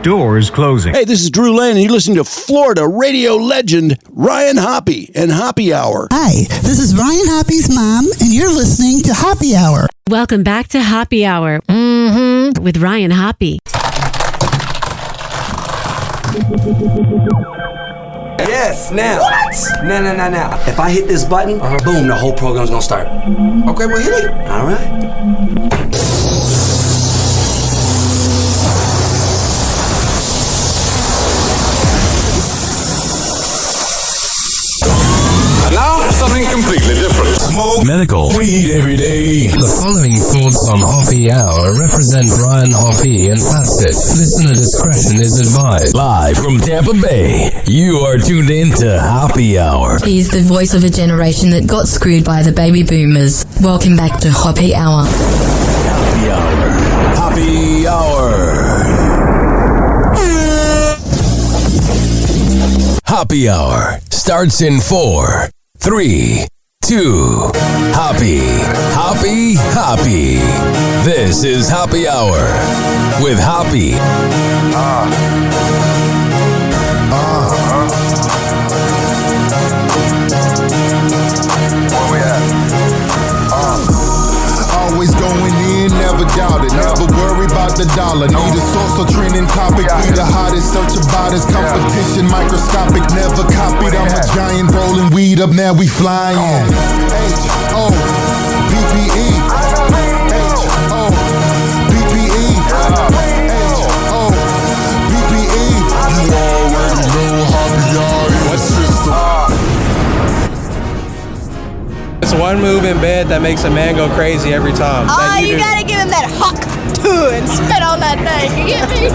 Doors closing. Hey, this is Drew Lane, and you're listening to Florida radio legend Ryan Hoppe and Hoppe Hour. Hi, this is Ryan Hoppe's mom, and you're listening to Hoppe Hour. Welcome back to Hoppe Hour with Ryan Hoppe. Yes, now. What? Now. If I hit this button, boom, the whole program's gonna start. Okay, well, hit it. All right. Now, something completely different. Smoke medical weed every day. The following thoughts on Hoppe Hour represent Ryan Hoppe and Classless. Listener discretion is advised. Live from Tampa Bay, you are tuned in to Hoppe Hour. He's the voice of a generation that got screwed by the baby boomers. Welcome back to Hoppe Hour. Hoppe Hour. Hoppe Hour. Hoppe Hour starts in 4, 3, 2. Hoppe. This is Hoppe Hour with Hoppe. Where we at? Always going in, never doubt it. Never worry about the dollar. Need a source or trending topic. We the hottest, search about us. Competition microscopic, never copied. I'm a giant rolling weed up, now we flying. H-O-P-P-E. H-O-P-P-E. H-O-P-P-E. You already know Hoppe Hour. What's It's one move in bed that makes a man go crazy every time. Oh, you gotta give him that hawk too and spit on that thing. You get me?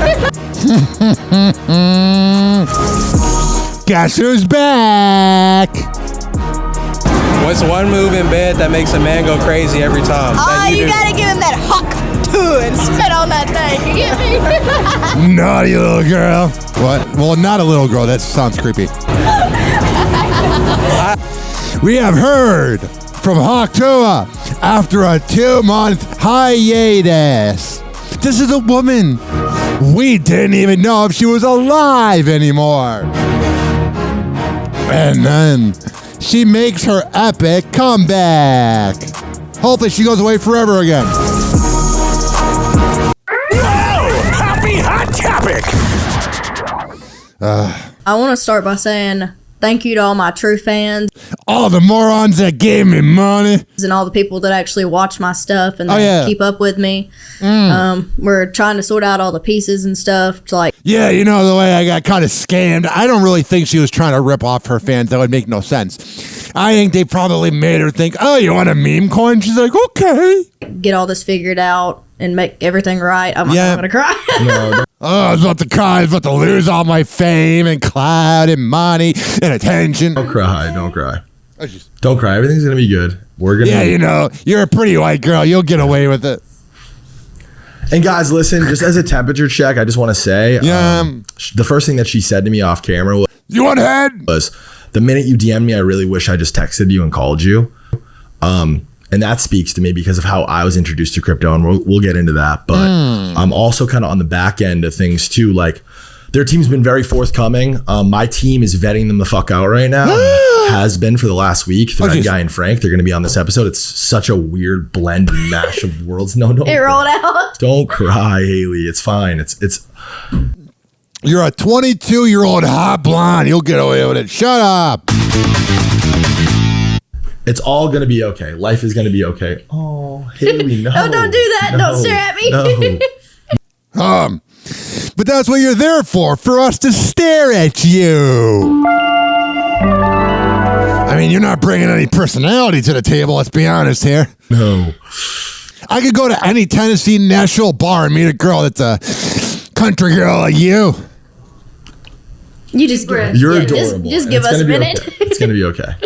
Guess who's back? What's one move in bed that makes a man go crazy every time? Oh, you gotta give him that hawk too and spit on that thing. You get me? Naughty little girl. What? Well, not a little girl. That sounds creepy. We have heard from Hawktua after a 2-month hiatus. This is a woman. We didn't even know if she was alive anymore. And then she makes her epic comeback. Hopefully she goes away forever again. Whoa! Happy hot topic! I want to start by saying thank you to all my true fans. All the morons that gave me money. And all the people that actually watch my stuff and keep up with me. We're trying to sort out all the pieces and stuff to Yeah, you know, the way I got kind of scammed. I don't really think she was trying to rip off her fans. That would make no sense. I think they probably made her think, oh, you want a meme coin? She's like, okay. Get all this figured out and make everything right. I'm going to cry. No. Oh, I was about to cry. I was about to lose all my fame and clout and money and attention. Don't cry. Don't cry. Everything's going to be good. We're going to... Yeah, you know, you're a pretty white girl. You'll get away with it. And guys, listen, just as a temperature check, I just want to say, the first thing that she said to me off camera was, you want head? Was, the minute you DM'd me, I really wish I just texted you and called you. And that speaks to me because of how I was introduced to crypto, and we'll get into that. But I'm also kind of on the back end of things too. Like, their team's been very forthcoming. My team is vetting them the fuck out right now. Has been for the last week. Thread Guy and Frank, they're going to be on this episode. It's such a weird blend and mash of worlds. No, don't. It rolled out. Don't cry, Haley. It's fine. It's. You're a 22-year-old hot blonde. You'll get away with it. Shut up. It's all going to be okay. Life is going to be okay. Oh, Haley, no. No, don't do that. No, don't stare at me. No. But that's what you're there for us to stare at you. I mean, you're not bringing any personality to the table, let's be honest here. No. I could go to any Tennessee National bar and meet a girl that's a country girl like you. You just You're adorable. Just give us a minute. Okay. It's going to be okay.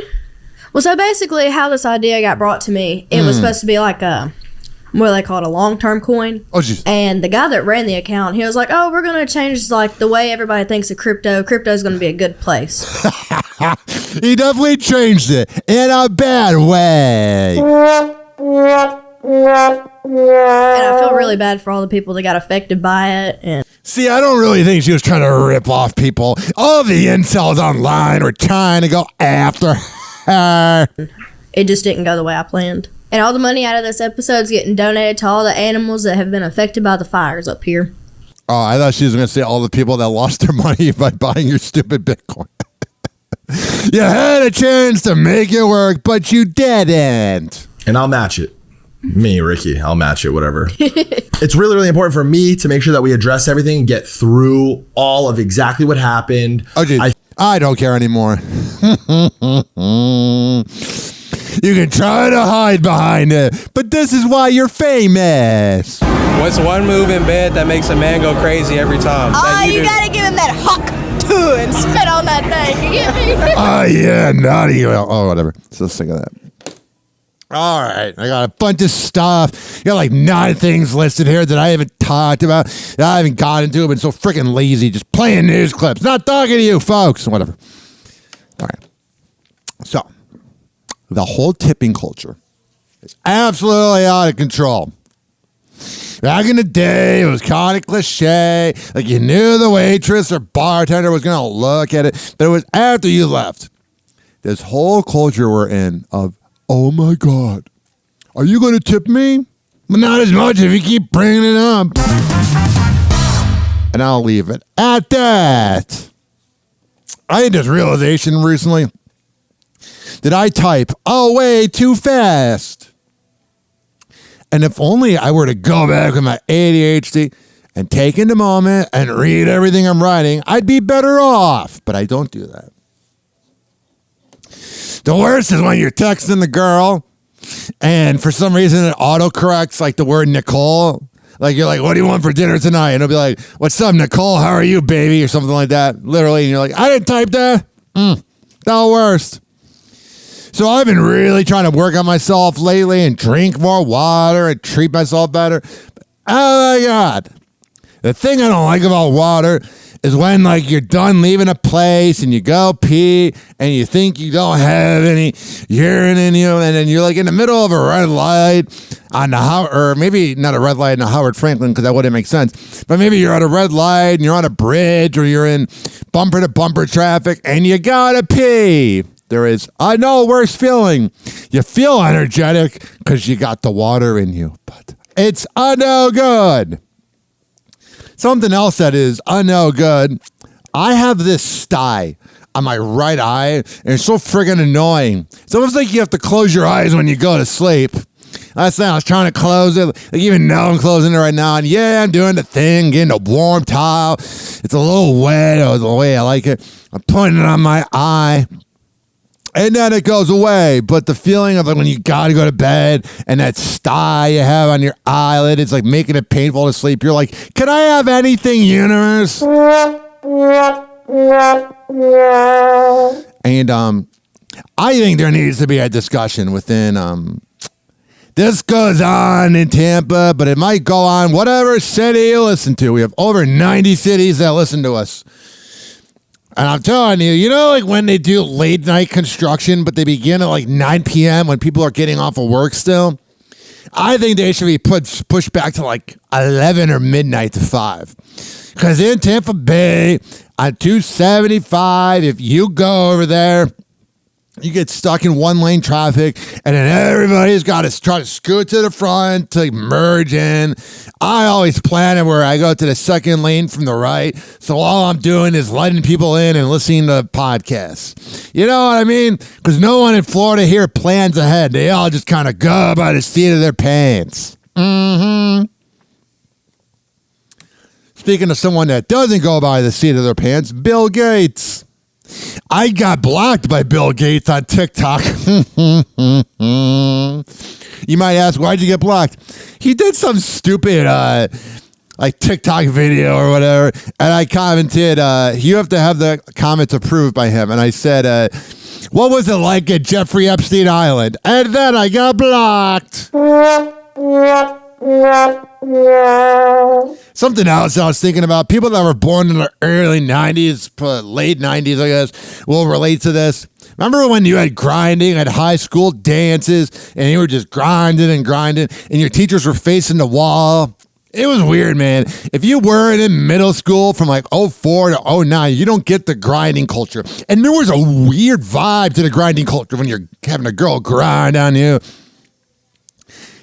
Well, so basically how this idea got brought to me, it was supposed to be like a, what they call it, a long-term coin. Oh, geez. And the guy that ran the account, he was like, oh, we're going to change like the way everybody thinks of crypto. Crypto is going to be a good place. He definitely changed it in a bad way. And I feel really bad for all the people that got affected by it. And See, I don't really think she was trying to rip off people. All the incels online were trying to go after her. It just didn't go the way I planned. And all the money out of this episode is getting donated to all the animals that have been affected by the fires up here. Oh, I thought she was going to say all the people that lost their money by buying your stupid Bitcoin. You had a chance to make it work, but you didn't. And I'll match it. Me, Ricky, I'll match it, whatever. It's really, really important for me to make sure that we address everything and get through all of exactly what happened. Okay, I don't care anymore. You can try to hide behind it, but this is why you're famous. What's one move in bed that makes a man go crazy every time? You gotta give him that hawk too and spit on that thing. You get me? Oh, yeah, naughty. Oh, whatever. So let's think of that. All right, I got a bunch of stuff. Got like 9 things listed here that I haven't talked about, that I haven't got into. I've been so freaking lazy just playing news clips. Not talking to you folks. Whatever. All right. So, the whole tipping culture is absolutely out of control. Back in the day, it was kind of cliche. Like you knew the waitress or bartender was going to look at it, but it was after you left. This whole culture we're in of, oh my God, are you going to tip me? But not as much if you keep bringing it up. And I'll leave it at that. I had this realization recently that I type way too fast. And if only I were to go back with my ADHD and take in the moment and read everything I'm writing, I'd be better off. But I don't do that. The worst is when you're texting the girl and for some reason it autocorrects like the word Nicole. Like you're like, what do you want for dinner tonight? And it'll be like, what's up, Nicole? How are you, baby? Or something like that. Literally. And you're like, I didn't type that. The worst. So I've been really trying to work on myself lately and drink more water and treat myself better. Oh my God. The thing I don't like about water is when like you're done leaving a place and you go pee and you think you don't have any urine in you, and then you're like in the middle of a red light on the or maybe not a red light in the Howard Franklin because that wouldn't make sense, but maybe you're at a red light and you're on a bridge or you're in bumper to bumper traffic and you gotta pee. There is no worse feeling. You feel energetic because you got the water in you, but it's no good. Something else that is no good. I have this sty on my right eye, and it's so friggin' annoying. It's almost like you have to close your eyes when you go to sleep. Last night I was trying to close it. Like even now I'm closing it right now, and yeah, I'm doing the thing, getting a warm towel. It's a little wet, or the way I like it. I'm putting it on my eye. And then it goes away. But the feeling of like when you got to go to bed and that sty you have on your eyelid, it's like making it painful to sleep. You're like, can I have anything, universe? And I think there needs to be a discussion within this goes on in Tampa, but it might go on whatever city you listen to. We have over 90 cities that listen to us. And I'm telling you, you know, like when they do late night construction, but they begin at like 9 p.m. when people are getting off of work still, I think they should be pushed back to like 11 or midnight to 5. Because in Tampa Bay, on 275, if you go over there, you get stuck in one lane traffic, and then everybody's got to try to scoot to the front to merge in. I always plan it where I go to the second lane from the right, so all I'm doing is letting people in and listening to podcasts. You know what I mean? Because no one in Florida here plans ahead. They all just kind of go by the seat of their pants. Speaking of someone that doesn't go by the seat of their pants, Bill Gates. I got blocked by Bill Gates on TikTok. You might ask, why'd you get blocked? He did some stupid like TikTok video or whatever, and I commented, you have to have the comments approved by him. And I said, what was it like at Jeffrey Epstein Island? And then I got blocked. Something else I was thinking about, people that were born in the early 90s, late 90s, I guess, will relate to this. Remember when you had grinding at high school dances and you were just grinding and your teachers were facing the wall It was weird, man. If you weren't in middle school from like 04 to 09, you don't get the grinding culture. And there was a weird vibe to the grinding culture when you're having a girl grind on you.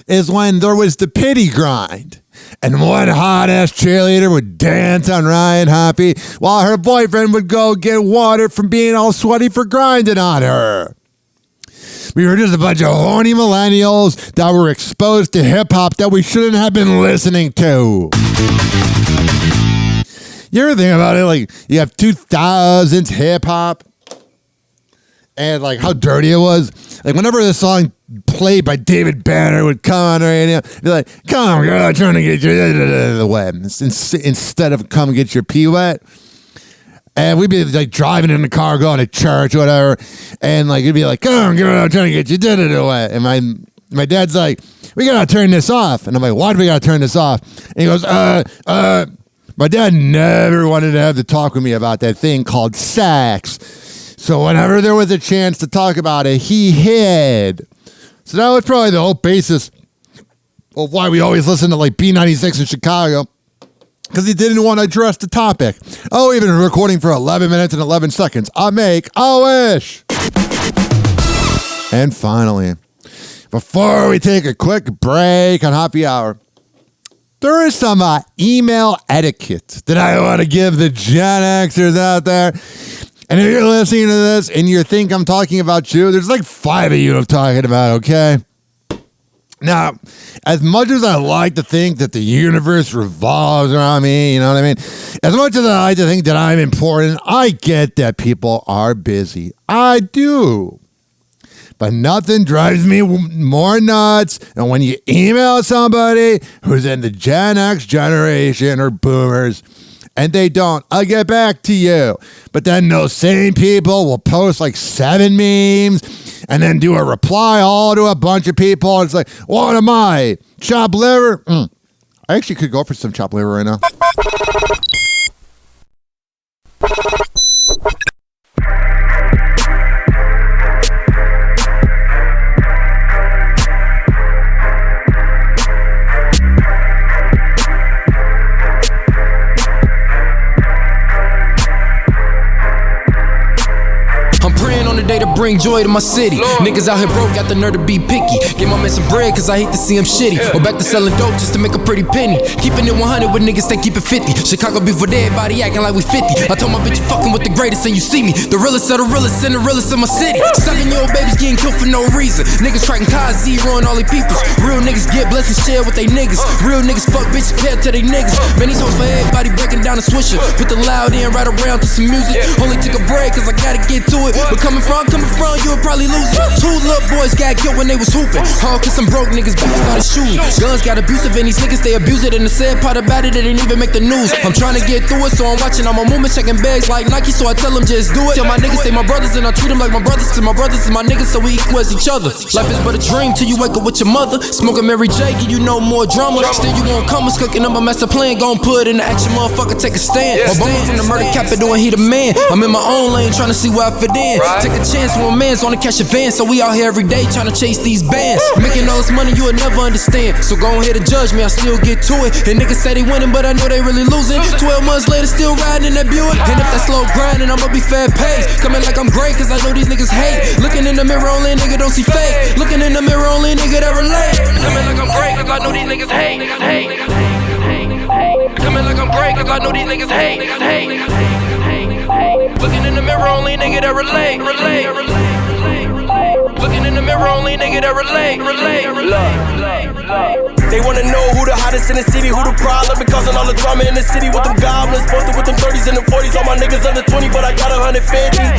Is when there was the pity grind. And one hot-ass cheerleader would dance on Ryan Hoppe while her boyfriend would go get water from being all sweaty for grinding on her. We were just a bunch of horny millennials that were exposed to hip-hop that we shouldn't have been listening to. You ever think about it? Like, you have 2000s hip-hop and, like, how dirty it was. Like, whenever the song played by David Banner would come on the radio, be like, come on, girl, I'm trying to get your wet. Instead of come get your pee wet. And we'd be like driving in the car, going to church or whatever. And like, it'd be like, come on, girl, I'm trying to get you wet. And my dad's like, we got to turn this off. And I'm like, why do we got to turn this off? And he goes, my dad never wanted to have to talk with me about that thing called sex. So whenever there was a chance to talk about it, he hid. So that was probably the whole basis of why we always listen to like B96 in Chicago. Because he didn't want to address the topic. Oh, we've been recording for 11 minutes and 11 seconds. I make a wish. And finally, before we take a quick break on Happy Hour, there is some email etiquette that I want to give the Gen Xers out there. And if you're listening to this and you think I'm talking about you, there's like 5 of you I'm talking about, okay? Now, as much as I like to think that the universe revolves around me, you know what I mean? As much as I like to think that I'm important, I get that people are busy. I do. But nothing drives me more nuts than when you email somebody who's in the Gen X generation or boomers, and they don't. I'll get back to you. But then those same people will post like 7 memes and then do a reply all to a bunch of people. It's like, what am I? Chopped liver? I actually could go for some chopped liver right now. To bring joy to my city. Lord. Niggas out here broke, got the nerve to be picky. Give my man some bread, cause I hate to see him shitty. Or back to selling dope just to make a pretty penny. Keeping it 100 with niggas, they keep it 50. Chicago beef with everybody acting like we 50. I told my bitch you fucking with the greatest and you see me. The realest of the realest and the realest in my city. 7-year-old babies getting killed for no reason. Niggas tracking cars, zeroing all they peoples. Real niggas get blessed and share with they niggas. Real niggas fuck bitches, care to they niggas. Man, these hoes for everybody breaking down the swisher. Put the loud in right around to some music. Only took a break cause I gotta get to it. But coming from you probably lose it. 2 little boys got killed when they was hooping. All cause some broke niggas back started shooting. Guns got abusive and these niggas they abuse it. And the sad part about it, they didn't even make the news. I'm trying to get through it, so I'm watching all my movements, checking bags like Nike. So I tell them just do it. Tell my niggas they my brothers and I treat them like my brothers. Cause my brothers is my niggas, so we equal as each other. Life is but a dream till you wake up with your mother. Smoking Mary J, give you no more drama. Still you won't come, us cooking up a master plan. Gon' put in the action, motherfucker, take a stand. Obama from the murder capital and he the man. I'm in my own lane trying to see where I fit in. Take a chance when a man's on the cash advance. So we out here every day trying to chase these bands. Making all this money you would never understand. So go ahead and judge me, I still get to it. And niggas say they winning, but I know they really losing. 12 months later, still riding in that Buick. And if that slow grinding, I'ma be fair paid. Coming like I'm great, cause I know these niggas hate. Looking in the mirror, only nigga don't see fake. Looking in the mirror, only nigga that relate. Coming like I'm great, cause I know these niggas hate. Coming like I'm great, cause I know these niggas hate. Looking in the mirror, only nigga that relate. Looking in the mirror, only nigga that relate. They wanna know who the hottest in the city, who the problem, and causing all the drama in the city with them goblins. Posted with them 30s and them 40s, all my niggas under 20, but I got 150.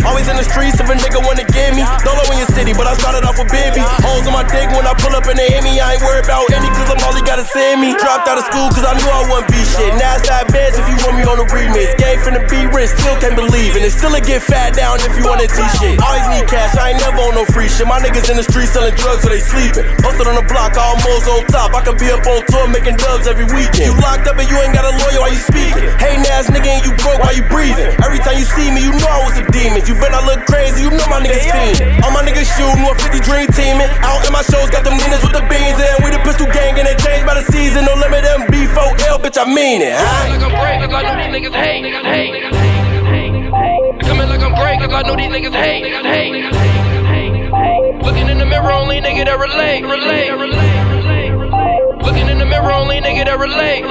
Always in the streets if a nigga wanna get me. Don't know in your city, but I started off with baby. Holes on my dick when I pull up and they hit me. I ain't worried about any, cause I'm all he gotta send me. Dropped out of school cause I knew I wouldn't be shit. Now it's that bands if you want me on the remix. Game finna be rich, still can't believe. And it's still a get fat down if you wanna T-shit. Always need cash, I ain't never on no free shit. My niggas in the streets selling drugs so they sleeping. Posted on the block, almost on top. I could be up on tour making dubs every weekend. You locked up and you ain't got a lawyer while you speaking. Hey now ass nigga and you broke while you breathing. Every time you see me, you know I was a demon. You better not look crazy, you know my niggas fiend. All my niggas shootin', 150 dream teamin'. Out in my shows, got them ninas with the beans in. We the pistol gang and they changed by the season. No limit MB4L, bitch, I mean it. Like I'm great, cause I know these niggas hate. Coming like I'm great, cause I know these niggas hate. Looking in the mirror, only nigga that relate. Looking in the mirror, only nigga that relate.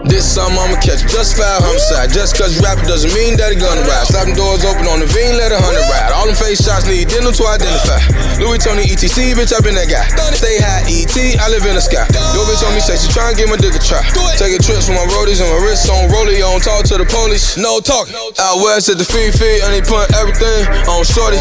This summer I'ma catch just 5 homicide. Just cause you rapping doesn't mean that it gonna ride. Slapping doors open on the V, let 100 ride. All them face shots need dental to identify. Louis Tony ETC, bitch, I been that guy. Stay high ET, I live in the sky. Yo bitch on me say she tryna give my dick a try. Taking trips with my roadies and my wrists on rollie. On talk to the police, no talk. Out west at the feet, and they put everything on shorty.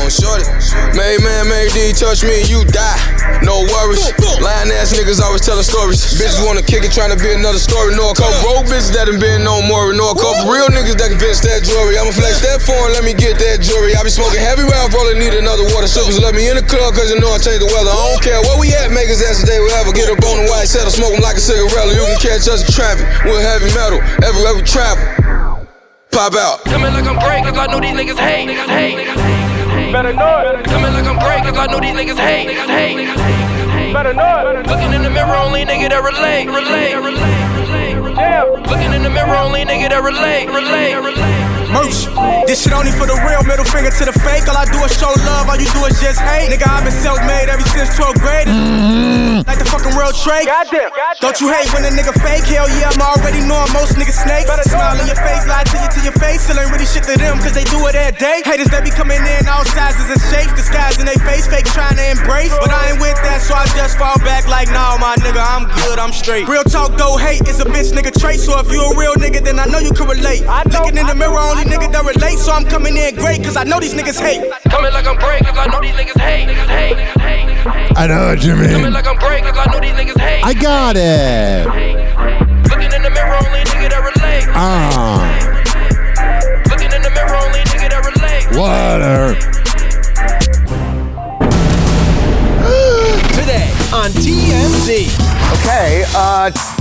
Made man, made D, touch me, you die. No worries. Lying ass niggas always telling stories. Bitches wanna kick it, tryna be another story. No, a couple broke bitches that done been no more. No, a couple real niggas that can fix that jewelry. I'ma flex that foreign, let me get that jewelry. I be smoking heavy round, rolling, need another water. Strippers let me in the club, cause you know I change the weather. I don't care where we at, make us ass today, wherever. Get up on the white settle, smoke them like a cigarette. You can catch us in traffic with heavy metal, everywhere we travel. Pop out. Coming like I'm great, cause I know these niggas hate. Better know it. Coming like I'm great, cause I know these niggas hate. Better know it. Looking in the mirror, only nigga that relate. Looking in the mirror, only nigga that relate. Merch. This shit only for the real, middle finger to the fake. All I do is show love, all you do is just hate. Nigga, I've been self-made ever since 12th grade. Like the fucking world trade. Don't you hate when a nigga fake? Hell yeah, I'm already knowing most niggas snakes. Smile in your face, lie to your face. Still ain't really shit to them, cause they do it every day. Haters, they be coming in all sizes and shapes. Disguising they face, fake trying to embrace. But I ain't with that, so I just fall back like, nah, my nigga, I'm good, I'm straight. Real talk, though, hate is a bitch nigga trait. So if you a real nigga, then I know you can relate. Looking in the mirror, only nigga that relate. So I'm coming in great, cause I know these niggas hate. Coming like I'm great, cause I know these niggas hate. I know what you mean. Coming like I'm great, cause I know these niggas hate. I got it. Looking in the mirror, only nigga that relate. Looking in the mirror, only nigga that relate. Water. Today on TMZ. Okay,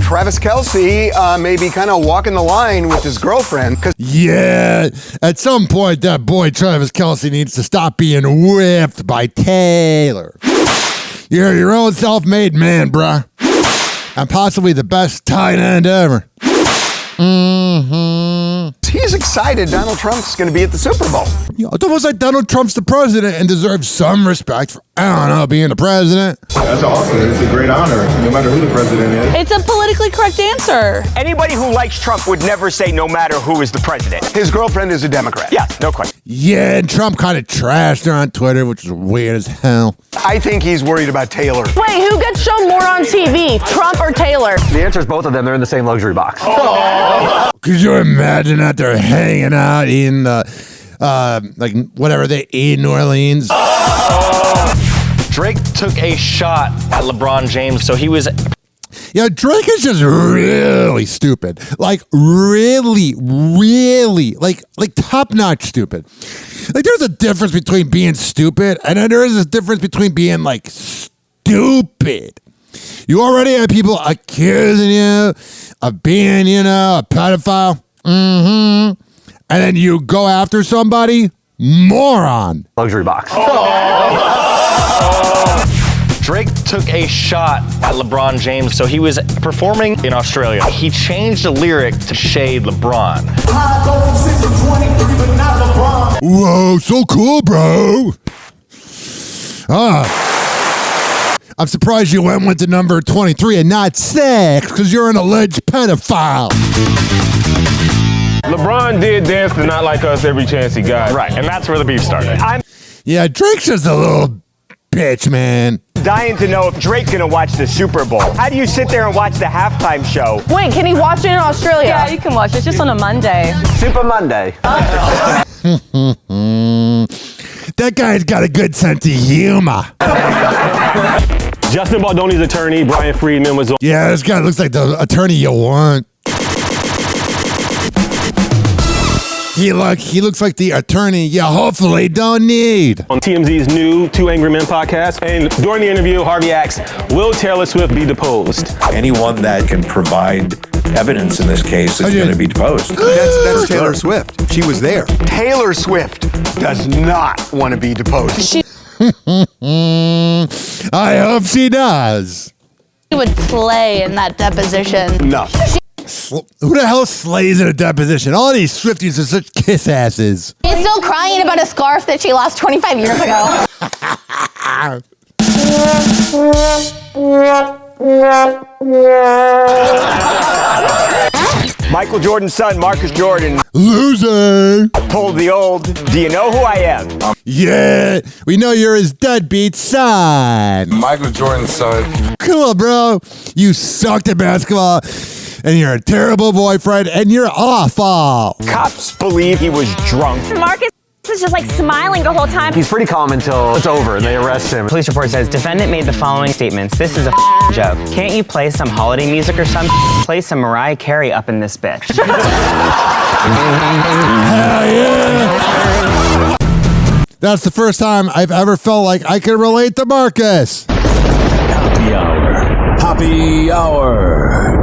Travis Kelce may be kind of walking the line with his girlfriend. Yeah, at some point that boy Travis Kelce needs to stop being whipped by Taylor. You're your own self-made man, bruh. And possibly the best tight end ever. He's excited Donald Trump's going to be at the Super Bowl. It's almost like Donald Trump's the president and deserves some respect for, I don't know, being the president. That's awesome. It's a great honor, no matter who the president is. It's a politically correct answer. Anybody who likes Trump would never say no matter who is the president. His girlfriend is a Democrat. Yes, no question. Yeah, and Trump kind of trashed her on Twitter, which is weird as hell. I think he's worried about Taylor. Wait, who gets shown more on TV, Trump or Taylor? The answer is both of them. They're in the same luxury box. Could you imagine that they're hanging out in like whatever they eat in New Orleans? Drake took a shot at LeBron James, so he was... Yeah, Drake is just really stupid. Like really, like top-notch stupid. Like there's a difference between being stupid and then there is a difference between being like stupid. You already have people accusing you of being, a pedophile. And then you go after somebody? Moron. Luxury box. Drake took a shot at LeBron James, so he was performing in Australia. He changed the lyric to shade LeBron. Whoa, so cool, bro. I'm surprised you went with the number 23 and not 6, because you're an alleged pedophile. LeBron did dance to Not Like Us every chance he got. Right, and that's where the beef started. Yeah, Drake's just a little bitch, man. Dying to know if Drake's gonna watch the Super Bowl. How do you sit there and watch the halftime show? Wait, can he watch it in Australia? Yeah, you can watch it. It's just on a Monday. Super Monday. That guy's got a good sense of humor. Justin Baldoni's attorney, Brian Friedman, was on. Yeah, this guy looks like the attorney you want. He looks like the attorney you hopefully don't need. On TMZ's new Two Angry Men podcast, and during the interview, Harvey asks, will Taylor Swift be deposed? Anyone that can provide evidence in this case is going to be deposed. That's Taylor Swift. She was there. Taylor Swift does not want to be deposed. I hope she does. She would slay in that deposition. No. Who the hell slays in a deposition? All these Swifties are such kiss asses. She's still crying about a scarf that she lost 25 years ago. Michael Jordan's son, Marcus Jordan, loser, told the old, do you know who I am? Yeah, we know you're his deadbeat son. Michael Jordan's son. Cool, bro. You sucked at basketball, and you're a terrible boyfriend, and you're awful. Cops believe he was drunk. Marcus is just like smiling the whole time. He's pretty calm until it's over and they arrest him. Police report says defendant made the following statements. This is a joke. Can't you play some holiday music or something? Play some Mariah Carey up in this bitch. Hell yeah! That's the first time I've ever felt like I could relate to Marcus. Happy hour. Happy hour.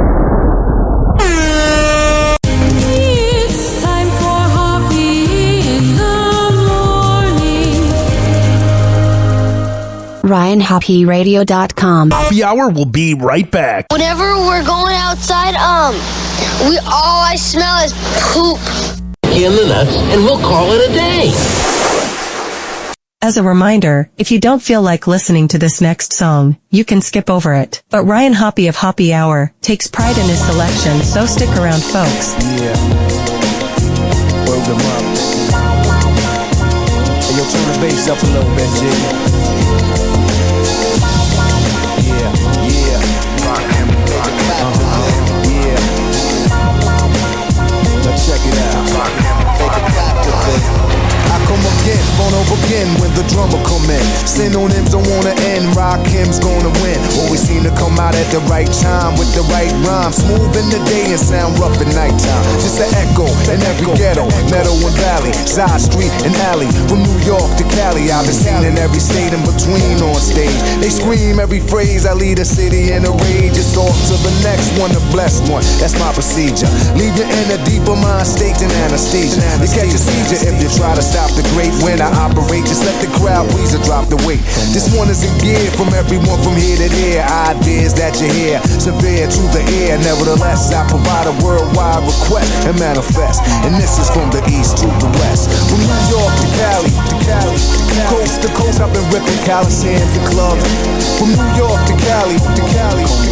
RyanHappyRadio.com. Happy Hour will be right back. Whenever we're going outside, all I smell is poop. In the nuts, and we'll call it a day. As a reminder, if you don't feel like listening to this next song, you can skip over it. But Ryan Hoppe of Happy Hour takes pride in his selection, so stick around, folks. Yeah. Word them up. Hey, yo, turn the bass up a little bit, Jiggy. Check it out. I come again, phone up again when the drummer come in. Synonyms don't wanna end, Rakim's gonna win. Always seem to come out at the right time with the right rhyme. Smooth in the day and sound rough at nighttime. Just an echo in every ghetto, meadow and valley, side street and alley. From New York to Cali, I've been seen in every state in between on stage. They scream every phrase, I lead a city in a rage. It's off to the next one, the blessed one. That's my procedure. Leave you in a deeper mind state than anesthesia. They catch a seizure if you try to stop the great when I operate. Just let the crowd please drop the weight. This one is a gear from everyone from here to there. Ideas that you hear, severe to the air. Nevertheless, I provide a worldwide request and manifest. And this is from the east to the west. From New York to Cali, coast to coast, I've been ripping Coliseums and clubs. From New York to Cali,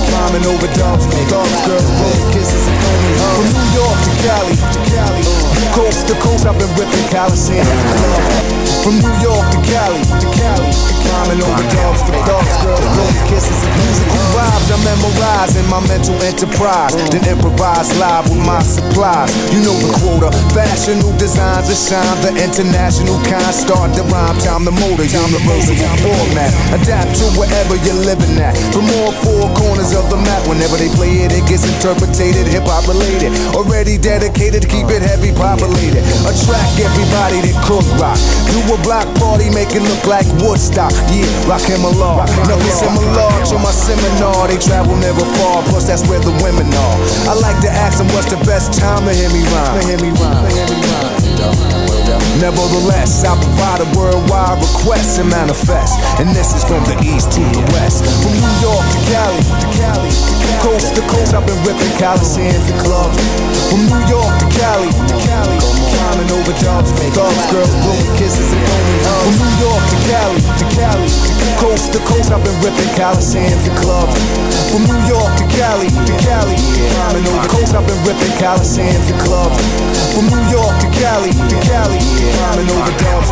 climbing over dogs, girls, blowing kisses and only hugs. From New York to Cali, coast to coast, I've been ripping Coliseums and clubs. From New York to Cali, climbing over dogs, girls, blowing kisses and musical vibes. I memorize in my mental enterprise, then improvise live with my supplies. You know the quota, fashion, new designs that shine, the international kind. Start the rhyme, time the motor, university format. Adapt to wherever you're living at. From all four corners of the map, whenever they play it, it gets interpreted, hip-hop related. Already dedicated, keep it heavy populated. Attract everybody that cook rock. Do a block party, make it look like Woodstock. Yeah, rock him a law. Nothing similar to my seminar. They travel never far, plus that's where the women are. I like to ask them what's the best time to hear me rhyme. Nevertheless, I provide a worldwide request and manifest. And this is from the east to the west. From New York to Cali, coast to coast, I've been ripping Coliseums and clubs. From New York to Cali, climbing over dogs, girls, blowing kisses and only hugs. From New York to Cali, coast to coast, I've been ripping Coliseums and clubs. From New York to Cali, climbing over coast, I've been ripping Coliseums and clubs. From New York to Cali, climbing over dogs,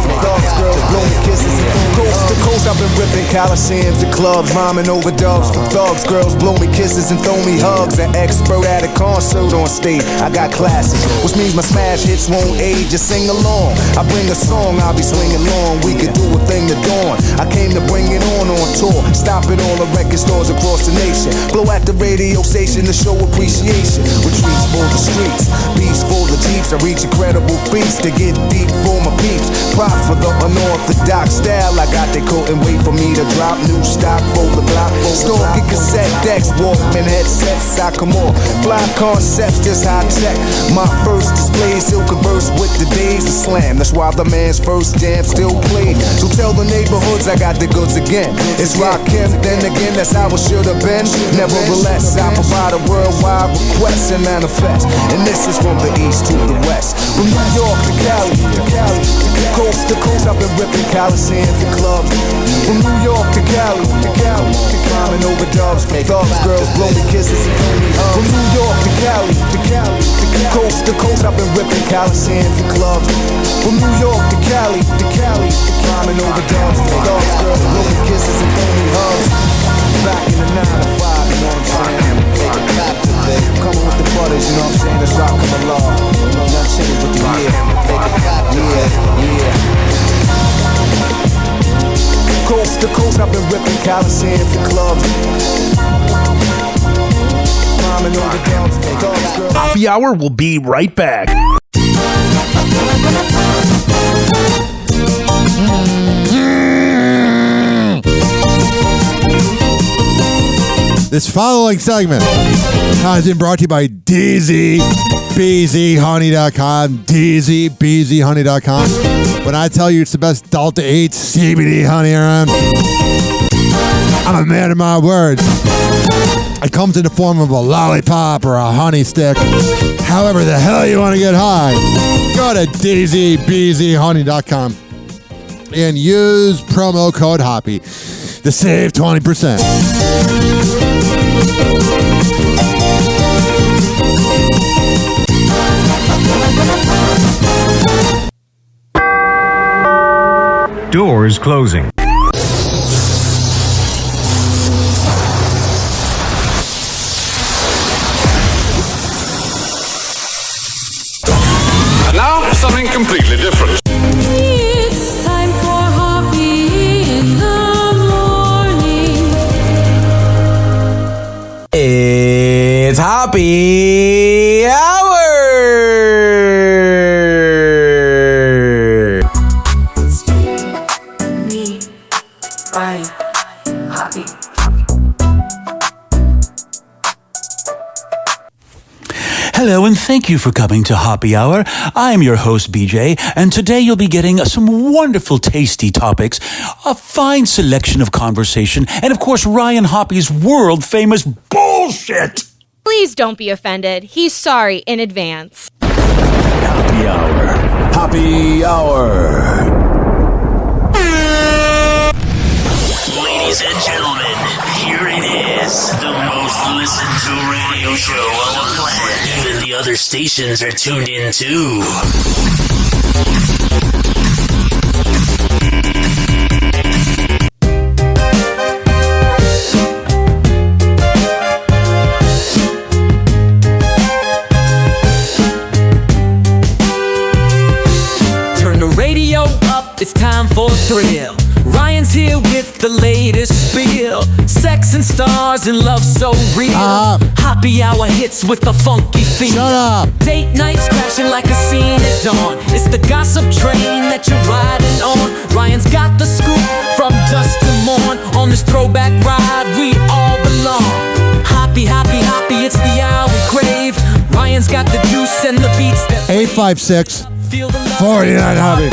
girls, blowing kisses and coast to coast, I've been ripping Coliseums and clubs, rhyming over dogs for thugs, girls, blow me kisses and throw me hugs. An expert at a concert on stage, I got classes, which means my smash hits won't age. Just sing along. I bring a song, I'll be swinging long. We could do a thing to dawn. I came to bring it on tour. Stop at all the record stores across the nation. Blow at the radio station to show appreciation. Retreats for the streets, beats for the jeeps. I reach incredible feats to get deep for my peeps. Prop for the unorthodox style. I got they couldn't wait for me to drop new stock for the block. Stalking cassette decks, Walkman headsets, I come on. Fly concepts, just high tech. My first display still converse with the days of slam. That's why the man's first jam still played. So tell the neighborhoods I got the goods again. It's Rakim, then again, that's how it should have been. Nevertheless, I provide a worldwide request and manifest. And this is from the east to the west. From New York to Cali, coast to coast, I've been ripping Coliseums and clubs. From New York to Cali, climbing over dubs, thugs, girls, blowing kisses and only hugs. From New York to Cali, coast to coast, I've been ripping Coliseums and clubs. From New York to Cali, climbing over dubs, thugs, girls, blowing kisses and only hugs. Back in the 9 to 5, you know what I'm saying? Coming with the butters, you know what I'm saying? That's rockin' the law. Nothing changed with the year. Yeah. Coast to coast, I've been ripping Coliseums and clubs. Climbing over dubs, thugs, girls. Happy Hour will be right back. This following segment has been brought to you by DZBZHoney.com. DZBZHoney.com. When I tell you it's the best Delta 8 CBD honey around, I'm a man of my words. It comes in the form of a lollipop or a honey stick. However the hell you want to get high, go to DZBZHoney.com and use promo code Hoppe to save 20%. Doors closing. And now, something completely different. It's time for Hoppe in the morning. It's Hoppe Hour! Hello and thank you for coming to Hoppe Hour. I'm your host, BJ, and today you'll be getting some wonderful, tasty topics, a fine selection of conversation, and of course, Ryan Hoppe's world-famous bullshit! Please don't be offended. He's sorry in advance. Hoppe Hour. Hoppe Hour. Ladies and gentlemen, here it is, the most listened to radio show on the planet. Even the other stations are tuned in too. Turn the radio up, it's time for a thrill. Ryan's here with the latest spiel. Sex and stars and love so real. Hoppe Hour hits with a funky feel. Shut up. Date nights crashing like a scene at dawn. It's the gossip train that you're riding on. Ryan's got the scoop from dusk to morn. On this throwback ride, we all belong. Hoppe, Hoppe, Hoppe, it's the hour we crave. Ryan's got the juice and the beats that 856 49 Hoppe.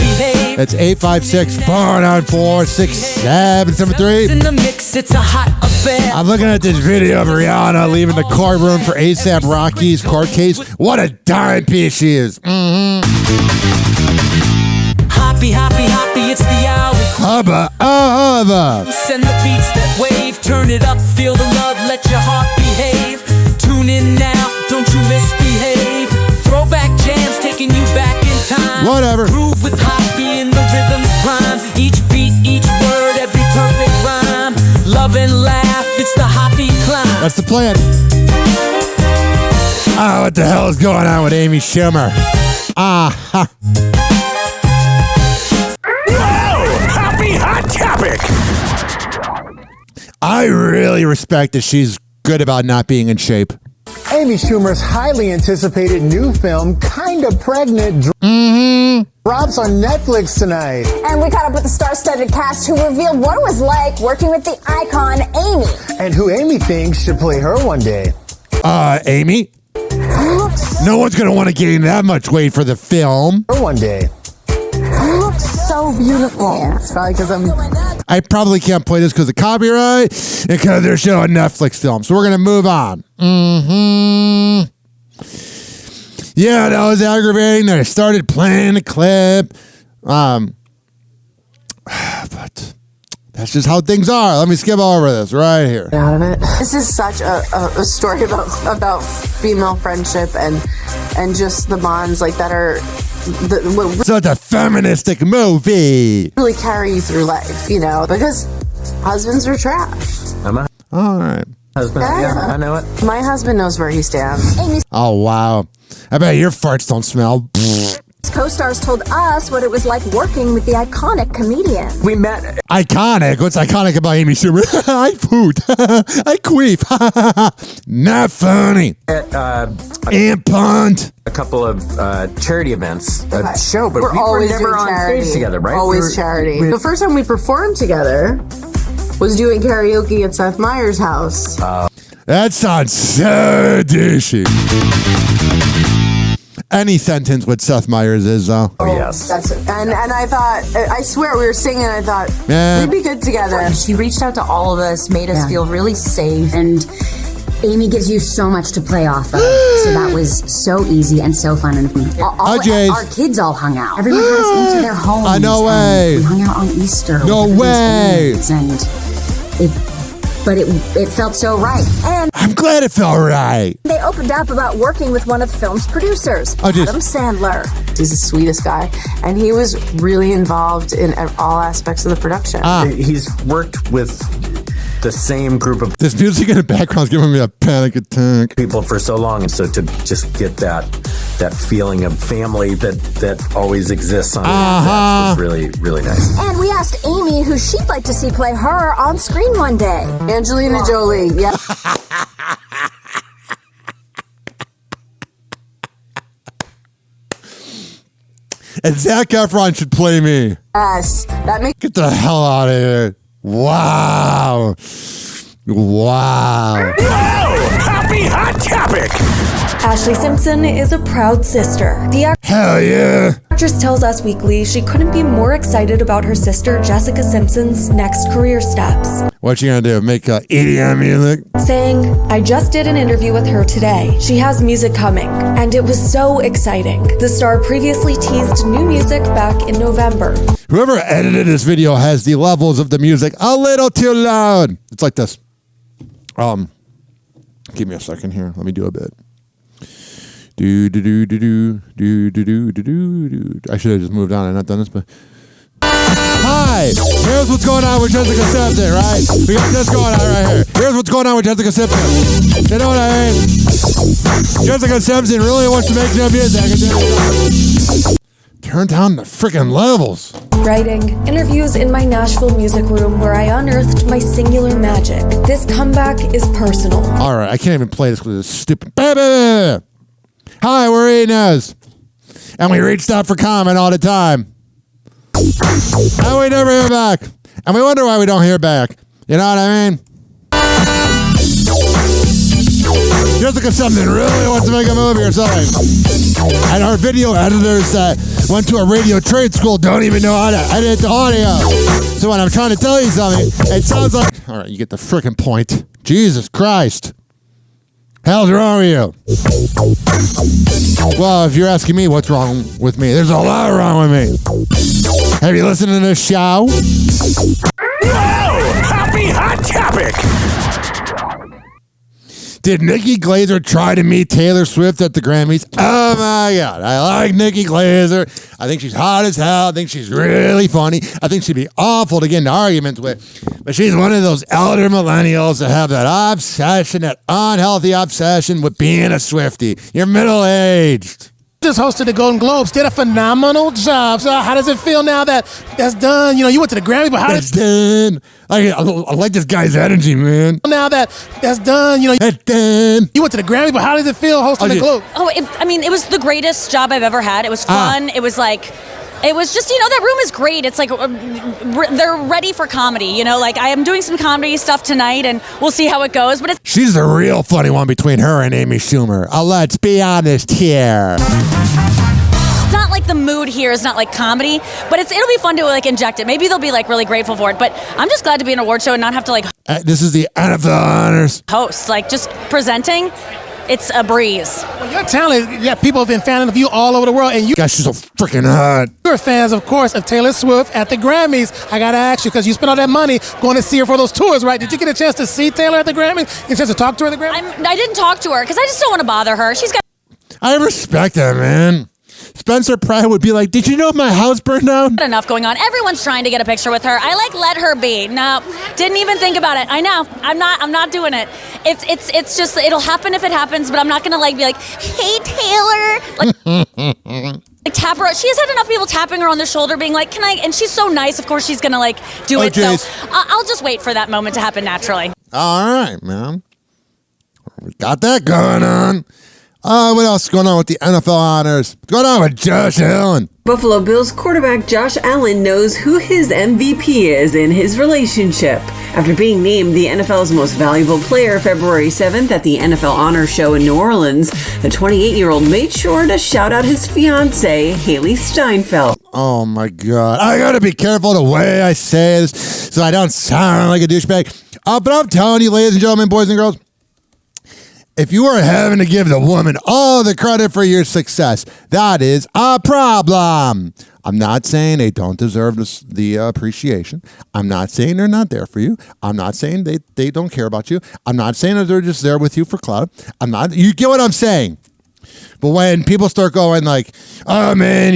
That's 856-494-6773. in the mix, it's a hot affair. I'm looking at this video of Rihanna leaving the courtroom for ASAP Rocky's court case. What a dime piece she is. Hoppe, Hoppe, Hoppe, it's the hour. Hubba, hubba. Send the beats that wave, turn it up, feel the love, let your heart behave. Tune in now, don't you misbehave. Throwback jams taking you back in time. Whatever. Groove with Hoppe in the rhythm's prime. Each beat, each word, every perfect rhyme. Love and laugh, it's the Hoppe climb. That's the plan. Oh, what the hell is going on with Amy Schumer? Ha. Hoppe Hot Topic. I really respect that she's good about not being in shape. Amy Schumer's highly anticipated new film, Kinda Pregnant, drops on Netflix tonight. And we caught up with the star-studded cast who revealed what it was like working with the icon Amy. And who Amy thinks should play her one day. Amy? No one's going to want to gain that much weight for the film. Her one day. You look so beautiful. Yeah, it's probably because I probably can't play this because of copyright and because they're showing Netflix films. So we're going to move on. Yeah, that was aggravating. Then I started playing the clip. But that's just how things are. Let me skip over this right here. Out of it. This is such a story about female friendship and just the bonds like that are so it's a feministic movie. Really carry you through life, you know, because husbands are trash. All right. Husband, yeah, I know it. My husband knows where he stands. Oh, wow. I bet your farts don't smell. Co-stars told us what it was like working with the iconic comedian. We met. Iconic? What's iconic about Amy Schumer? I poot. I queef. Not funny. And punt. A couple of charity events, a show, but we're we always were never on charity stage together, right? Always charity. The first time we performed together was doing karaoke at Seth Meyers' house. That sounds so douchey. Any sentence with Seth Meyers is, though. Oh, yes. And I thought, I swear, we were singing, I thought, we'd be good together. She reached out to all of us, made us feel really safe. And Amy gives you so much to play off of. So that was so easy and so fun. And our kids all hung out. Everyone had us into their homes. No way. We hung out on Easter. No way. But it felt so right. And I'm glad it felt right. They opened up about working with one of the film's producers, Adam Sandler. He's the sweetest guy, and he was really involved in all aspects of the production. He's worked with the same group of this music in the background is giving me a panic attack. People for so long, and so to just get that feeling of family that always exists on the set was really, really nice. And we asked Amy who she'd like to see play her on screen one day. Angelina Jolie, yeah. And Zac Efron should play me. Yes, get the hell out of here. Wow. Wow. Whoa! Happy hot topic! Ashley Simpson is a proud sister. The Hell yeah. actress tells Us Weekly she couldn't be more excited about her sister Jessica Simpson's next career steps. What you gonna do? Make EDM music? Saying, I just did an interview with her today. She has music coming, and it was so exciting. The star previously teased new music back in November. Whoever edited this video has the levels of the music a little too loud. It's like this. Give me a second here. Let me do a bit. I should have just moved on and not done this, but hi, here's what's going on with Jessica Simpson, right? We got this going on right here. Here's what's going on with Jessica Simpson. You know what I mean? Jessica Simpson really wants to make new music. Turn down the freaking levels. Writing interviews in my Nashville music room where I unearthed my singular magic. This comeback is personal. All right, I can't even play this because it's stupid. Hi, we're Inez. And we reached out for comment all the time. And we never hear back. And we wonder why we don't hear back. You know what I mean? Jessica Simpson really wants to make a movie or something. And our video editors that went to a radio trade school don't even know how to edit the audio. So when I'm trying to tell you something, it sounds like... All right, you get the freaking point. Jesus Christ. Hell's wrong with you? Well, if you're asking me what's wrong with me, there's a lot wrong with me. Have you listened to this show? Whoa! Happy hot topic! Did Nikki Glaser try to meet Taylor Swift at the Grammys? Oh my God. I like Nikki Glaser. I think she's hot as hell. I think she's really funny. I think she'd be awful to get into arguments with. But she's one of those elder millennials that have that obsession, that unhealthy obsession with being a Swiftie. You're middle-aged. Just hosted the Golden Globes, did a phenomenal job. So how does it feel now that that's done? You know, you went to the Grammy, but how that's done? I like this guy's energy, man. Now that that's done, you know, that's done. You went to the Grammy, but how does it feel hosting the Globe? Oh, it was the greatest job I've ever had. It was fun. It was like... It was just, that room is great. It's like they're ready for comedy, Like I am doing some comedy stuff tonight, and we'll see how it goes. But she's the real funny one between her and Amy Schumer. Let's be honest here. It's not like the mood here is not like comedy, but it'll be fun to like inject it. Maybe they'll be like really grateful for it. But I'm just glad to be in an award show and not have to like. This is the NFL honors. Host, like just presenting. It's a breeze. Well, your talent, people have been fans of you all over the world, and you guys, she's so freaking hot. You're fans, of course, of Taylor Swift at the Grammys. I gotta ask you, because you spent all that money going to see her for those tours, right? Did you get a chance to see Taylor at the Grammys? Get a chance to talk to her at the Grammys? I didn't talk to her because I just don't want to bother her. She's got. I respect that, man. Spencer Pratt would be like, "Did you know my house burned down?" Enough going on. Everyone's trying to get a picture with her. I let her be. No, didn't even think about it. I know. I'm not doing it. It's just it'll happen if it happens, but I'm not gonna be like, "Hey Taylor," like tap her. She has had enough people tapping her on the shoulder, being like, "Can I?" And she's so nice. Of course, she's gonna do it. Geez. So I'll just wait for that moment to happen naturally. All right, man. We got that going on. What else is going on with the NFL honors? What's going on with Josh Allen? Buffalo Bills quarterback Josh Allen knows who his MVP is in his relationship. After being named the NFL's most valuable player February 7th at the NFL Honor Show in New Orleans, the 28-year-old made sure to shout out his fiancée, Haley Steinfeld. Oh my God. I gotta be careful the way I say this so I don't sound like a douchebag. But I'm telling you, ladies and gentlemen, boys and girls, if you are having to give the woman all the credit for your success, that is a problem. I'm not saying they don't deserve the appreciation. I'm not saying they're not there for you. I'm not saying they don't care about you. I'm not saying that they're just there with you for clout. You get what I'm saying. But when people start going like, "Oh man,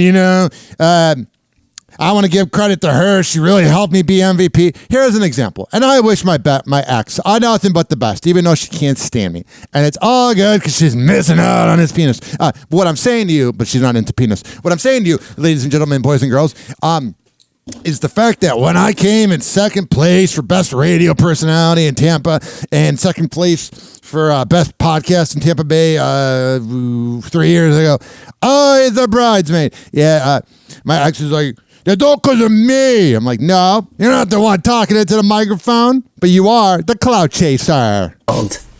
I want to give credit to her. She really helped me be MVP." Here's an example. And I wish my ex nothing but the best, even though she can't stand me. And it's all good because she's missing out on his penis. What I'm saying to you, but she's not into penis. What I'm saying to you, ladies and gentlemen, boys and girls, is the fact that when I came in second place for best radio personality in Tampa and second place for best podcast in Tampa Bay 3 years ago, oh, the bridesmaid. Yeah, my ex was like, "That's all because of me." I'm like, "No, you're not the one talking into the microphone, but you are the clout chaser."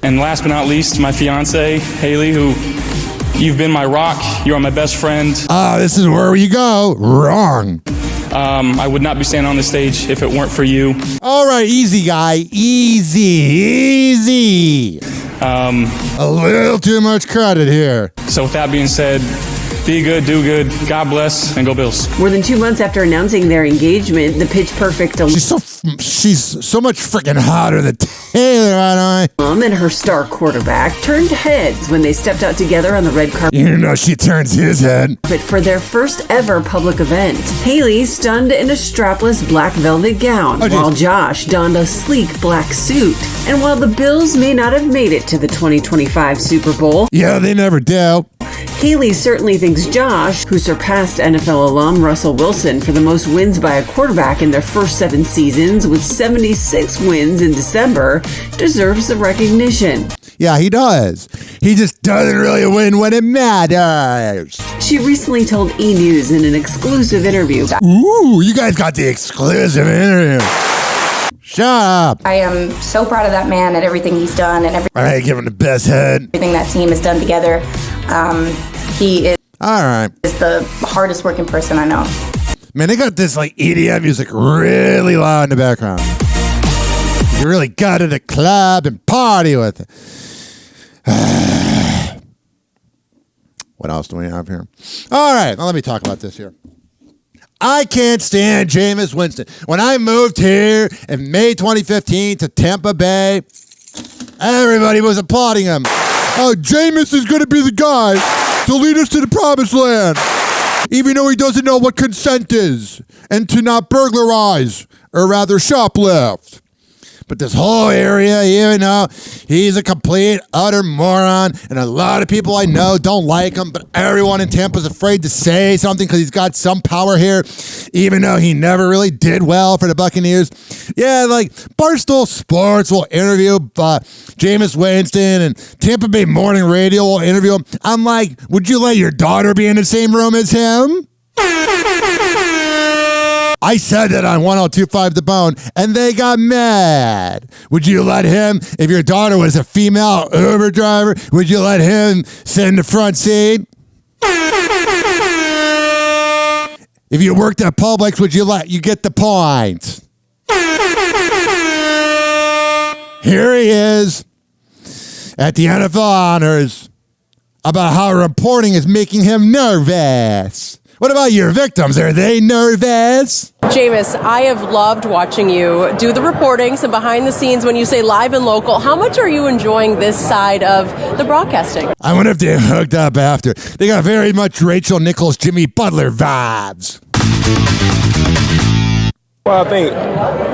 And last but not least, my fiance, Haley, who you've been my rock. You are my best friend. This is where you go wrong. I would not be standing on the stage if it weren't for you. All right, easy, guy. Easy. A little too much credit here. So with that being said, be good, do good, God bless, and go Bills. More than 2 months after announcing their engagement, the Pitch Perfect She's so much freaking hotter than Taylor, aren't I? Mom and her star quarterback turned heads when they stepped out together on the red carpet. She turns his head. But for their first ever public event, Haley stunned in a strapless black velvet gown, while Josh donned a sleek black suit. And while the Bills may not have made it to the 2025 Super Bowl, yeah, they never do. Haley certainly thinks Josh, who surpassed NFL alum Russell Wilson for the most wins by a quarterback in their first 7 seasons with 76 wins in December, deserves the recognition. Yeah, he does. He just doesn't really win when it matters. She recently told E! News in an exclusive interview. Ooh, you guys got the exclusive interview. Shut up. I am so proud of that man and everything he's done and I give him the best head. Everything that team has done together. He is all right. Is the hardest working person I know. Man, they got this EDM music really loud in the background. You really go to the club and party with it. What else do we have here? All right, now let me talk about this here. I can't stand Jameis Winston. When I moved here in May 2015 to Tampa Bay, everybody was applauding him. Oh, Jameis is going to be the guy to lead us to the promised land, even though he doesn't know what consent is, and to not burglarize, or rather shoplift. But this whole area, you know, he's a complete, utter moron. And a lot of people I know don't like him. But everyone in Tampa's afraid to say something because he's got some power here, even though he never really did well for the Buccaneers. Yeah, like Barstool Sports will interview Jameis Winston, and Tampa Bay Morning Radio will interview him. I'm like, would you let your daughter be in the same room as him? I said that on 102.5 The Bone, and they got mad. Would you let him, if your daughter was a female Uber driver, would you let him sit in the front seat? If you worked at Publix, would you let you get the point? Here he is at the NFL Honors about how reporting is making him nervous. What about your victims? Are they nervous? Jameis, I have loved watching you do the reporting, some behind the scenes when you say live and local. How much are you enjoying this side of the broadcasting? I wonder if they hooked up after. They got very much Rachel Nichols, Jimmy Butler vibes. Well, I think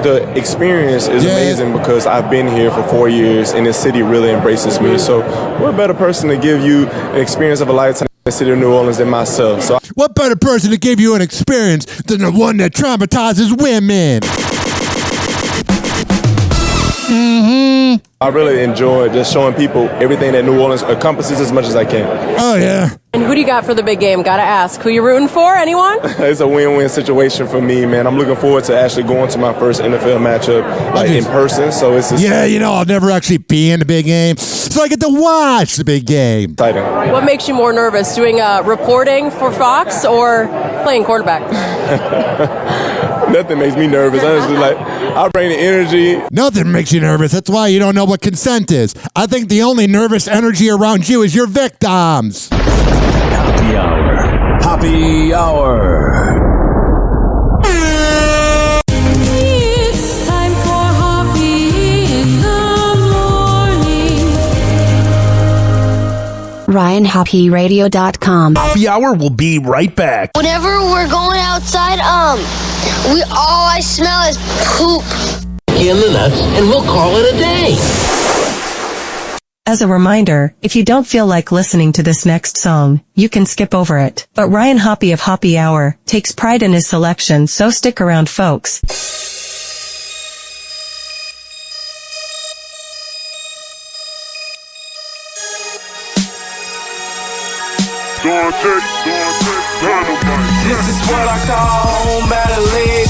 the experience is amazing because I've been here for 4 years and the city really embraces me. So what better person to give you an experience of a lifetime in the city of New Orleans than myself? So what better person to give you an experience than the one that traumatizes women? I really enjoy just showing people everything that New Orleans encompasses as much as I can. Oh, yeah. And who do you got for the big game? Gotta ask. Who you rooting for? Anyone? It's a win-win situation for me, man. I'm looking forward to actually going to my first NFL matchup in person. So it's yeah, you know, I'll never actually be in the big game, so I get to watch the big game. Exciting. What makes you more nervous, doing reporting for Fox or playing quarterback? Nothing makes me nervous. Honestly, like I bring the energy. Nothing makes you nervous. That's why you don't know what consent is. I think the only nervous energy around you is your victims. Happy Hour. Happy Hour. It's time for Hoppe in the morning. RyanHoppyRadio.com. Happy Hour will be right back. Whenever we're going outside, all I smell is poop. In the nuts, and we'll call it a day. As a reminder, if you don't feel like listening to this next song, you can skip over it. But Ryan Hoppe of Hoppe Hour takes pride in his selection, so stick around, folks. This is what I call home battling.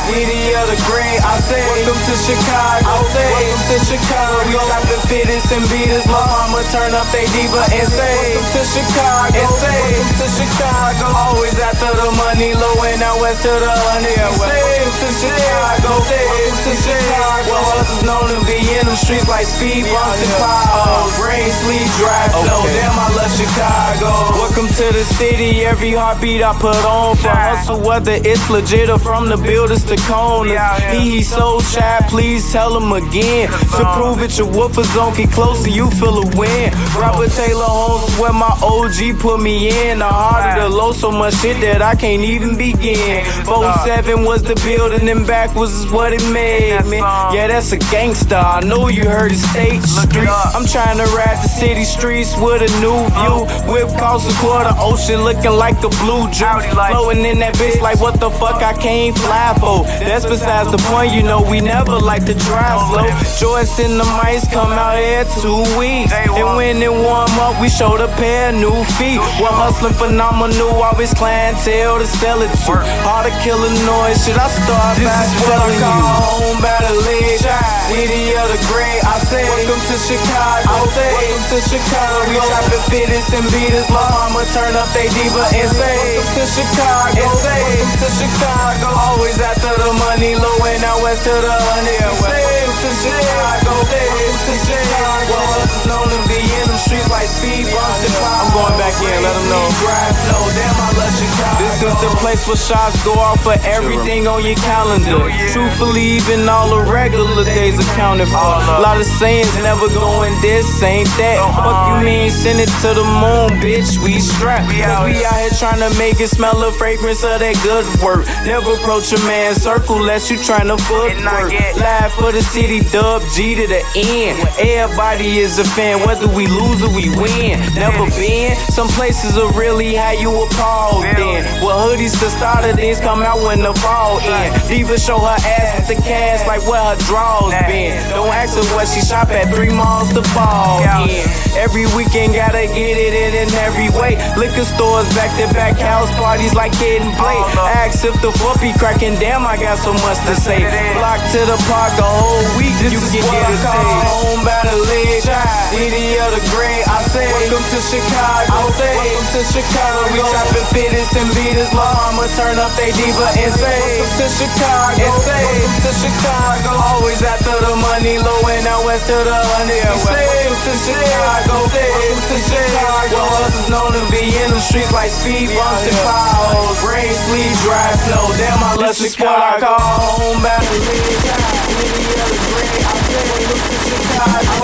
City of the great, I say. Welcome to Chicago. I say. Welcome to Chicago. We shopping fittest and beaters. My mama turn up they diva and say. Welcome to Chicago. And say. Welcome to Chicago. Always after the money, low and out west to the honey. Welcome to Chicago. Welcome to Chicago. Well, hustlers known to be in them streets like speed bumps and potholes. Rain, sleet, dry snow. Damn, I love Chicago. Welcome to the city. Every heartbeat I put on for hustle, whether it's legit or from the builders to corners. He's so shy, please tell him again. To prove it, your woofer zone get closer, you feel a win. Robert Taylor Holmes is where my OG put me in. The heart of the low, so much shit that I can't even begin. 47 was the building and backwards is what it made me. Yeah, that's a gangster, I know you heard it State Street. I'm trying to ride the city streets with a new view. Whip cost a quarter, ocean looking like a blue juice. Flowing in that bitch like what the fuck I can't fly for. That's besides the point, you know we never like to drive slow. Joyce and the mice come out here 2 weeks. And when it warm up, we showed a pair of new feet. We're hustling phenomenal, always clientele to sell it to. Hard to kill a noise, should I start by telling you? Home battling. City of the great, I say. Welcome to Chicago. I say. Welcome to Chicago. We shopping fittest and beaters. My mama turn up they diva and say. Welcome to Chicago. And say. Welcome to Chicago. Always after the money, low and out west to the honey. Welcome to Chicago. Welcome to Chicago. Hustlers known to be in them streets like speed bumps and potholes. I'm going back in, let them know. Damn, I love Chicago. This is the place place where shots go off for everything on your calendar. Truthfully, even all the regular days accounted for. A lot of sayings never going this, ain't that. Fuck you mean, send it to the moon, bitch. We strapped. Cause we out here trying to make it smell the fragrance of that good work. Never approach a man's circle unless you trying to footwork. Live for the city, dub G to the end. Everybody is a fan, whether we lose or we win. Never been. Some places are really how you appalled then. Well, hoodies to start of this come out when the fall in. Diva show her ass with the cash like where her draws been. Don't ask her what she shop at 3 malls to ball in. Every weekend gotta get it in every way. Liquor stores back to back, house parties like kid and play. Ask if the foot be cracking, damn I got so much to say. Block to the park a whole week, you can get a taste. Home by the leg, city of the great. I say, welcome to Chicago. I say, welcome to Chicago. We chopping fittest and beaters. I'ma turn up they diva and say, welcome to Chicago. And say, welcome to Chicago. Always after the money, low and out west to the hundreds. We say, welcome to Chicago. Welcome to Chicago. Us is known to be in the streets like speed bumps and potholes. Rain, sleet, dry snow. Damn, I love Chicago. Home by the leg, city of the great. I say, welcome to Chicago.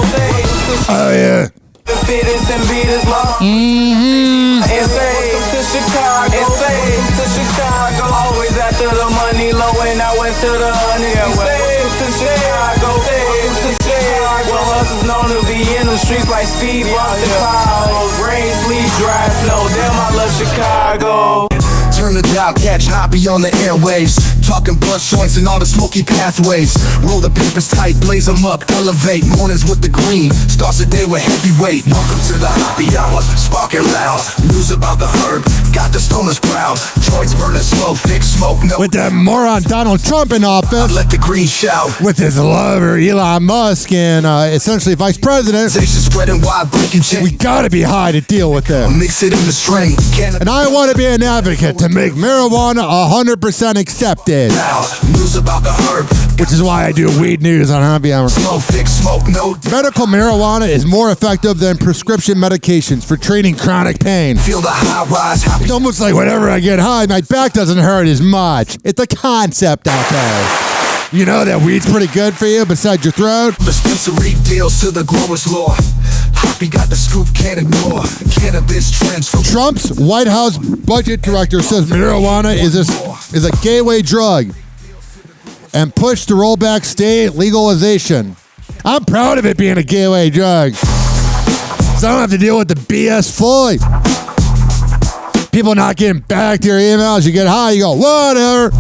Oh, yeah. The fittest and beaters long. And say, welcome to Chicago. And say, welcome to Chicago. Always after the money, low and out west to the hundreds. We say, welcome to Chicago. Welcome to Chicago. Us is known to be in the streets like speed bumps and potholes. Rain, sleet, dry snow. Damn, I love Chicago. Turn the dial, catch Hoppe on the airwaves. Talking blunt joints and all the smoky pathways. Roll the papers tight, blaze them up, elevate. Mornings with the green, starts the day with heavyweight. Welcome to the Hoppe Hour, sparking loud. News about the herb, got the stoners proud. Joints burning slow, thick smoke, no. With that moron Donald Trump in office. Let the green shout. With his lover Elon Musk and essentially vice president. Spreading wide, breaking chains. We gotta be high to deal with them. Mix it in the strain. And I want to be an advocate to make marijuana 100% accepted. Now, news about the herb. Which is why I do weed news on Hoppe Hour. Slow, thick smoke, no. Medical marijuana is more effective than prescription medications for treating chronic pain. Feel the high rise. It's almost like whenever I get high, my back doesn't hurt as much. It's a concept out there. You know that weed's pretty good for you besides your throat? Dispensary deals to the growers law. Hoppe got the scoop, can't ignore. Cannabis trends from Trump's White House budget director says marijuana is a gateway drug and pushed to roll back state legalization. I'm proud of it being a gateway drug. So I don't have to deal with the BS fully. People not getting back to your emails. You get high, you go, whatever.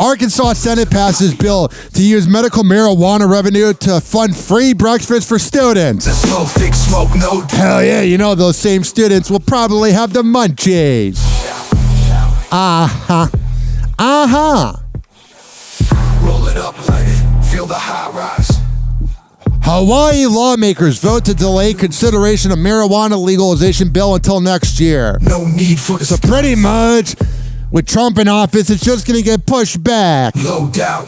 Arkansas Senate passes bill to use medical marijuana revenue to fund free breakfast for students. Slow, thick smoke, no. Hell yeah, you know those same students will probably have the munchies. Roll it up, light it, feel the high rise. Hawaii lawmakers vote to delay consideration of marijuana legalization bill until next year. No need for So pretty much, with Trump in office, it's just going to get pushed back. No doubt.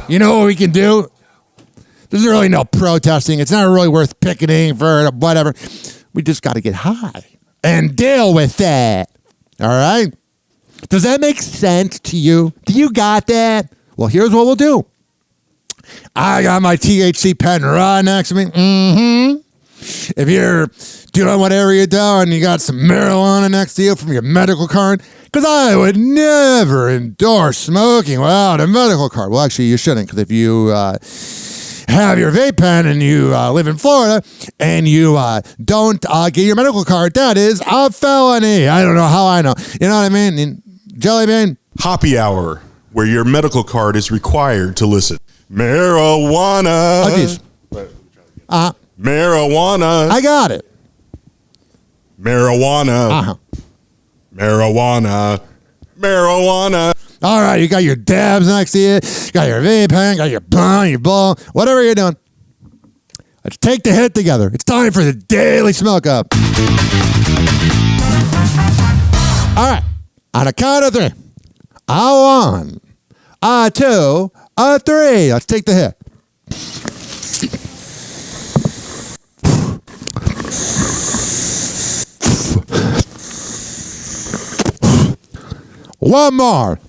You know what we can do? There's really no protesting. It's not really worth picketing for whatever. We just got to get high and deal with that. All right? Does that make sense to you? Do you got that? Well, here's what we'll do. I got my THC pen right next to me. If you're doing whatever you're doing, you got some marijuana next to you from your medical card, because I would never endorse smoking without a medical card. Well, actually, you shouldn't, because if you have your vape pen and you live in Florida and you don't get your medical card, that is a felony. I don't know how I know. You know what I mean? Jelly bean? Hoppe Hour, where your medical card is required to listen. Marijuana. Marijuana. I got it. Marijuana. Marijuana. Marijuana. All right, you got your dabs next to you, got your vape pen, got your bong, your ball, whatever you're doing. Let's take the hit together. It's time for the Daily Smoke Up. All right, on a count of three. A 1, a 2, a 3. Let's take the hit. One more.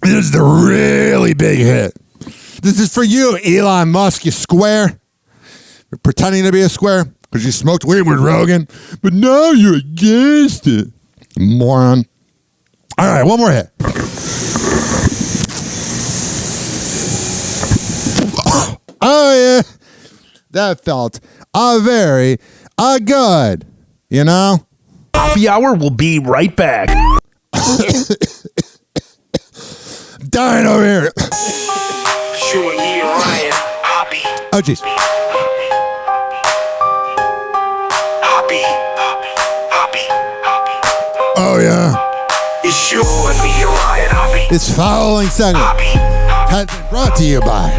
This is the really big hit. This is for you, Elon Musk, you square. You're pretending to be a square because you smoked weed with Rogan, but now you're against it. Moron. All right, one more hit. Oh, yeah. That felt very good, you know? Happy Hour will be right back. Dying over here. Sure, yeah, Ryan. Hoppy. Oh, jeez. Hoppy. Oh, yeah. It's sure, me, Ryan. Hoppy. This following segment has been brought to you by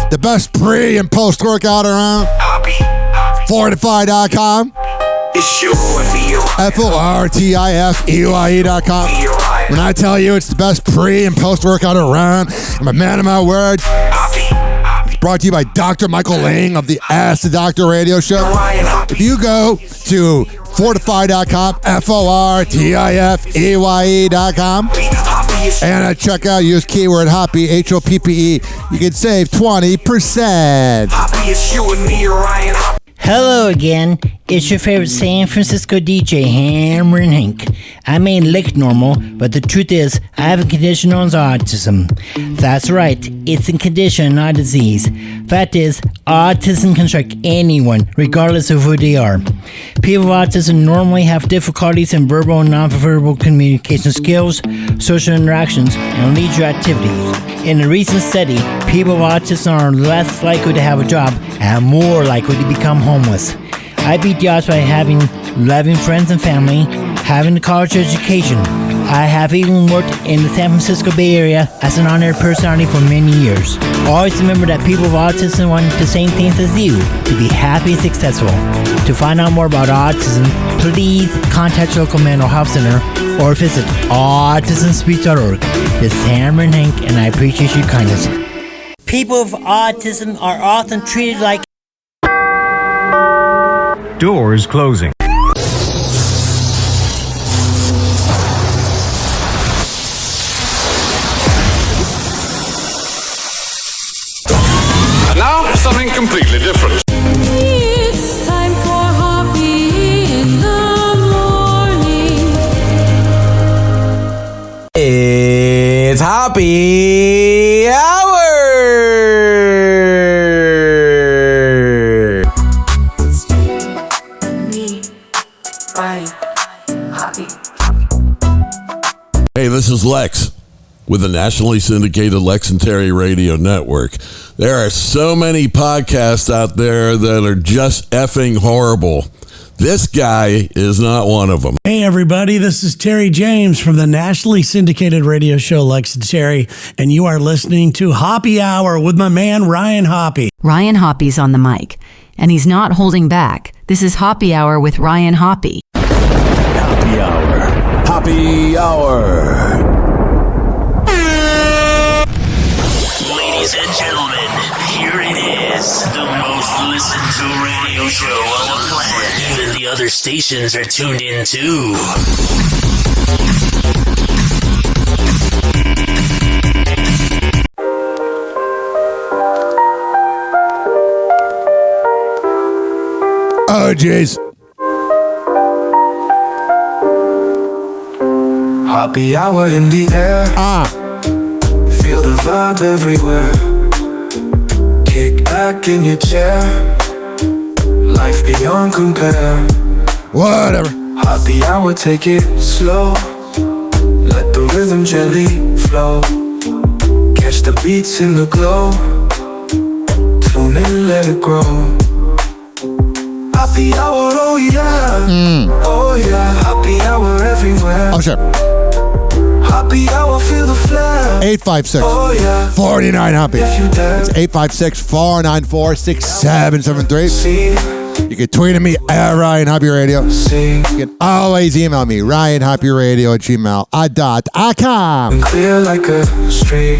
the best pre- and post-workout around. Fortify.com. It's sure, me, FORTIFEYE.com. When I tell you it's the best pre- and post-workout around, I'm a man of my word. It's brought to you by Dr. Michael Lang of the Ask the Doctor radio show. If you go to Fortify.com, FORTIFEYE.com, and at checkout, use keyword Hoppe, HOPPE, you can save 20%. Hello again. It's your favorite San Francisco DJ, Hammer and Hank. I may look normal, but the truth is, I have a condition known as autism. That's right, it's a condition, not a disease. Fact is, autism can strike anyone, regardless of who they are. People with autism normally have difficulties in verbal and non-verbal communication skills, social interactions, and leisure activities. In a recent study, people with autism are less likely to have a job and more likely to become homeless. I beat the odds by having loving friends and family, having a college education. I have even worked in the San Francisco Bay Area as an on-air personality for many years. Always remember that people with autism want the same things as you, to be happy and successful. To find out more about autism, please contact your local mental health center or visit autismspeech.org. This is Hammer and Hank, and I appreciate your kindness. People with autism are often treated like Doors closing. And now, something completely different. It's time for Hoppe in the morning. It's Happy Hour. Hey, this is Lex with the nationally syndicated Lex and Terry Radio Network. There are so many podcasts out there that are just effing horrible. This guy is not one of them. Hey, everybody, this is Terry James from the nationally syndicated radio show Lex and Terry, and you are listening to Happy Hour with my man, Ryan Hoppe. Ryan Hoppe's on the mic, and he's not holding back. This is Happy Hour with Ryan Hoppe. Happy Hour. Happy Hour. Ladies and gentlemen, here it is, the most listened to radio show on the planet. Even the other stations are tuned in too. Oh, jeez. Happy hour in the air. Feel the vibe everywhere. Kick back in your chair. Life beyond compare. Whatever. Happy hour, take it slow. Let the rhythm gently flow. Catch the beats in the glow. Tune in, let it grow. Happy hour, oh yeah. Oh yeah. Happy hour everywhere. Oh, sure. Happy hour, feel the flare. 856 Oh yeah. 49 Hoppe. It's 856 494 6773. You can tweet at me at Ryan Hoppe Radio. You can always email me, RyanHoppeRadio@gmail.com. Clear like a street.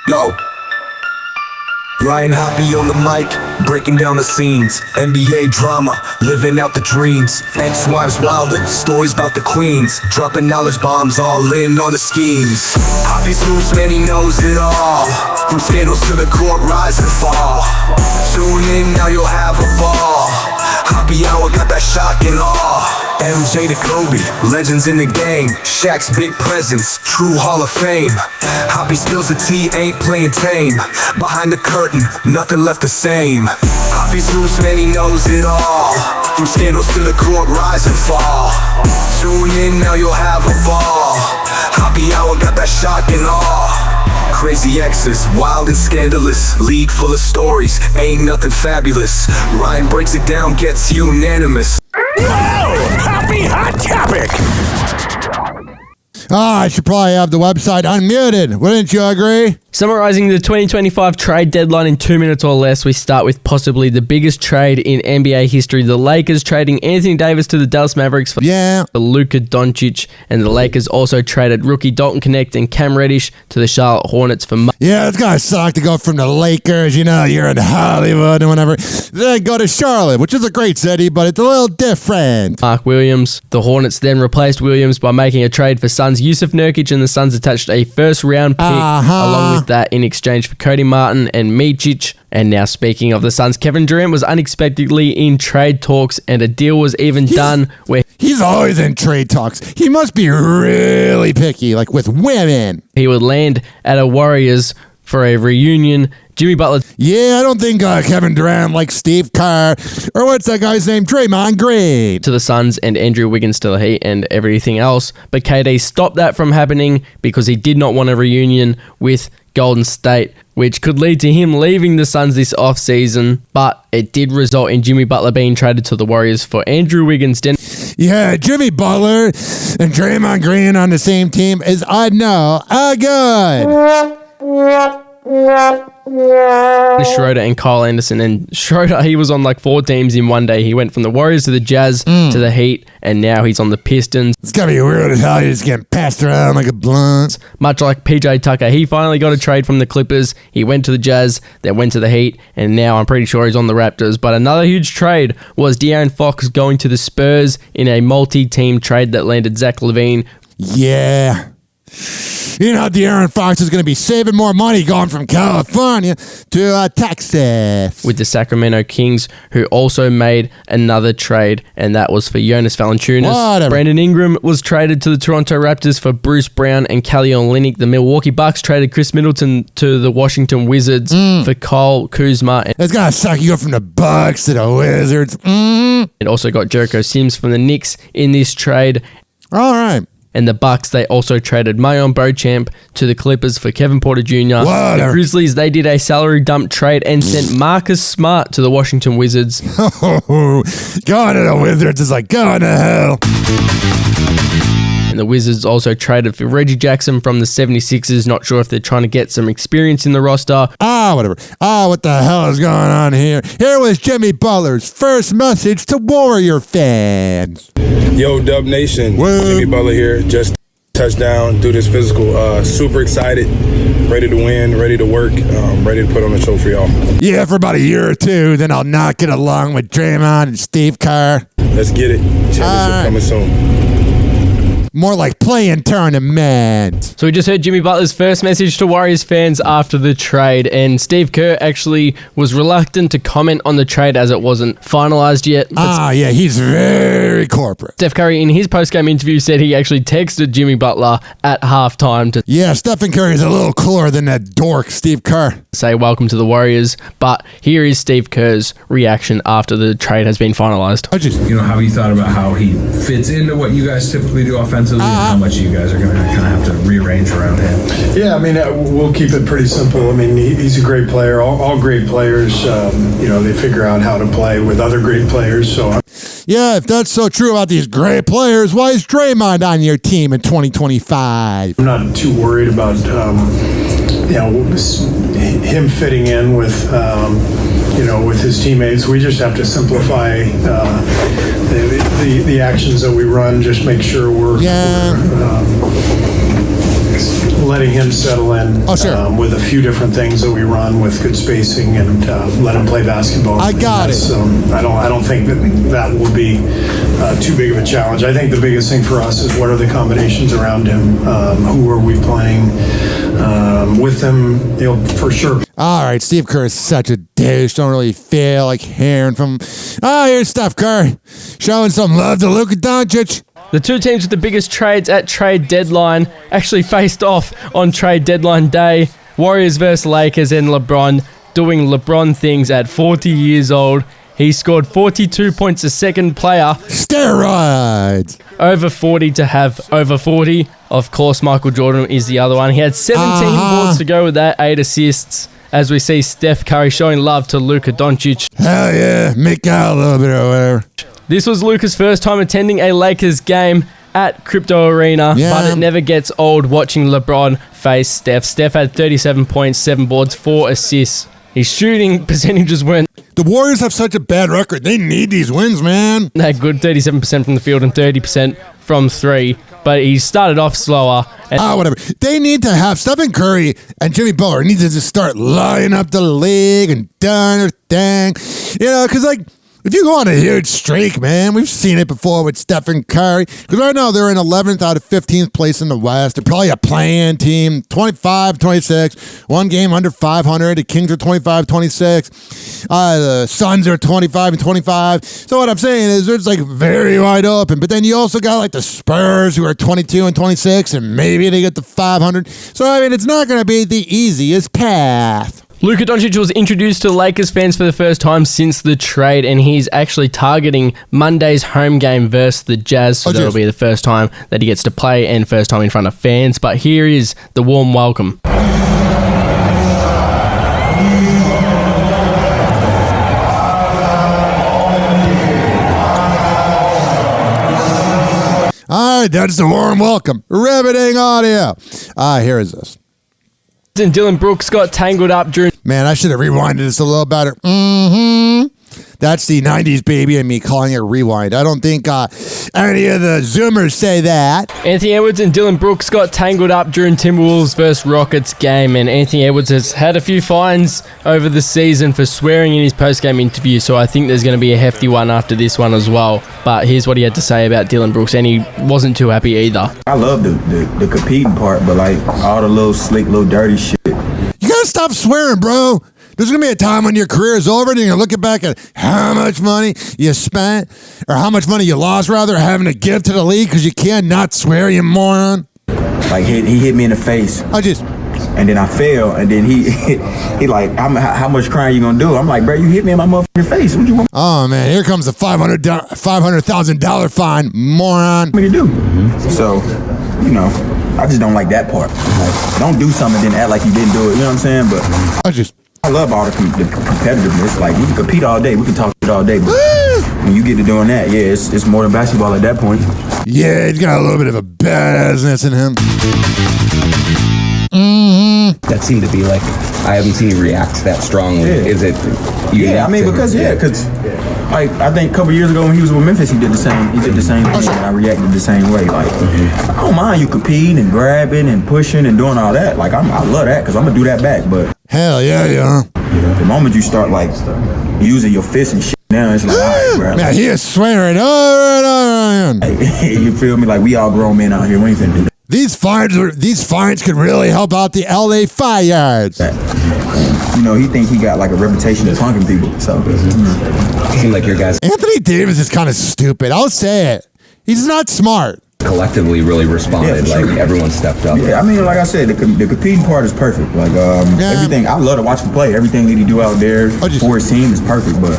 Go. Ryan Hoppe on the mic, breaking down the scenes. NBA drama, living out the dreams. Ex-wives wildin', stories about the queens. Dropping knowledge bombs, all in on the schemes. Hoppe's loose, man, he knows it all. From scandals to the court, rise and fall. Tune in, now you'll have a ball. Hoppe Hour got that shock and awe. MJ to Kobe, legends in the game. Shaq's big presence, true Hall of Fame. Hoppe spills the tea, ain't playing tame. Behind the curtain, nothing left the same. Hoppe's loose, man, he knows it all. From scandals to the court, rise and fall. Tune in, now you'll have a ball. Hoppe Hour got that shock and awe. Crazy exes, wild and scandalous. League full of stories, ain't nothing fabulous. Ryan breaks it down, gets unanimous. Happy Hot Topic! I should probably have the website unmuted. Wouldn't you agree? Summarizing the 2025 trade deadline in 2 minutes or less, we start with possibly the biggest trade in NBA history. The Lakers trading Anthony Davis to the Dallas Mavericks for Luka Doncic, and the Lakers also traded rookie Dalton Knecht and Cam Reddish to the Charlotte Hornets for Yeah, it's gotta suck to go from the Lakers, you're in Hollywood and whatever, then go to Charlotte, which is a great city, but it's a little different. Mark Williams. The Hornets then replaced Williams by making a trade for Suns Yusuf Nurkic, and the Suns attached a first-round pick along with that in exchange for Cody Martin and Micic. And now, speaking of the Suns, Kevin Durant was unexpectedly in trade talks, and a deal was even done where he's always in trade talks. He must be really picky, like with women. He would land at a Warriors for a reunion. Jimmy Butler. Yeah, I don't think Kevin Durant likes Steve Kerr, or what's that guy's name? Draymond Green. To the Suns, and Andrew Wiggins to the Heat and everything else. But KD stopped that from happening because he did not want a reunion with Golden State, which could lead to him leaving the Suns this offseason. But it did result in Jimmy Butler being traded to the Warriors for Andrew Wiggins. Yeah, Jimmy Butler and Draymond Green on the same team is, I know, good. Schroeder and Kyle Anderson. And Schroeder, he was on like 4 teams in one day. He went from the Warriors to the Jazz to the Heat, and now he's on the Pistons. It's gotta be weird as hell. He's getting passed around like a blunt. Much like PJ Tucker, he finally got a trade from the Clippers. He went to the Jazz, then went to the Heat, and now I'm pretty sure he's on the Raptors. But another huge trade was De'Aaron Fox going to the Spurs in a multi-team trade that landed Zach LaVine. Yeah. De'Aaron Fox is going to be saving more money going from California to Texas. With the Sacramento Kings, who also made another trade, and that was for Jonas Valanciunas. Whatever. Brandon Ingram was traded to the Toronto Raptors for Bruce Brown and Kelly Olynyk. The Milwaukee Bucks traded Chris Middleton to the Washington Wizards for Kyle Kuzma. It's going to suck. You go from the Bucks to the Wizards. It also got Jericho Sims from the Knicks in this trade. All right. And the Bucks, they also traded Mayon Beauchamp to the Clippers for Kevin Porter Jr. Whatever. The Grizzlies, they did a salary dump trade and sent Marcus Smart to the Washington Wizards. Going to the Wizards is like going to hell. And the Wizards also traded for Reggie Jackson from the 76ers. Not sure if they're trying to get some experience in the roster. Whatever. What the hell is going on here? Here was Jimmy Butler's first message to Warrior fans. Yo, Dub Nation. Jimmy Butler here. Just touchdown, do this physical. Super excited, ready to win, ready to work, ready to put on a show for y'all. Yeah, for about a year or two, then I'll not get along with Draymond and Steve Kerr. Let's get it. Championship coming soon. More like playing tournament. So we just heard Jimmy Butler's first message to Warriors fans after the trade, and Steve Kerr actually was reluctant to comment on the trade as it wasn't finalized yet. Yeah, he's very corporate. Steph Curry, in his post-game interview, said he actually texted Jimmy Butler at halftime to Stephen Curry's a little cooler than that dork Steve Kerr. Say welcome to the Warriors, but here is Steve Kerr's reaction after the trade has been finalized. How you thought about how he fits into what you guys typically do offensively, and how much you guys are going to kind of have to rearrange around him. Yeah, we'll keep it pretty simple. He's a great player. All great players, they figure out how to play with other great players. So, yeah, if that's so true about these great players, why is Draymond on your team in 2025? I'm not too worried about him fitting in with with his teammates. We just have to simplify the actions that we run. Just make sure we're letting him settle in with a few different things that we run with good spacing and let him play basketball. I got it. I don't think that will be too big of a challenge. I think the biggest thing for us is what are the combinations around him? Who are we playing with him? For sure. All right, Steve Kerr is such a douche. Don't really feel like hearing from. Here's Steph Curry showing some love to Luka Doncic. The two teams with the biggest trades at trade deadline actually faced off on trade deadline day. Warriors versus Lakers, and LeBron doing LeBron things at 40 years old. He scored 42 points a second player. Steroids. Over 40 to have over 40. Of course, Michael Jordan is the other one. He had 17 boards to go with that, 8 assists. As we see Steph Curry showing love to Luka Doncic. Hell yeah, make out a little bit or whatever. This was Luka's first time attending a Lakers game at Crypto Arena, but it never gets old watching LeBron face Steph. Steph had 37 points, 7 boards, 4 assists. His shooting percentages weren't... The Warriors have such a bad record. They need these wins, man. They had good 37% from the field and 30% from 3, but he started off slower. Whatever. They need to have Stephen Curry and Jimmy Butler need to just start lining up the league and doing their thing. Because, if you go on a huge streak, man, we've seen it before with Stephen Curry. Because right now they're in 11th out of 15th place in the West. They're probably a play-in team, 25-26, one game under 500. The Kings are 25-26. The Suns are 25-25. So what I'm saying is it's very wide open. But then you also got the Spurs who are 22-26, and maybe they get to 500. So it's not going to be the easiest path. Luka Doncic was introduced to Lakers fans for the first time since the trade, and he's actually targeting Monday's home game versus the Jazz, so that'll be the first time that he gets to play and first time in front of fans. But here is the warm welcome. All right, that's the warm welcome. Riveting audio. Here is this. And Dylan Brooks got tangled up during... Man, I should have rewinded this a little better. That's the 90s baby and me calling it rewind. I don't think any of the Zoomers say that. Anthony Edwards and Dylan Brooks got tangled up during Timberwolves versus Rockets game, and Anthony Edwards has had a few fines over the season for swearing in his post-game interview, so I think there's going to be a hefty one after this one as well. But here's what he had to say about Dylan Brooks, and he wasn't too happy either. I love the competing part, but all the little slick, little dirty shit. You gotta stop swearing, bro. There's going to be a time when your career is over and you're going to look back at how much money you spent, or how much money you lost, rather, having to give to the league because you can't not swear, you moron. He hit me in the face. And then I fell, and then he how much crying you going to do? I'm like, bro, you hit me in my motherfucking face. What you want? Oh, man, here comes the $500,000 fine, moron. What do you do? So, I just don't like that part. Don't do something and then act like you didn't do it. You know what I'm saying? But I love all the competitiveness. We can compete all day. We can talk shit all day. But when you get to doing that, it's more than basketball at that point. Yeah, he's got a little bit of a badassness in him. That seemed to be I haven't seen you react that strongly. Yeah. Is it? Because I think a couple years ago when he was with Memphis, he did the same. He did the same thing, and I reacted the same way. I don't mind you competing and grabbing and pushing and doing all that. I love that because I'm gonna do that back. But hell yeah. The moment you start using your fists and shit, now it's all right, bro. Yeah, he is swearing. All right. You feel me? We all grown men out here. We ain't finna do that. These fines could really help out the LA Fires. He think he got a reputation of punking people. So seems like your guys. Anthony Davis is kind of stupid. I'll say it. He's not smart. Collectively really responded. Everyone stepped up. Yeah, like I said, the competing part is perfect. Everything, I love to watch him play. Everything that he do out there for his team is perfect, but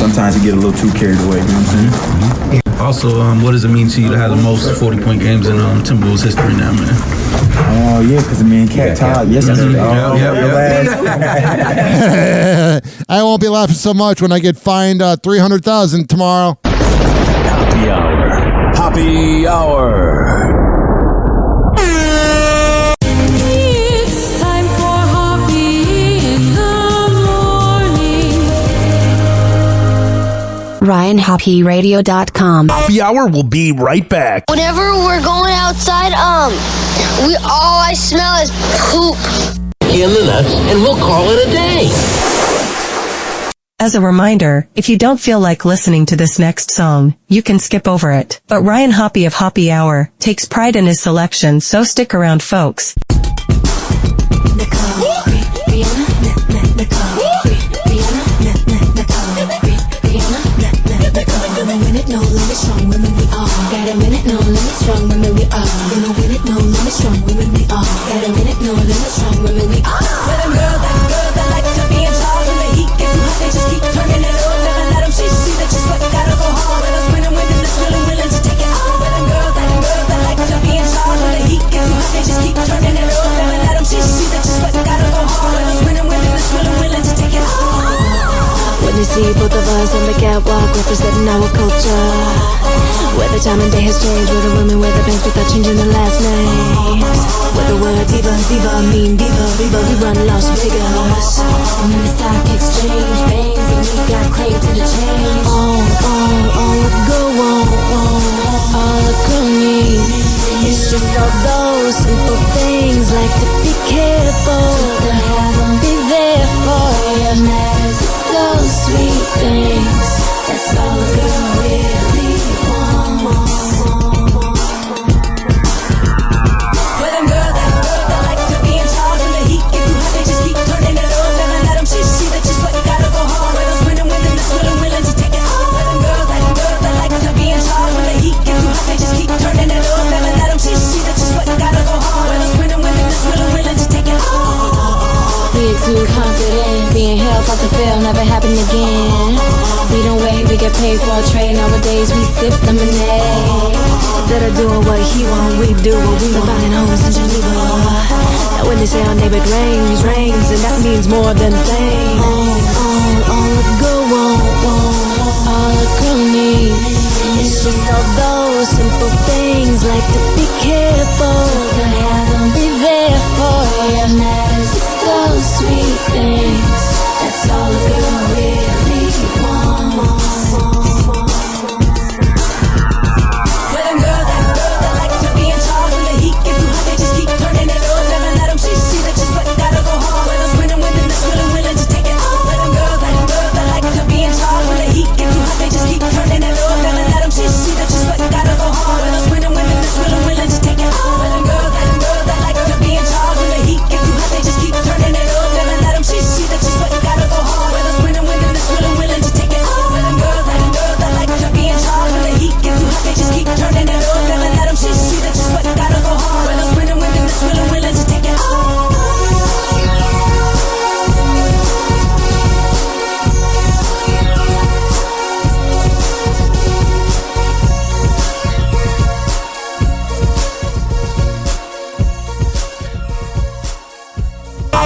sometimes he get a little too carried away. You know what I'm saying? Also, what does it mean to you to have the most 40-point games in Timberwolves history now, man? Oh, yeah, because me and Cat Todd yesterday. I won't be laughing so much when I get fined $300,000 tomorrow. Happy Hour. It's time for Hoppe in the morning. Ryan RyanHoppyRadio.com. Happy Hour will be right back. Whenever we're going outside, all I smell is poop. In the nuts, and we'll call it a day. As a reminder, if you don't feel like listening to this next song, you can skip over it. But Ryan Hoppe of Hoppe Hour takes pride in his selection, so stick around, folks. No limit, strong women we are. Got a minute, no limit, strong women we are. Gonna win it, no limit, strong women we are. Got a minute, no limit, strong women we are. For them girls that like to be in charge. When the heat gets too hot, they just keep turning it on. Never let them see that you sweat, gotta go hard. Let us win and win, and it's willing to take it all. For them girls that like to be in charge. When the heat gets too hot, they just keep turning it on. Never let them see that you sweat, gotta go hard. Let us win and win, and it's willing to take it all. When you see both of us on the catwalk representing our culture, where the time and day has changed, where the women wear the pants without changing the last names, where the word diva, mean diva, we run Las Vegas. And when the stock exchange bangs and we got claim to the change, all go on, all the girl needs. It's just all those simple things like to be careful, to have them be there for you. Matters is those sweet things. That's all a girl really wants. For them girls that like to be in charge. When the heat gets too hot, they just keep turning it on. Never let them see that you sweat, gotta go hard. Let us win and win, and it's willing to take it all. For them girls that like to be in charge. When the heat gets too hot, they just keep turning it on. Never let them see that you sweat, gotta go hard. Let us win and win, and it's willing to take it all. We exude confidence, being held out to fail, never happen again. We don't wait, we get paid for our trade. Nowadays we sip lemonade. Instead of doing what he want, we do what we want. Buying homes in Geneva. Now when they say our neighbor rains, and that means more than fame. All a girl want, all a girl need. It's just all those simple things like to be careful, to have them be there for you. Matters is those sweet things. That's all a girl really wants. For them girls that like to be in charge. When the heat gets too hot, they just keep turning it on. Never let them see that you sweat, gotta go hard. Let us win and win, and it's willing to take it all. For them girls that like to be in charge. When the heat gets too hot, they just keep turning it on. Never let them see that you sweat, gotta go hard. Let us win and win, and it's willing to take it all. For them girls that like to be in charge. When the heat gets too hot, they just keep turning it on. Never let them see that you sweat, gotta go hard. Let us win and win, and it's willing to take it all. For them girls that like to be in charge. When the heat gets too hot, they just keep turning it on. Never let them see that you sweat, gotta go hard. Let us win and win, and it's willing to take it all.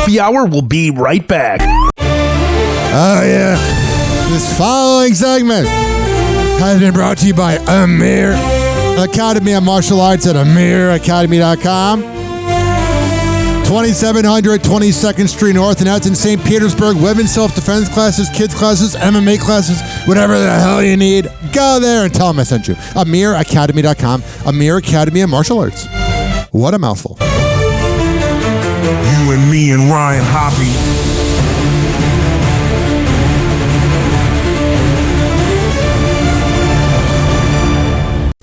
Happy Hour will be right back. Oh, yeah. This following segment has been brought to you by Amir Academy of Martial Arts at AmirAcademy.com. 2700 22nd Street North, and that's in St. Petersburg. Women's self-defense classes, kids classes, MMA classes, whatever the hell you need. Go there and tell them I sent you. AmirAcademy.com. Amir Academy of Martial Arts. What a mouthful. You and me and Ryan Hoppe.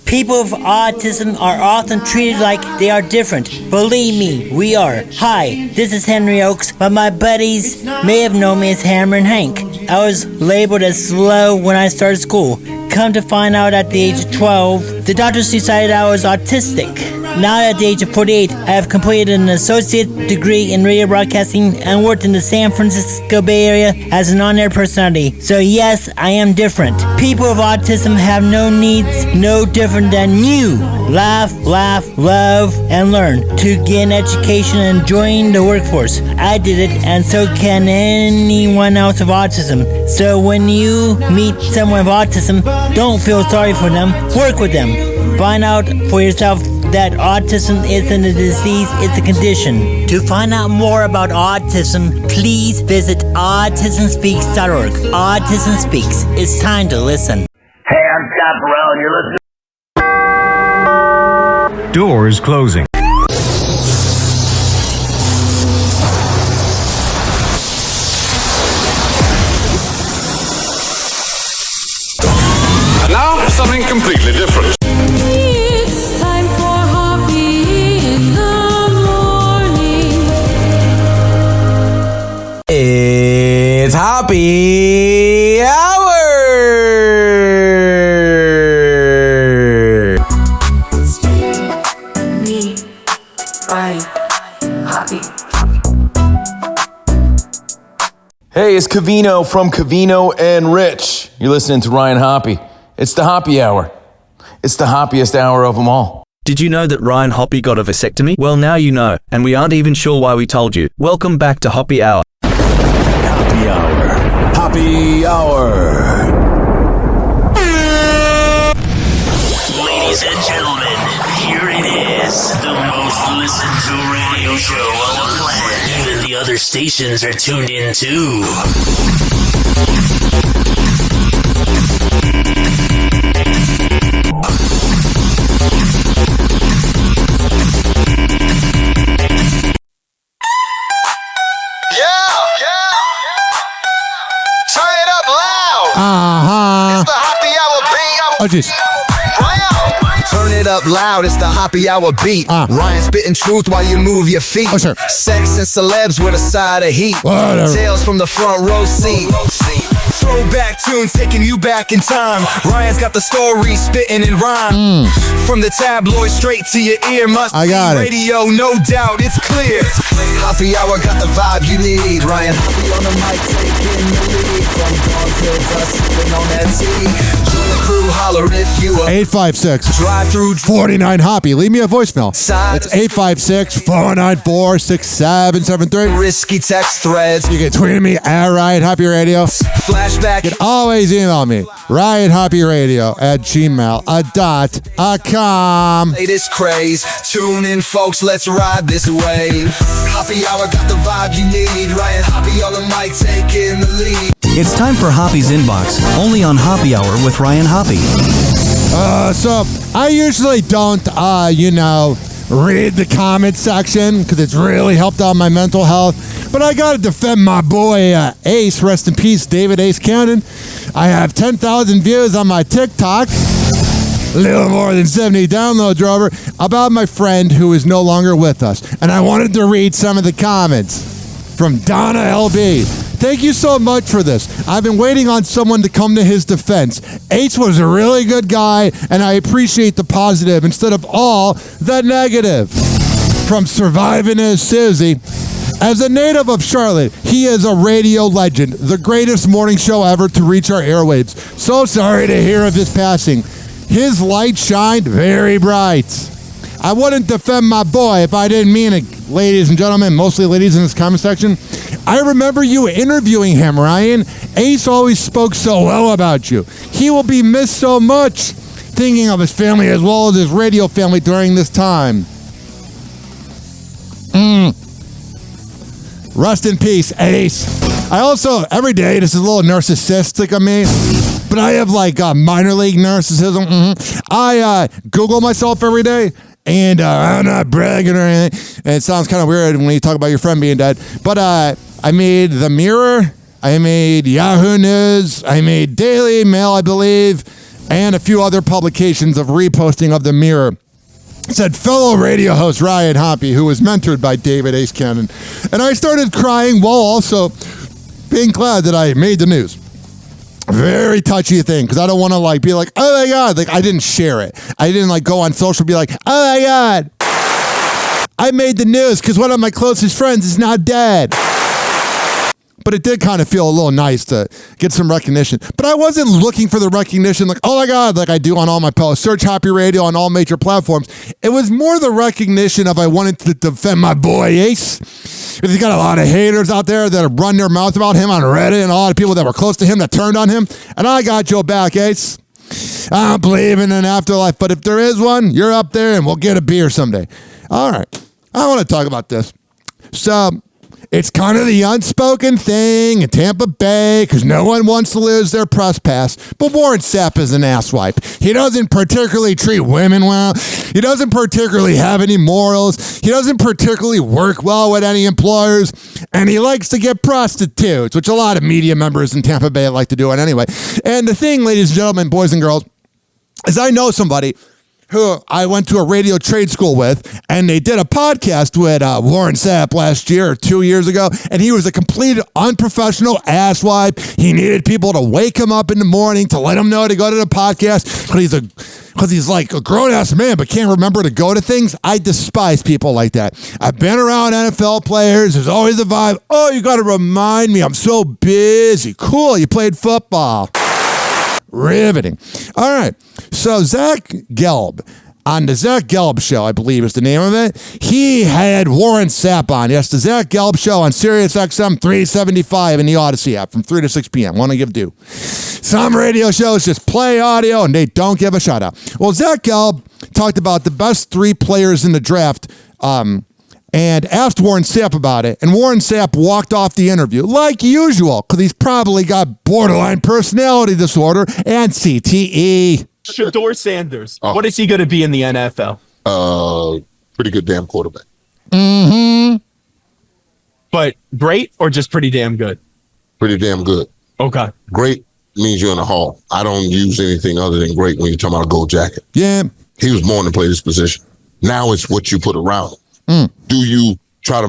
People with autism are often treated like they are different. Believe me, we are. Hi, this is Henry Oakes, but my buddies may have known me as Hammer and Hank. I was labeled as slow when I started school. Come to find out at the age of 12, the doctors decided I was autistic. Now at the age of 48, I have completed an associate degree in radio broadcasting and worked in the San Francisco Bay Area as an on-air personality. So yes, I am different. People with autism have no needs, no different than you. Laugh, love, and learn to gain education and join the workforce. I did it, and so can anyone else with autism. So when you meet someone with autism, don't feel sorry for them. Work with them. Find out for yourself that autism isn't a disease, it's a condition. To find out more about autism, please visit autismspeaks.org. Autism Speaks. It's time to listen. Chaparral, and you're listening. Doors closing. And now, something completely different. It's time for Hoppe in the morning. It's Hoppe Hour! Me, Ryan, Hoppe. Hey, it's Cavino from Cavino and Rich. You're listening to Ryan Hoppe. It's the Hoppe Hour. It's the hoppiest hour of them all. Did you know that Ryan Hoppe got a vasectomy? Well, now you know, and we aren't even sure why we told you. Welcome back to Hoppe Hour. Hoppe Hour. Hoppe Hour. Ladies and gentlemen, here it is, the most listened to radio show on the planet. Even the other stations are tuned in too. Turn it up loud. It's the Hoppe Hour beat. Turn it up loud, it's the Hoppe Hour beat. Ryan spitting truth while you move your feet. Sex and celebs with a side of heat. Tales from the front row seat. Throwback tunes taking you back in time. Ryan's got the story spitting in rhyme. From the tabloid straight to your ear. Must I got be it. radio, no doubt, it's clear. Hoppe Hour got the vibe you need. Ryan Hoppe on the mic taking the lead. From dawn till dusk, sipping on that tea. Join the crew, holler if you are 856 drive through 49 Hoppe. Leave me a voicemail. It's 856-494-6773. Risky text threads. You can tweet me at Ryan Hoppe Radio. Flashback. You can always email me, RyanHoppeRadio@gmail.com. Latest craze. Tune in, folks. Let's ride this wave. Hoppe Hour got the vibe you need. Ryan Hoppe on the mic taking the lead. It's time for Hoppe's Inbox, only on Hoppe Hour with Ryan Hoppe. So I usually don't, read the comment section because it's really helped out my mental health. But I got to defend my boy Ace, rest in peace, David Ace Cannon. I have 10,000 views on my TikTok, a little more than 70 downloads, Rover, about my friend who is no longer with us. And I wanted to read some of the comments from Donna LB. Thank you so much for this. I've been waiting on someone to come to his defense. Ace was a really good guy, and I appreciate the positive instead of all the negative. From Surviving as Susie. As a native of Charlotte, he is a radio legend, the greatest morning show ever to reach our airwaves. So sorry to hear of his passing. His light shined very bright. I wouldn't defend my boy if I didn't mean it, ladies and gentlemen, mostly ladies in this comment section. I remember you interviewing him, Ryan. Ace always spoke so well about you. He will be missed so much, thinking of his family as well as his radio family during this time. Rest in peace, Ace. I also, every day, this is a little narcissistic of me, but I have minor league narcissism. I Google myself every day. And I'm not bragging or anything. And it sounds kind of weird when you talk about your friend being dead. But I made The Mirror. I made Yahoo News. I made Daily Mail, I believe. And a few other publications of reposting of The Mirror. It said, fellow radio host Ryan Hoppe, who was mentored by David Ace Cannon. And I started crying while also being glad that I made the news. Very touchy thing, because I don't want to be like, oh my God, I didn't share it. I didn't go on social and be like, oh my God, I made the news because one of my closest friends is not dead. But it did kind of feel a little nice to get some recognition. But I wasn't looking for the recognition oh my God, like I do on all my posts. Search Hoppe Radio on all major platforms. It was more the recognition of I wanted to defend my boy Ace. Because he's got a lot of haters out there that have run their mouth about him on Reddit and a lot of people that were close to him that turned on him. And I got your back, Ace. I don't believe in an afterlife, but if there is one, you're up there and we'll get a beer someday. All right. I want to talk about this. So, It's kind of the unspoken thing in Tampa Bay because no one wants to lose their press pass. But Warren Sapp is an asswipe. He doesn't particularly treat women well. He doesn't particularly have any morals. He doesn't particularly work well with any employers. And he likes to get prostitutes, which a lot of media members in Tampa Bay like to do it anyway. And the thing, ladies and gentlemen, boys and girls, is I know somebody who I went to a radio trade school with, and they did a podcast with Warren Sapp last year or 2 years ago, and he was a complete unprofessional asswipe. He needed people to wake him up in the morning to let him know to go to the podcast because he's like a grown-ass man but can't remember to go to things. I despise people like that. I've been around NFL players. There's always a vibe. Oh, you got to remind me. I'm so busy. Cool, you played football. Riveting. All right. So Zach Gelb, on the Zach Gelb Show, I believe is the name of it, he had Warren Sapp on. Yes, the Zach Gelb Show on Sirius XM 375 in the Odyssey app from 3 to 6 p.m. Want to give due. Some radio shows just play audio and they don't give a shout out. Well, Zach Gelb talked about the best 3 players in the draft and asked Warren Sapp about it. And Warren Sapp walked off the interview like usual because he's probably got borderline personality disorder and CTE. Shedeur Sanders. What is he going to be in the NFL? Pretty good damn quarterback. Mm-hmm. But great or just pretty damn good? Pretty damn good. Okay. Great means you're in the hall. I don't use anything other than great when you're talking about a gold jacket. Yeah. He was born to play this position. Now it's what you put around him. Do you try to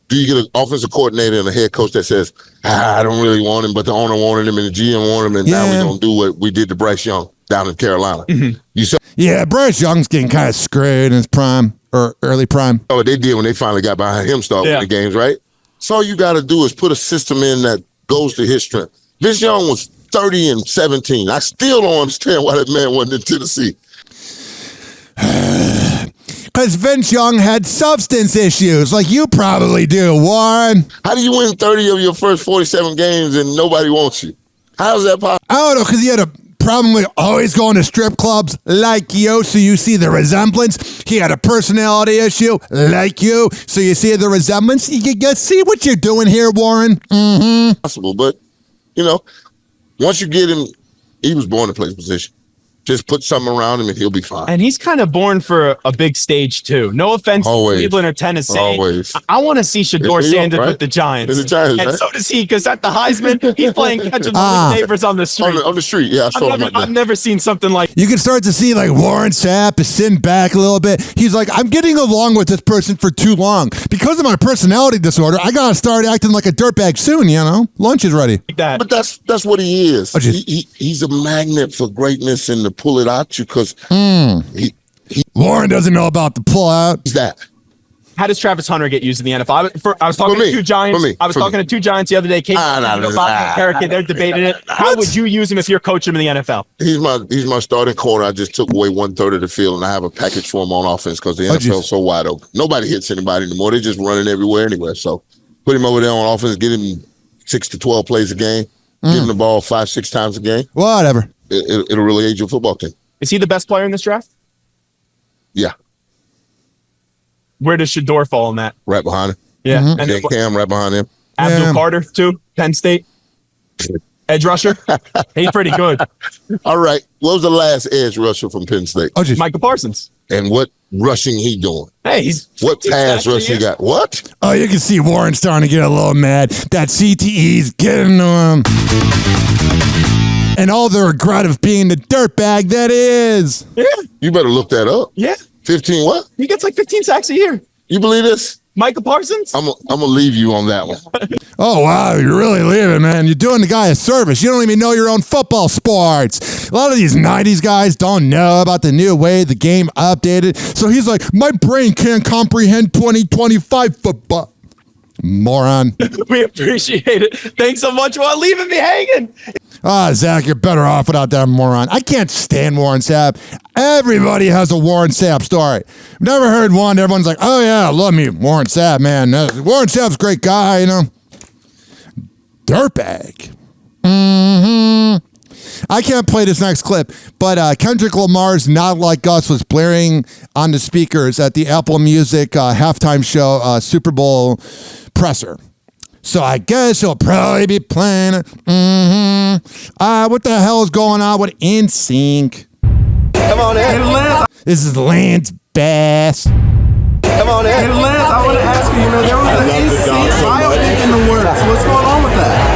do you get an offensive coordinator and a head coach that says, I don't really want him, but the owner wanted him and the GM wanted him, and now we're going to do what we did to Bryce Young down in Carolina. Mm-hmm. You saw Bryce Young's getting kind of screwed in his prime or early prime. Oh, they did when they finally got behind him, start winning games, right? So all you got to do is put a system in that goes to his strength. Vince Young was 30-17. I still don't understand why that man wasn't in Tennessee. Because Vince Young had substance issues, like you probably do, Warren. How do you win 30 of your first 47 games and nobody wants you? How's that possible? I don't know, because he had a problem with always going to strip clubs like you, so you see the resemblance. He had a personality issue like you, so you see the resemblance. You see what you're doing here, Warren? Mm-hmm. Possible, but, once you get him, he was born to play the position. Just put something around him and he'll be fine. And he's kind of born for a big stage, too. No offense to Cleveland or Tennessee. Always. I want to see Shedeur Sanders with the Giants. And so does he, because at the Heisman, he's playing catching neighbors on the street. On the street, yeah. I've never seen something like You can start to see, like, Warren Sapp is sitting back a little bit. He's like, I'm getting along with this person for too long. Because of my personality disorder, I got to start acting like a dirtbag soon, Lunch is ready. But that's what he is. He's a magnet for greatness and the pull it out you because Warren doesn't know about the pull out. He's that. How does Travis Hunter get used in the NFL? I was talking to two Giants. I was talking to two Giants the other day. They're debating it. How would you use him if you're coaching him in the NFL? He's my starting corner. I just took away 1/3 of the field, and I have a package for him on offense because the NFL is so wide open. Nobody hits anybody anymore. They're just running everywhere anyway. So put him over there on offense. Get him 6 to 12 plays a game. Give him the ball 5-6 times a game. Whatever. It'll really aid your football team. Is he the best player in this draft? Yeah. Where does Shedeur fall in that? Right behind him. Yeah. Mm-hmm. And then Cam right behind him. Abdul Carter, too. Penn State. Edge rusher. He's pretty good. All right. What was the last edge rusher from Penn State? Micah Parsons. And what rushing he doing? Hey, what pass rush he got? What? Oh, you can see Warren starting to get a little mad. That CTE's getting to him. And all the regret of being the dirtbag that is. Yeah. You better look that up. Yeah. 15 what? He gets like 15 sacks a year. You believe this? Micah Parsons? I'm gonna leave you on that one. Oh, wow. You're really leaving, man. You're doing the guy a service. You don't even know your own football sports. A lot of these 90s guys don't know about the new way the game updated. So he's like, my brain can't comprehend 2025 football. Moron. We appreciate it. Thanks so much for leaving me hanging. Zach, you're better off without that moron. I can't stand Warren Sapp. Everybody has a Warren Sapp story. Never heard one. Everyone's like, oh, yeah, I love me. Warren Sapp, man. Warren Sapp's a great guy, Dirtbag. Mm-hmm. I can't play this next clip, but Kendrick Lamar's Not Like Us was blaring on the speakers at the Apple Music halftime show, Super Bowl suppressor. So I guess he'll probably be playing it. What the hell is going on with NSYNC? Come on in. This is Lance Bass. Come on in. Hey, Lance, I want to ask you, there was an NSYNC biopic in the works. What's going on with that?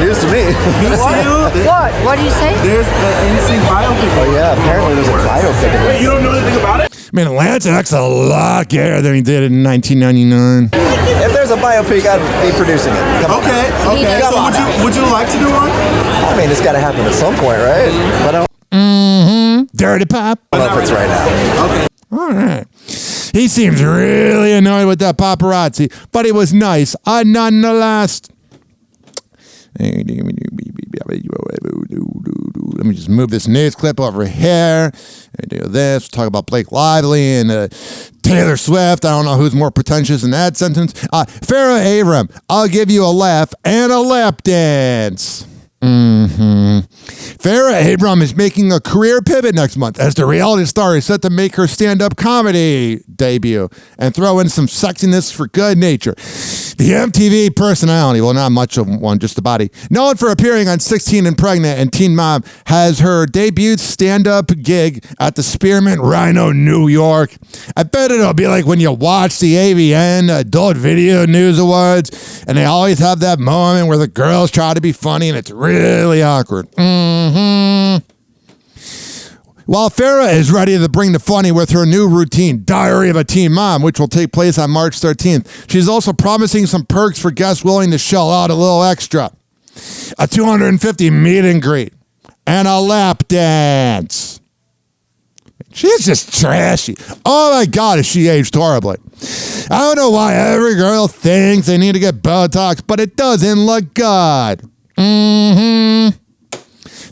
News to me. News to you? What? What do you say? There's an NSYNC biopic. Oh, yeah, apparently there's a biopic. Wait, you don't know anything about it? Man, Lance acts a lot gayer than he did in 1999. If there's a biopic, I'd be producing it. Okay. So would you like to do one? I mean, it's got to happen at some point, right? But I don't Dirty Pop. know if it's right now. Okay. All right. He seems really annoyed with that paparazzi, but he was nice nonetheless. Let me just move this news clip over here. Do this. Talk about Blake Lively and Taylor Swift. I don't know who's more pretentious in that sentence. Farrah Abram, I'll give you a laugh and a lap dance. Farrah Abram is making a career pivot next month as the reality star is set to make her stand-up comedy debut and throw in some sexiness for good nature. The MTV personality, well, not much of one, just the body, known for appearing on 16 and Pregnant and Teen Mom, has her debut stand-up gig at the Spearmint Rhino, New York. I bet it'll be like when you watch the AVN Adult Video News Awards, and they always have that moment where the girls try to be funny, and it's really awkward. While Farrah is ready to bring the funny with her new routine, Diary of a Teen Mom, which will take place on March 13th, she's also promising some perks for guests willing to shell out a little extra. A $250 meet and greet, and a lap dance. She's just trashy. Oh my God, is she aged horribly. I don't know why every girl thinks they need to get Botox, but it doesn't look good.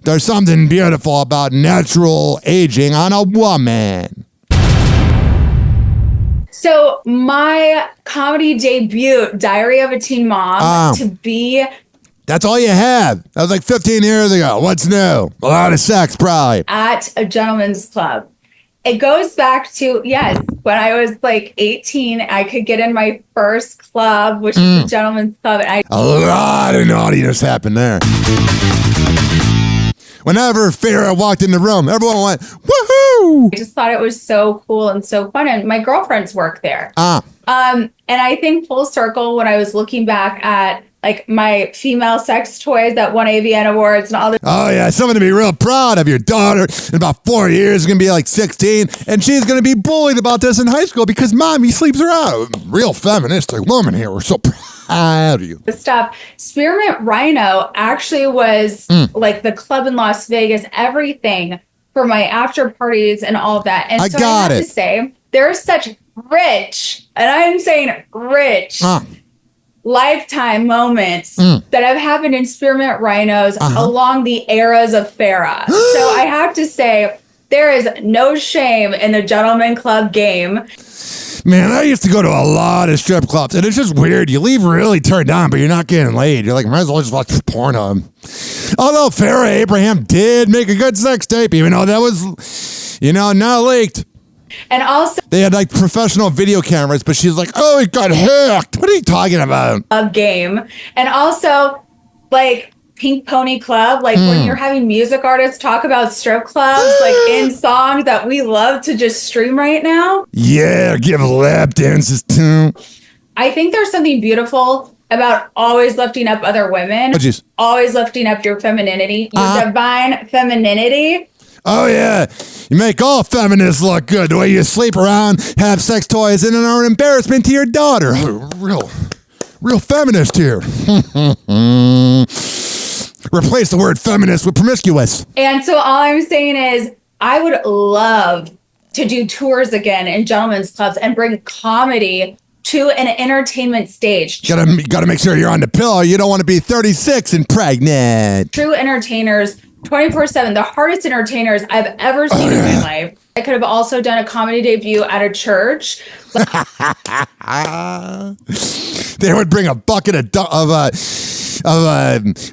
There's something beautiful about natural aging on a woman. So my comedy debut, Diary of a Teen Mom, to be... That's all you have. That was like 15 years ago. What's new? A lot of sex, probably. At a gentleman's club. It goes back to, yes, when I was like 18, I could get in my first club, which is a gentleman's club. And a lot of naughtiness happened there. Whenever Farrah walked in the room, everyone went, woohoo! I just thought it was so cool and so fun. And my girlfriends work there. And I think full circle, when I was looking back at like my female sex toys that won AVN awards and all the... Oh yeah, someone to be real proud of. Your daughter in about 4 years is going to be like 16, and she's going to be bullied about this in high school because mommy sleeps her out. Real feministic woman here. We're so proud of you. Stuff. Spearmint Rhino actually was like the club in Las Vegas, everything for my after parties and all of that. And I have to say, there's such rich, and I'm saying rich, lifetime moments that have happened in Spearmint Rhinos along the eras of Farrah. So I have to say, there is no shame in the gentleman club game. Man, I used to go to a lot of strip clubs, and it's just weird. You leave really turned on, but you're not getting laid. You're like, might as well just watch porno. Although Farrah Abraham did make a good sex tape, even though that was, not leaked. And also, they had like professional video cameras, but she's like, oh, it got hacked. What are you talking about? A game. And also, like, Pink Pony Club, like when you're having music artists talk about strip clubs, like in songs that we love to just stream right now. Yeah, give lap dances too. I think there's something beautiful about always lifting up other women. Always lifting up your femininity, your divine femininity. Oh, yeah. You make all feminists look good. The way you sleep around, have sex toys, and are an embarrassment to your daughter. Real feminist here. Replace the word feminist with promiscuous. And so all I'm saying is I would love to do tours again in gentlemen's clubs and bring comedy to an entertainment stage. Gotta make sure you're on the pill. You don't want to be 36 and pregnant. True entertainers, 24/7, the hardest entertainers I've ever seen in my life. I could have also done a comedy debut at a church. They would bring a bucket of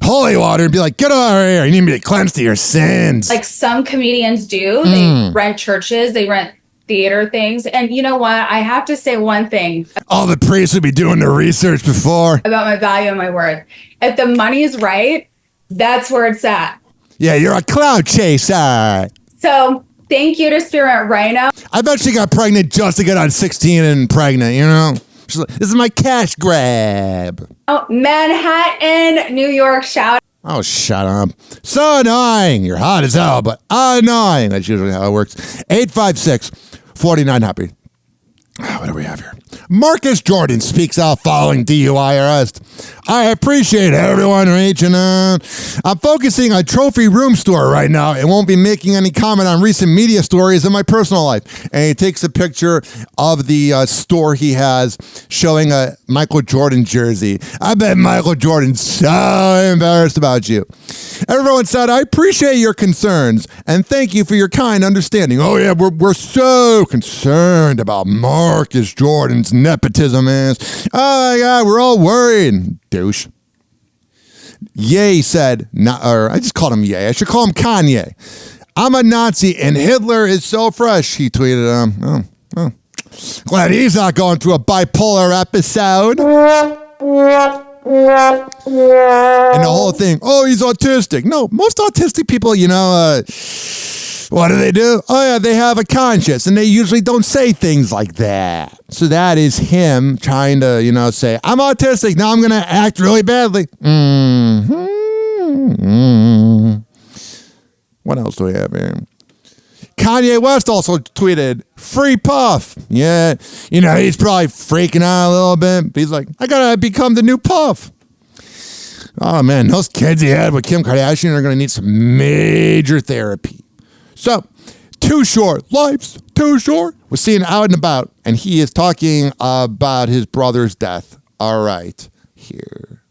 holy water and be like, get over here. You need to be cleansed of your sins. Like some comedians do. They rent churches. They rent theater things. And you know what? I have to say one thing. All the priests would be doing their research before. About my value and my worth. If the money's right, that's where it's at. Yeah, you're a cloud chaser. So thank you to Spearmint Rhino. I bet she got pregnant just to get on 16 and pregnant, you know? She's like, this is my cash grab. Oh, Manhattan, New York, shout. Oh, shut up. So annoying. You're hot as hell, but annoying. That's usually how it works. 856-49-HAPPY. What do we have here? Marcus Jordan speaks out following DUI arrest. I appreciate everyone reaching out. I'm focusing on Trophy Room Store right now and won't be making any comment on recent media stories in my personal life. And he takes a picture of the store he has showing a Michael Jordan jersey. I bet Michael Jordan's so embarrassed about you. Everyone said, I appreciate your concerns and thank you for your kind understanding. Oh yeah, we're so concerned about Marcus Jordan's nepotism is. Oh my God, we're all worried. Douche. Ye said, or I just called him Ye. I should call him Kanye. I'm a Nazi and Hitler is so fresh. He tweeted, glad he's not going through a bipolar episode. And the whole thing, oh, he's autistic. No, most autistic people, what do? Oh, yeah, they have a conscience, and they usually don't say things like that. So that is him trying to, say, I'm autistic, now I'm going to act really badly. What else do we have here? Kanye West also tweeted, free Puff. Yeah, he's probably freaking out a little bit. But he's like, I got to become the new Puff. Oh, man, those kids he had with Kim Kardashian are going to need some major therapy. So, Too Short, life's too short, was seen out and about, and he is talking about his brother's death. All right, here.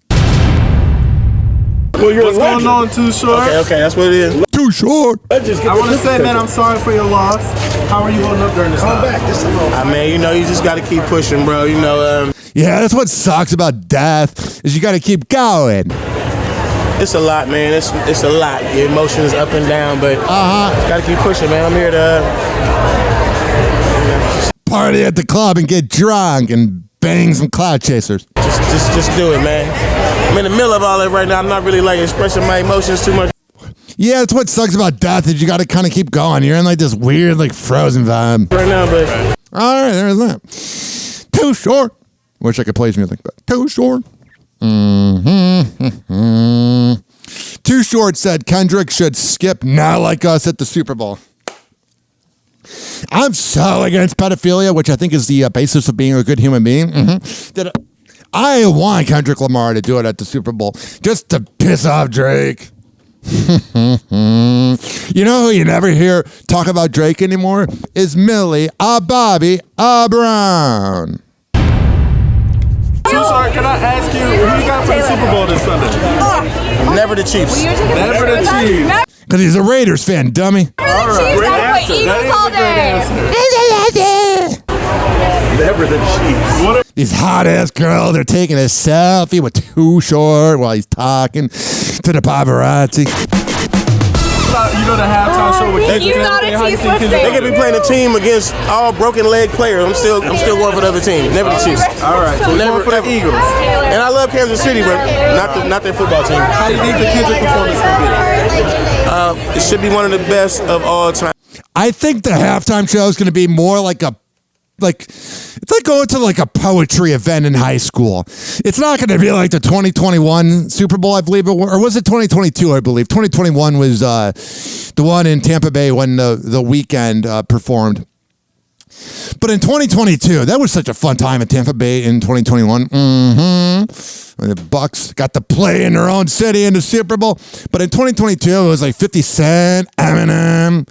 Well, what's going on, Too Short? Okay, that's what it is. Too Short. I want to say, man, I'm sorry for your loss. How are you holding up during this time? You just got to keep pushing, bro. Yeah, that's what sucks about death, is you got to keep going. It's a lot, man. It's a lot. Your emotions up and down, but gotta keep pushing, man. I'm here to party at the club and get drunk and bang some cloud chasers. Just do it, man. I'm in the middle of all that right now. I'm not really expressing my emotions too much. Yeah, that's what sucks about death is you got to kind of keep going. You're in this weird Frozen vibe right now, but all right, there's that. Too Short. Wish I could play his music, but Too Short. Too Short said Kendrick should skip Not Like Us at the Super Bowl. I'm so against pedophilia, which I think is the basis of being a good human being. I want Kendrick Lamar to do it at the Super Bowl just to piss off Drake. You know who you never hear talk about Drake anymore? Is Millie Bobby Brown. Too Short, can I ask you, who you got for the Super Bowl this Sunday? Never the Chiefs. Never the Chiefs. Because he's a Raiders fan, dummy. All right. Great answer. Eagles all day. Never the Chiefs. These hot-ass girls are taking a selfie with Too Short while he's talking to the paparazzi. The halftime show with They could be playing a team against all broken leg players. I'm still going for the other team. Never the Chiefs. All right, so never for the Eagles. And I love Kansas City, but not their football team. How do you think the Kendrick performance will be? It should be one of the best of all time. I think the halftime show is going to be more it's like going to a poetry event in high school. It's not going to be like the 2021 Super Bowl, I believe, or was it 2022? I believe 2021 was the one in Tampa Bay when the Weeknd performed. But in 2022, that was such a fun time at Tampa Bay in 2021. The Bucks got to play in their own city in the Super Bowl. But in 2022, it was 50 Cent, Eminem.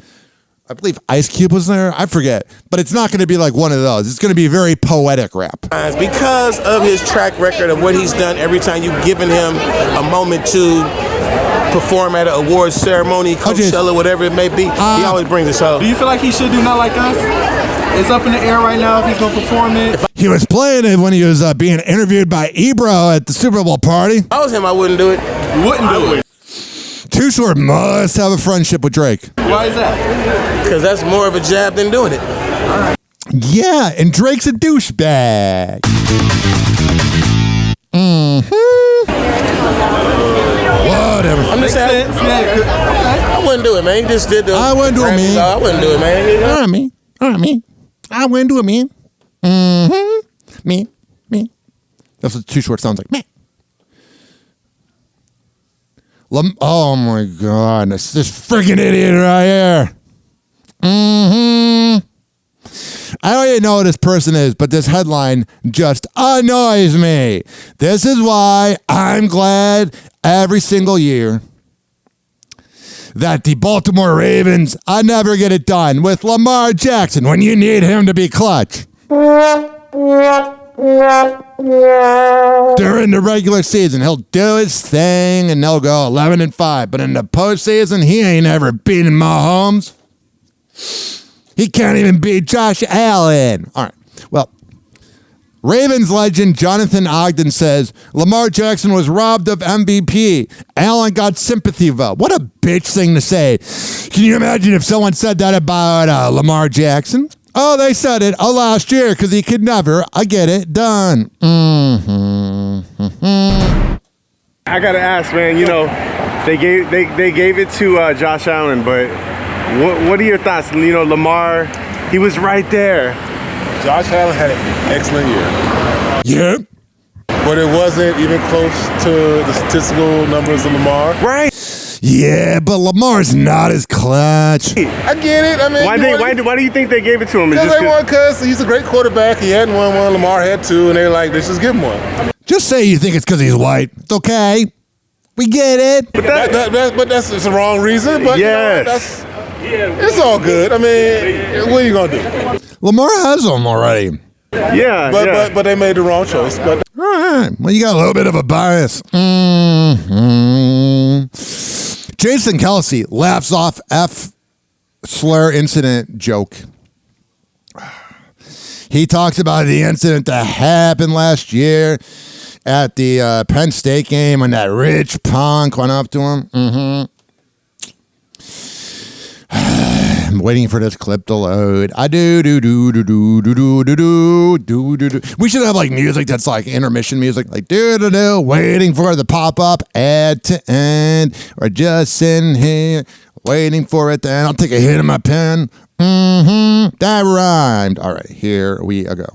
I believe Ice Cube was there. I forget. But it's not going to be one of those. It's going to be very poetic rap. Because of his track record of what he's done every time you've given him a moment to perform at an awards ceremony, Coachella, whatever it may be, he always brings us home. Do you feel like he should do Not Like Us? It's up in the air right now if he's going to perform it. He was playing it when he was being interviewed by Ebro at the Super Bowl party. If I was him, I wouldn't do it. You wouldn't do it? Too Short must have a friendship with Drake. Why is that? Because that's more of a jab than doing it. Yeah, and Drake's a douchebag. Whatever. I'm just saying. I wouldn't do it, man. He just did the. I wouldn't do it, man. I wouldn't do it, man. All right, me. I wouldn't do it, man. Me. That's what Too Short sounds like. Me. Oh my God, this freaking idiot right here. I don't even know who this person is, but this headline just annoys me. This is why I'm glad every single year that the Baltimore Ravens, I never get it done with Lamar Jackson when you need him to be clutch. During the regular season, he'll do his thing and they'll go 11-5. But in the postseason, he ain't ever beaten Mahomes. He can't even beat Josh Allen. All right. Well, Ravens legend Jonathan Ogden says Lamar Jackson was robbed of MVP. Allen got sympathy vote. What a bitch thing to say. Can you imagine if someone said that about Lamar Jackson? Oh, they said it last year because he could never get it done. I gotta ask, man. You know, they gave it to Josh Allen, but what are your thoughts? You know, Lamar, he was right there. Josh Allen had an excellent year. Yeah. But it wasn't even close to the statistical numbers of Lamar. Right. Yeah, but Lamar's not as clutch. I get it. I mean, why do you think they gave it to him? Because he's a great quarterback. He hadn't won one. Lamar had two, and they're like, let's just give him one. Just say you think it's because he's white. It's okay. We get it. But that's the wrong reason. But yes. It's all good. I mean, what are you gonna do? Lamar has them already. Yeah, but they made the wrong choice. But all right, well, you got a little bit of a bias. Jason Kelsey laughs off F slur incident joke. He talks about the incident that happened last year at the Penn State game when that rich punk went up to him. I'm waiting for this clip to load. We should have like music that's like intermission music, like waiting for the pop-up ad to end, or just sitting here waiting for it to end. I'll take a hit of my pen. That rhymed. All right, here we go.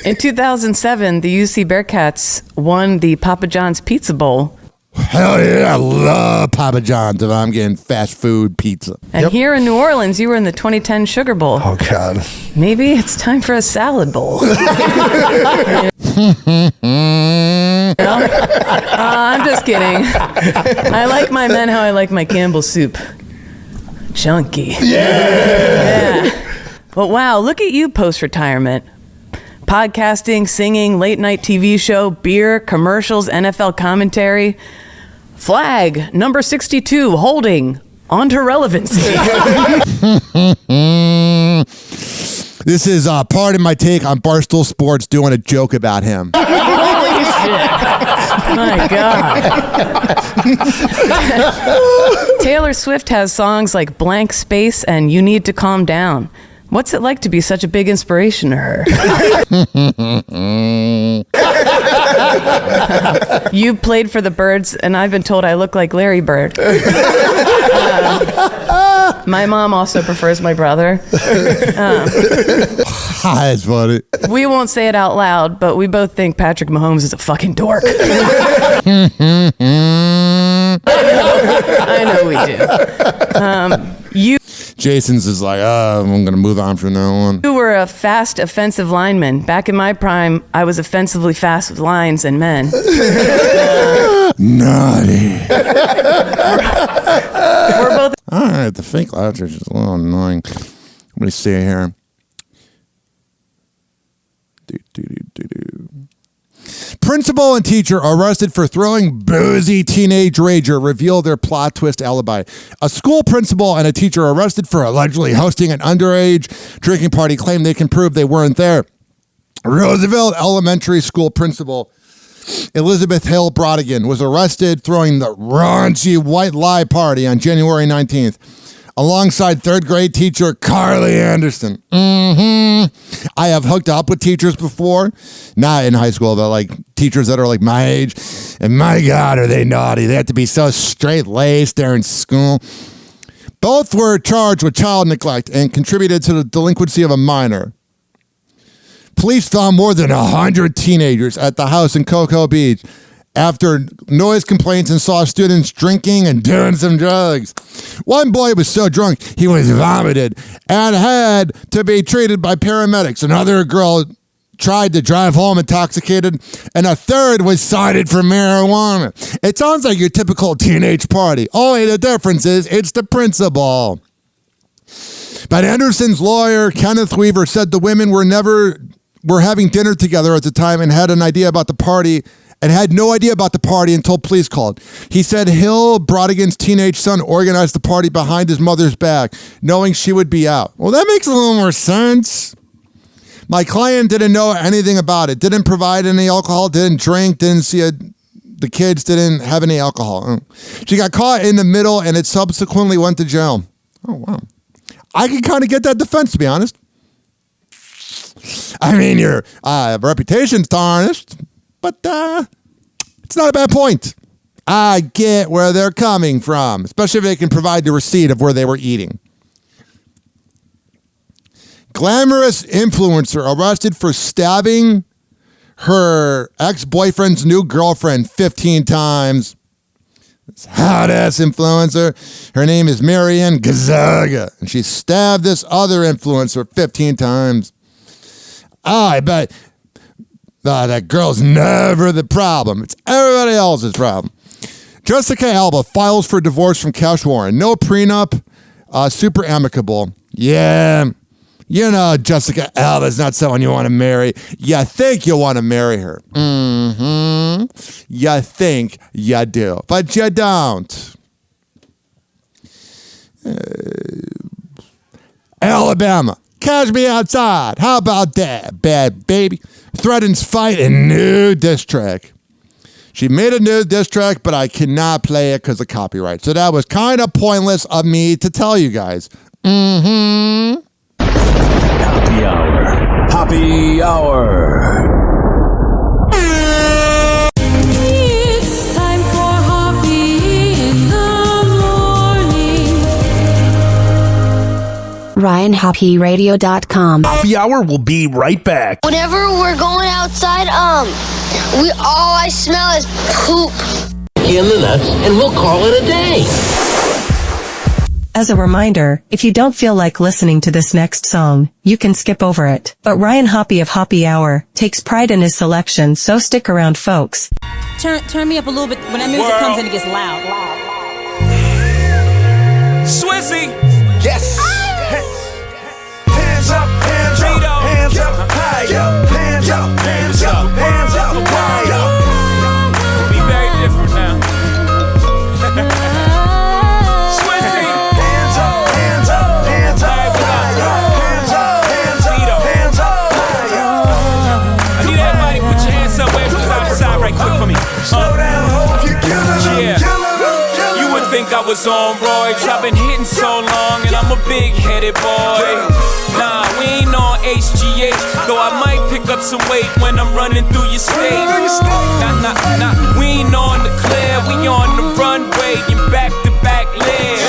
In 2007, the UC Bearcats won the Papa John's Pizza Bowl. Hell yeah, I love Papa John's if I'm getting fast food pizza. And here in New Orleans, you were in the 2010 Sugar Bowl. Oh, God. Maybe it's time for a salad bowl. I'm just kidding. I like my men how I like my Campbell soup. Chunky. Yeah. But wow, look at you post-retirement. Podcasting, singing, late-night TV show, beer, commercials, NFL commentary. Flag number 62, holding on to relevancy. This is pardon my take on Barstool Sports doing a joke about him. Holy shit. My God. Taylor Swift has songs like Blank Space and You Need to Calm Down. What's it like to be such a big inspiration to her? You played for the Birds, and I've been told I look like Larry Bird. My mom also prefers my brother. That's funny. We won't say it out loud, but we both think Patrick Mahomes is a fucking dork. I know we do. Jason's is like, I'm going to move on from that one. You were a fast offensive lineman. Back in my prime, I was offensively fast with lines and men. Naughty. We're both. All right, the fake laughter is just a little annoying. Let me see here. Principal and teacher arrested for throwing boozy teenage rager reveal their plot twist alibi. A school principal and a teacher arrested for allegedly hosting an underage drinking party claim they can prove they weren't there. Roosevelt Elementary School principal Elizabeth Hill Brodigan was arrested throwing the raunchy white lie party on January 19th. alongside third grade teacher Carly Anderson. I have hooked up with teachers before, not in high school, but like teachers that are like my age. And my God, are they naughty. They have to be so straight-laced there in school. Both were charged with child neglect and contributed to the delinquency of a minor. Police found more than 100 teenagers at the house in Cocoa Beach after noise complaints and saw students drinking and doing some drugs. One boy was so drunk he was vomited and had to be treated by paramedics. Another girl tried to drive home intoxicated, and a third was cited for marijuana. It sounds like your typical teenage party. Only the difference is it's the principal. But Anderson's lawyer, Kenneth Weaver, said the women were having dinner together at the time and had no idea about the party until police called. He said Hill, Brodigan's teenage son, organized the party behind his mother's back, knowing she would be out. Well, that makes a little more sense. My client didn't know anything about it, didn't provide any alcohol, didn't drink, didn't see the kids didn't have any alcohol. She got caught in the middle and it subsequently went to jail. Oh, wow. I can kind of get that defense, to be honest. I mean, your reputation's tarnished, but it's not a bad point. I get where they're coming from, especially if they can provide the receipt of where they were eating. Glamorous influencer arrested for stabbing her ex-boyfriend's new girlfriend 15 times. This hot-ass influencer. Her name is Marianne Gazaga, and she stabbed this other influencer 15 times. I bet that girl's never the problem. It's everybody else's problem. Jessica Alba files for divorce from Cash Warren. No prenup, super amicable. Yeah, you know Jessica Alba's not someone you want to marry. You think you want to marry her. You think you do, but you don't. Alabama. Catch me outside. How about that, bad baby? Threatens fight in new diss track. She made a new diss track, but I cannot play it because of copyright. So that was kind of pointless of me to tell you guys. Happy hour. Happy hour. It's time for Hoppe in the morning. RyanHoppyRadio.com. Happy hour will be right back. Whenever we're going outside, all I smell is poop. In the nuts, and we'll call it a day. As a reminder, if you don't feel like listening to this next song, you can skip over it. But Ryan Hoppe of Hoppe Hour takes pride in his selection, so stick around, folks. Turn me up a little bit when that music comes in. It gets loud. Swizzy. Yes. Hands up, hands up, hands up, higher. Hands up, hands up, hands up, higher. Be very different now. Swizzy. Hands up, hands up, hands up, higher. Hands up, hands up, hands up, higher. I need everybody put your hands up, wave to the outside right quick for me. Slow down, hope you kill it. You would think I was on roids. I've been hitting so long, and I'm a big-headed boy. Nah, we ain't on HGH, though I might pick up some weight when I'm running through your state. Nah, we ain't on the clear, we on the runway, you back-to-back live.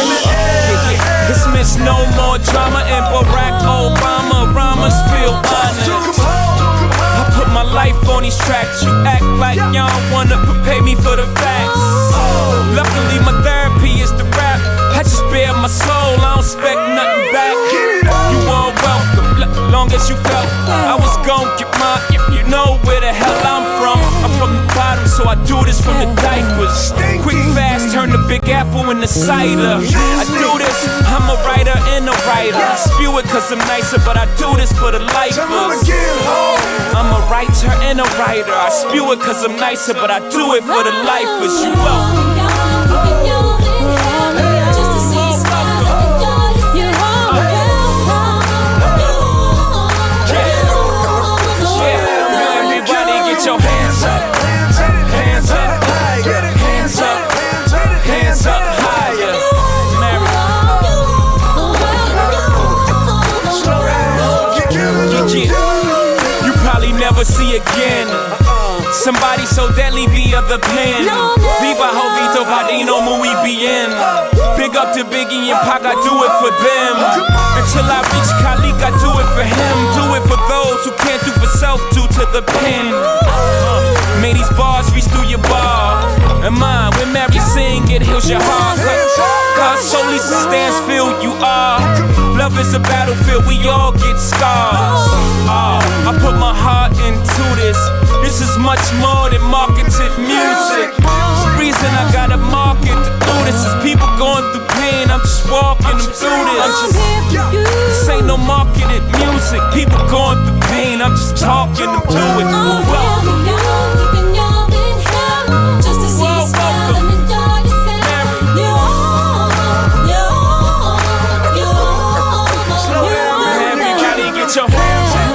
It's Miss No More Drama and Barack Obama, rhymes feel honest. I put my life on these tracks, you act like y'all wanna prepare me for the facts. Luckily my therapy is the rap, I just bare my soul, I don't expect nothing back. You all welcome, long as you felt I was gon' get mine, you know where the hell I'm from. I'm from the bottom, so I do this from the diapers. Quick, fast, turn the Big Apple into cider. I do this, I'm a writer and a writer. I spew it cause I'm nicer, but I do this for the lifers. I'm a writer and a writer. I spew it cause I'm nicer, but I do it for the lifers. You welcome. Get your hands up, hands up, hands up, hands up higher. again. Somebody so deadly via the pen. Viva Jovito Padino, muy bien. Big up to Biggie and Pac, I do it for them. Until I reach Khalik, I do it for him. Do it for those who can't do for self, due to the pen. May these bars reach through your bar. And mine, when Mary sing, it heals your heart. Cause solely stands filled, you are. Love is a battlefield, we all get scars. I put my heart into this. This is much more than marketed music. The reason I gotta market to do this is people going through pain. I'm just walking them through this. This ain't no marketed music. People going through pain. I'm just talking them through it. Just to see you smile and enjoy yourself. Everybody get your hands up.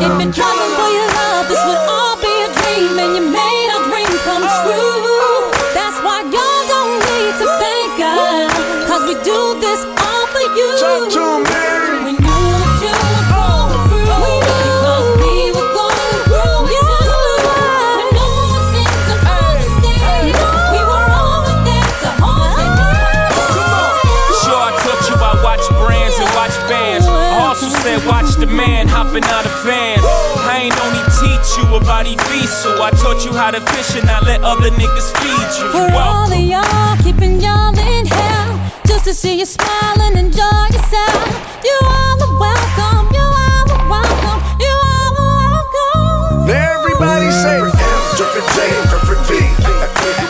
If you're driving for your love, this would all be a dream, and you made our dreams come true. That's why y'all don't need to thank God, cause we do this all for you. Talk to him, Mary. We knew what you were going through, because we were going through it too. When no one seemed to understand, we were always there to hold you. Sure, I taught you I watch brands and watch bands. I also said watch the man hopping out of van. I ain't only teach you about Evisu, I taught you how to fish and not let other niggas feed you. For all of y'all, keeping y'all in hell, just to see you smile and enjoy yourself. You all are welcome, you all are welcome, you all are welcome. Everybody say for J, for B,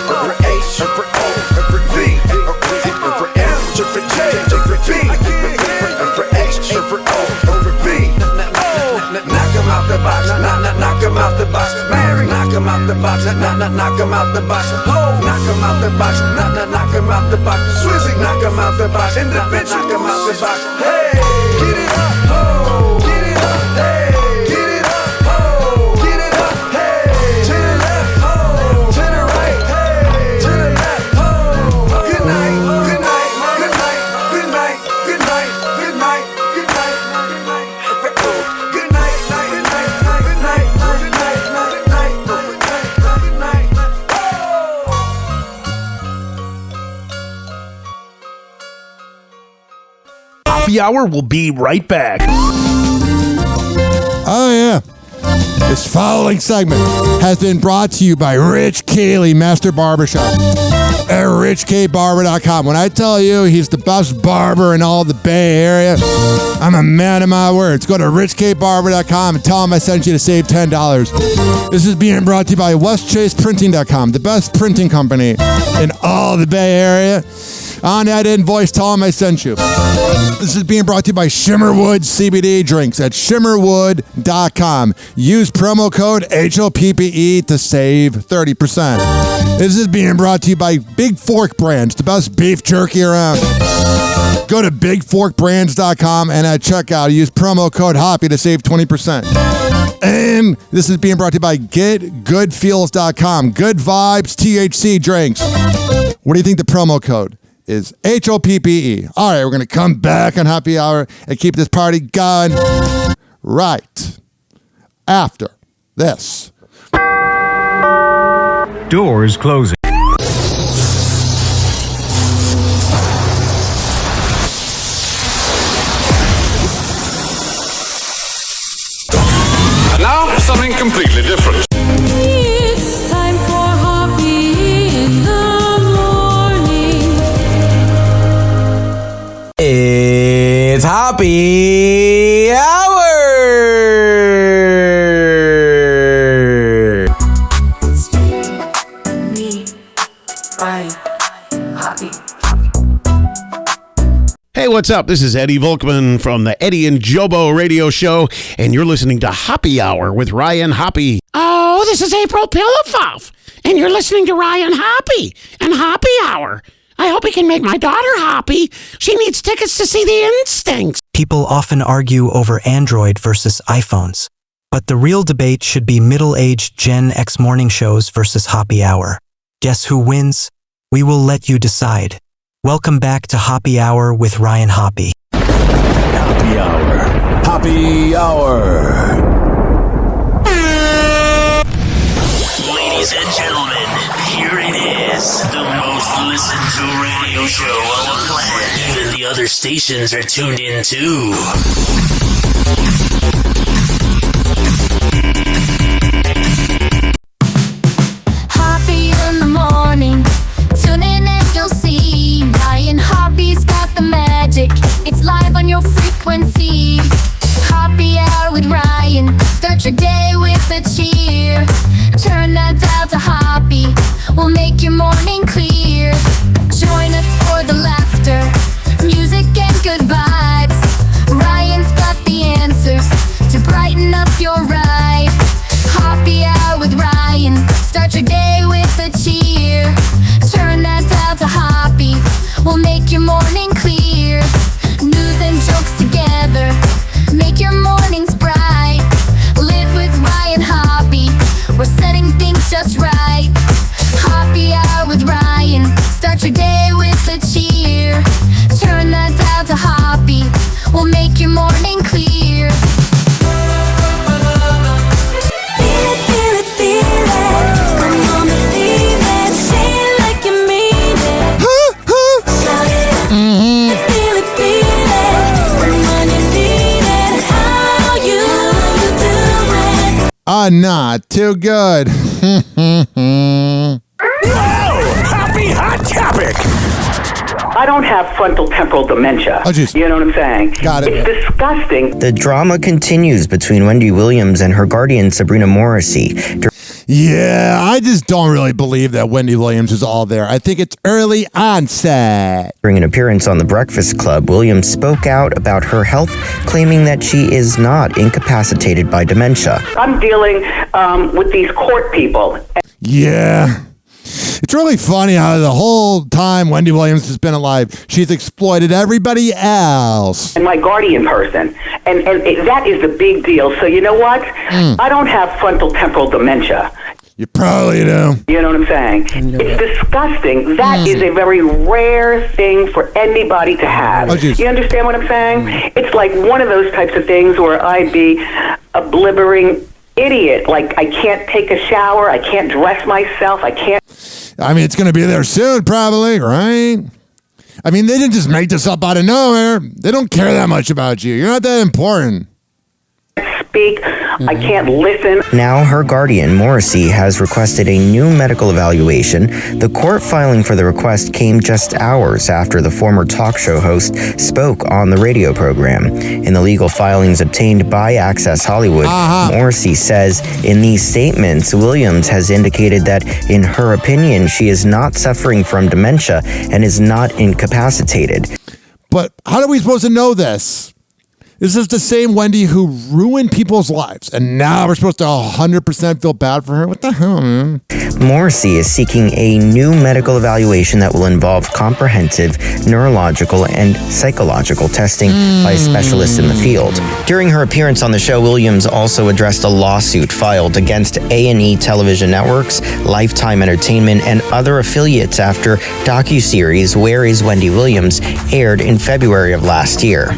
for H, for O, for V, for M, for J, for B, for H, for O, for V. Knock 'em out the box, knock 'em out the box. Mary, knock 'em out the box, knock 'em out the box. Ho, knock 'em out the box, knock 'em out the box. Swizzy, knock 'em out the box. Individual, knock 'em out the box. Hey, get it up, ho, get it up, hey, get it up, ho, get it up, hey. To the left, ho, to the right, hey, to the left, ho. Good night, good night, good night, good night, good night, good night, good night, good night. Good night, good night, good night, good night, good night, good night, good night. Happy Hour will be right back. Oh, yeah. This following segment has been brought to you by Rich Cayley, Master Barbershop at richkbarber.com. When I tell you he's the best barber in all the Bay Area, I'm a man of my words. Go to richkbarber.com and tell him I sent you to save $10. This is being brought to you by westchaseprinting.com, the best printing company in all the Bay Area. On that invoice, tell them I sent you. This is being brought to you by Shimmerwood CBD Drinks at shimmerwood.com. Use promo code HOPPE to save 30%. This is being brought to you by Big Fork Brands, the best beef jerky around. Go to bigforkbrands.com and at checkout, use promo code HOPPE to save 20%. And this is being brought to you by GetGoodFeels.com. Good Vibes THC Drinks. What do you think the promo code is? HOPPE. All right, we're going to come back on Happy Hour and keep this party going right after this. Doors closing. Now, something completely different. It's time for Hoppe in the morning. It's Happy Hour! Hey, what's up? This is Eddie Volkman from the Eddie and Jobo radio show, and you're listening to Happy Hour with Ryan Hoppe. Oh, this is April Pilifoff, and you're listening to Ryan Hoppe and Happy Hour. I hope he can make my daughter happy. She needs tickets to see The Instincts. People often argue over Android versus iPhones, but the real debate should be middle-aged Gen X morning shows versus Happy Hour. Guess who wins? We will let you decide. Welcome back to Hoppy Hour with Ryan Hoppy. Hoppy Hour. Hoppy Hour. Ladies and gentlemen, here it is. The most listened to radio show on the planet. Even the other stations are tuned in too. Hoppy in the morning. Tune in and you'll see Ryan Hoppy's got the magic. It's live on your frequency. Hoppy Hour with Ryan. Start your day with a cheer. Turn that dial to Hoppy. We'll make your morning clear. Join us for the laughter, music and good vibes. Ryan's got the answers to brighten up your ride. Hoppy Hour with Ryan. Start your day with a cheer. Turn that dial to Hoppy. We'll make your morning clear. News and jokes together. Make your mornings bright. Live with Ryan Hoppy. We're setting things just right. Hoppy Hour with Ryan. Start your day with a cheer. Turn that dial to Hoppy. We'll make your morning clear. Feel it, feel it, feel it. Come on, believe it. Say it like you mean it. Shout it. Feel it, feel it. Come on, you need it. How you do it. Not too good. Happy hot topic. I don't have frontal temporal dementia. You know what I'm saying? Got it. It's disgusting. The drama continues between Wendy Williams and her guardian, Sabrina Morrissey. Yeah, I just don't really believe that Wendy Williams is all there. I think it's early onset. During an appearance on The Breakfast Club, Williams spoke out about her health, claiming that she is not incapacitated by dementia. I'm dealing with these court people. Yeah. It's really funny how the whole time Wendy Williams has been alive, she's exploited everybody else. And my guardian person. And that is the big deal. So you know what? I don't have frontal temporal dementia. You probably do. You know what I'm saying? It's disgusting. That is a very rare thing for anybody to have. You understand what I'm saying? It's like one of those types of things where I'd be a blibbering idiot. Like, I can't take a shower. I can't dress myself. I can't. I mean, it's going to be there soon, probably, right? I mean, they didn't just make this up out of nowhere. They don't care that much about you. You're not that important. Speak. I can't listen. Now her guardian, Morrissey, has requested a new medical evaluation. The court filing for the request came just hours after the former talk show host spoke on the radio program. In the legal filings obtained by Access Hollywood, Morrissey says in these statements, Williams has indicated that, in her opinion, she is not suffering from dementia and is not incapacitated. But how are we supposed to know this? This is the same Wendy who ruined people's lives, and now we're supposed to 100% feel bad for her? What the hell, man? Morrissey is seeking a new medical evaluation that will involve comprehensive neurological and psychological testing by specialists in the field. During her appearance on the show, Williams also addressed a lawsuit filed against A&E Television Networks, Lifetime Entertainment, and other affiliates after docuseries Where is Wendy Williams aired in February of last year.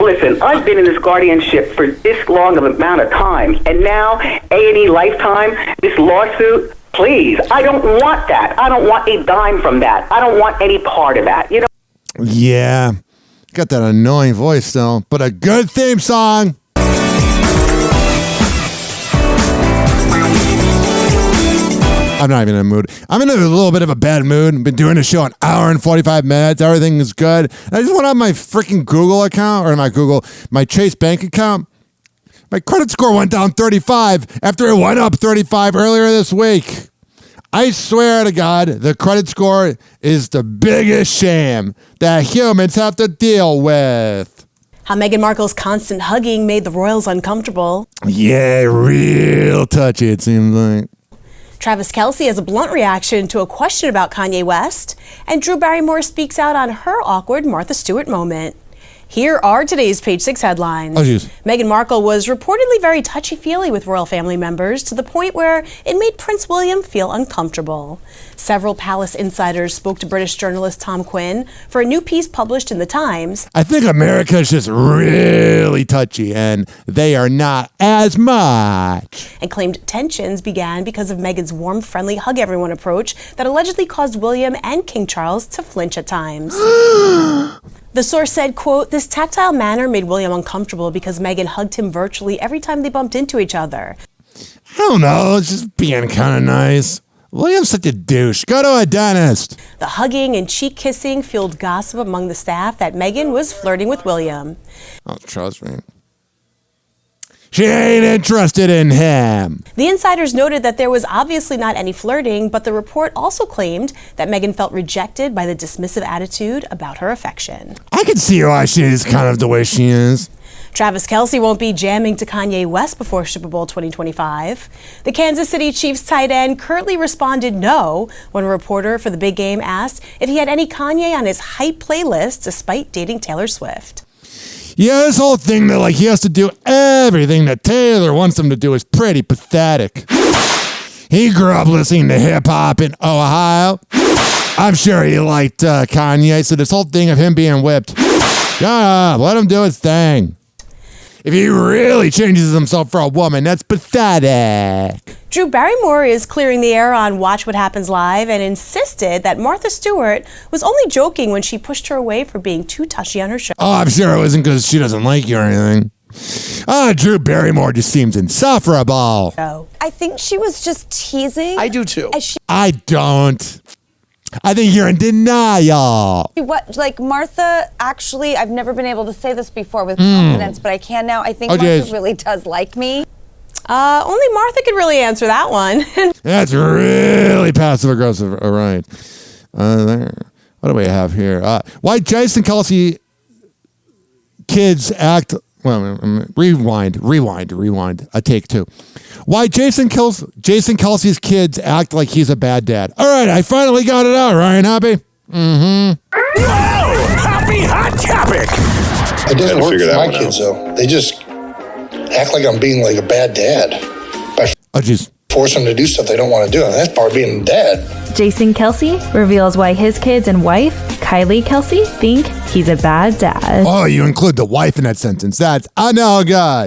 Listen, I've been in this guardianship for this long of amount of time, and now A&E Lifetime, this lawsuit, please, I don't want that. I don't want a dime from that. I don't want any part of that. You know? Yeah, got that annoying voice though, but a good theme song. I'm not even in a mood. I'm in a little bit of a bad mood. I've been doing the show an hour and 45 minutes. Everything is good. I just went on my freaking Google account, or my Chase Bank account. My credit score went down 35 after it went up 35 earlier this week. I swear to God, the credit score is the biggest shame that humans have to deal with. How Meghan Markle's constant hugging made the royals uncomfortable. Yeah, real touchy, it seems like. Travis Kelce has a blunt reaction to a question about Kanye West, and Drew Barrymore speaks out on her awkward Martha Stewart moment. Here are today's Page 6 headlines. Oh, geez. Meghan Markle was reportedly very touchy-feely with royal family members to the point where it made Prince William feel uncomfortable. Several palace insiders spoke to British journalist Tom Quinn for a new piece published in The Times. I think America is just really touchy, and they are not as much. And claimed tensions began because of Meghan's warm, friendly, hug-everyone approach that allegedly caused William and King Charles to flinch at times. The source said, quote, "This tactile manner made William uncomfortable because Meghan hugged him virtually every time they bumped into each other." I don't know, it's just being kind of nice. William's such a douche. Go to a dentist. The hugging and cheek kissing fueled gossip among the staff that Meghan was flirting with William. Oh, trust me. She ain't interested in him. The insiders noted that there was obviously not any flirting, but the report also claimed that Meghan felt rejected by the dismissive attitude about her affection. I can see why she's kind of the way she is. Travis Kelce won't be jamming to Kanye West before Super Bowl 2025. The Kansas City Chiefs tight end currently responded no when a reporter for the big game asked if he had any Kanye on his hype playlist despite dating Taylor Swift. Yeah, this whole thing that like he has to do everything that Taylor wants him to do is pretty pathetic. He grew up listening to hip hop in Ohio. I'm sure he liked Kanye, so this whole thing of him being whipped, shut up, let him do his thing. If he really changes himself for a woman, that's pathetic. Drew Barrymore is clearing the air on Watch What Happens Live and insisted that Martha Stewart was only joking when she pushed her away for being too touchy on her show. Oh, I'm sure it wasn't because she doesn't like you or anything. Drew Barrymore just seems insufferable. I think she was just teasing. I do too. I don't. I think you're in denial. What, like Martha, actually, I've never been able to say this before with confidence, but I can now. I think Martha really does like me. Only Martha could really answer that one. That's really passive aggressive. All right. There. What do we have here? Why Jason Kelce kids act... Well, rewind. A take two. Why Jason Kelce's kids act like he's a bad dad. All right, I finally got it out, Ryan Hoppe. Whoa! Hoppe Hot Topic! It doesn't work for my kids, though. They just act like I'm being like a bad dad. By force them to do stuff they don't want to do. And that's part of being a dad. Jason Kelce reveals why his kids and wife, Kylie Kelce, think he's a bad dad. Oh, you include the wife in that sentence. That's no good. That's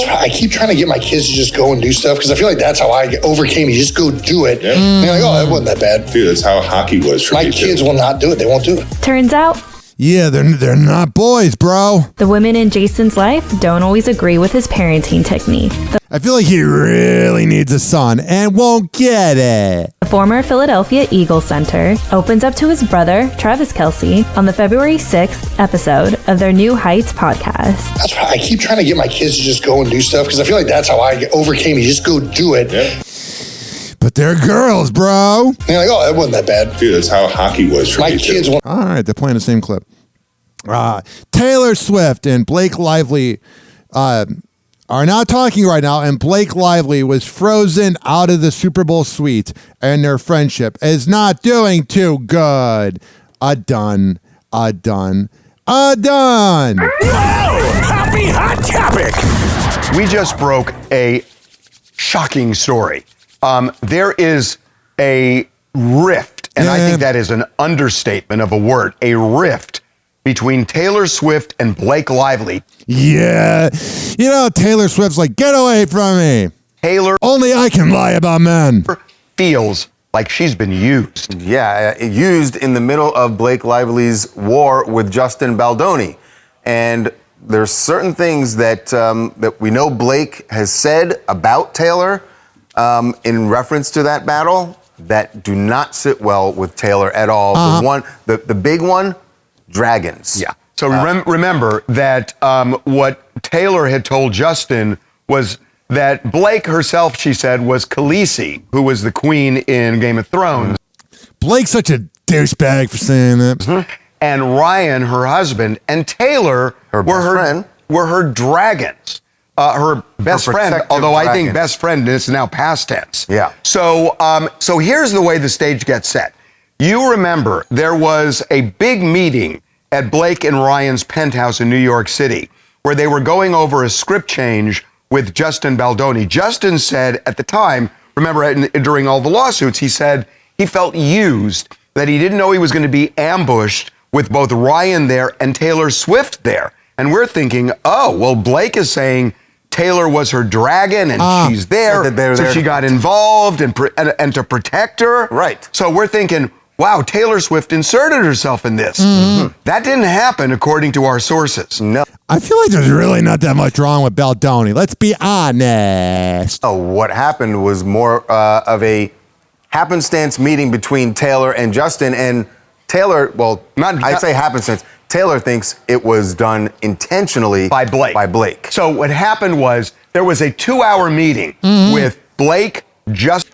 why I keep trying to get my kids to just go and do stuff because I feel like that's how I overcame it. You just go do it. Yeah. And they're like, oh, that wasn't that bad. Dude, that's how hockey was for me. My kids will not do it. They won't do it. Turns out, yeah, they're not boys, bro. The women in Jason's life don't always agree with his parenting technique. I feel like he really needs a son and won't get it. The former Philadelphia Eagles center opens up to his brother, Travis Kelce, on the February 6th episode of their New Heights podcast. That's why I keep trying to get my kids to just go and do stuff because I feel like that's how I overcame it. You just go do it. Yeah. But they're girls, bro. And they're like, oh, that wasn't that bad. Dude, that's how hockey was for my me, kids. too. All right, they're playing the same clip. Taylor Swift and Blake Lively are not talking right now, and Blake Lively was frozen out of the Super Bowl suite, and their friendship is not doing too good. Done. Whoa! Hoppe Hot Topic! We just broke a shocking story. There is a rift, and I think that is an understatement of a word, a rift between Taylor Swift and Blake Lively. Yeah. You know, Taylor Swift's like, get away from me. Taylor. Only I can lie about men. Feels like she's been used. Yeah, used in the middle of Blake Lively's war with Justin Baldoni. And there's certain things that that we know Blake has said about Taylor in reference to that battle that do not sit well with Taylor at all. The big one, dragons. Yeah. So remember that what Taylor had told Justin was that Blake herself, she said, was Khaleesi, who was the queen in Game of Thrones. Blake's such a douchebag for saying that. Mm-hmm. And Ryan, her husband, and Taylor were her dragons. Her best friend, although I think best friend is now past tense. Yeah. So here's the way the stage gets set. You remember there was a big meeting at Blake and Ryan's penthouse in New York City where they were going over a script change with Justin Baldoni. Justin said at the time, remember during all the lawsuits, he said he felt used, that he didn't know he was going to be ambushed with both Ryan there and Taylor Swift there. And we're thinking, oh, well, Blake is saying Taylor was her dragon and she's there, so she got involved and to protect her. Right. So we're thinking, wow, Taylor Swift inserted herself in this. Mm-hmm. That didn't happen according to our sources. No. I feel like there's really not that much wrong with Baldoni. Let's be honest. Oh, what happened was more of a happenstance meeting between Taylor and Justin. And Taylor, well, I'd say happenstance. Taylor thinks it was done intentionally by Blake. So what happened was there was a 2-hour meeting with Blake,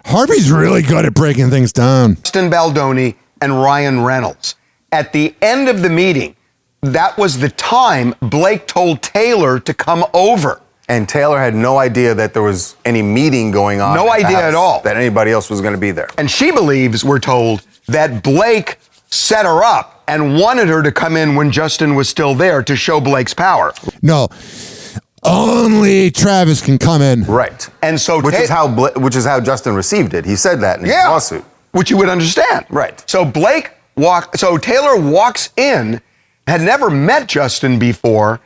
Harvey's really good at breaking things down. Justin Baldoni and Ryan Reynolds. At the end of the meeting, that was the time Blake told Taylor to come over. And Taylor had no idea that there was any meeting going on. No idea at all. That anybody else was going to be there. And she believes, we're told, that Blake set her up and wanted her to come in when Justin was still there to show Blake's power. No. Only Travis can come in. Right. And so which is how Justin received it. He said that in his lawsuit. Which you would understand. Right. So Taylor walks in, had never met Justin before,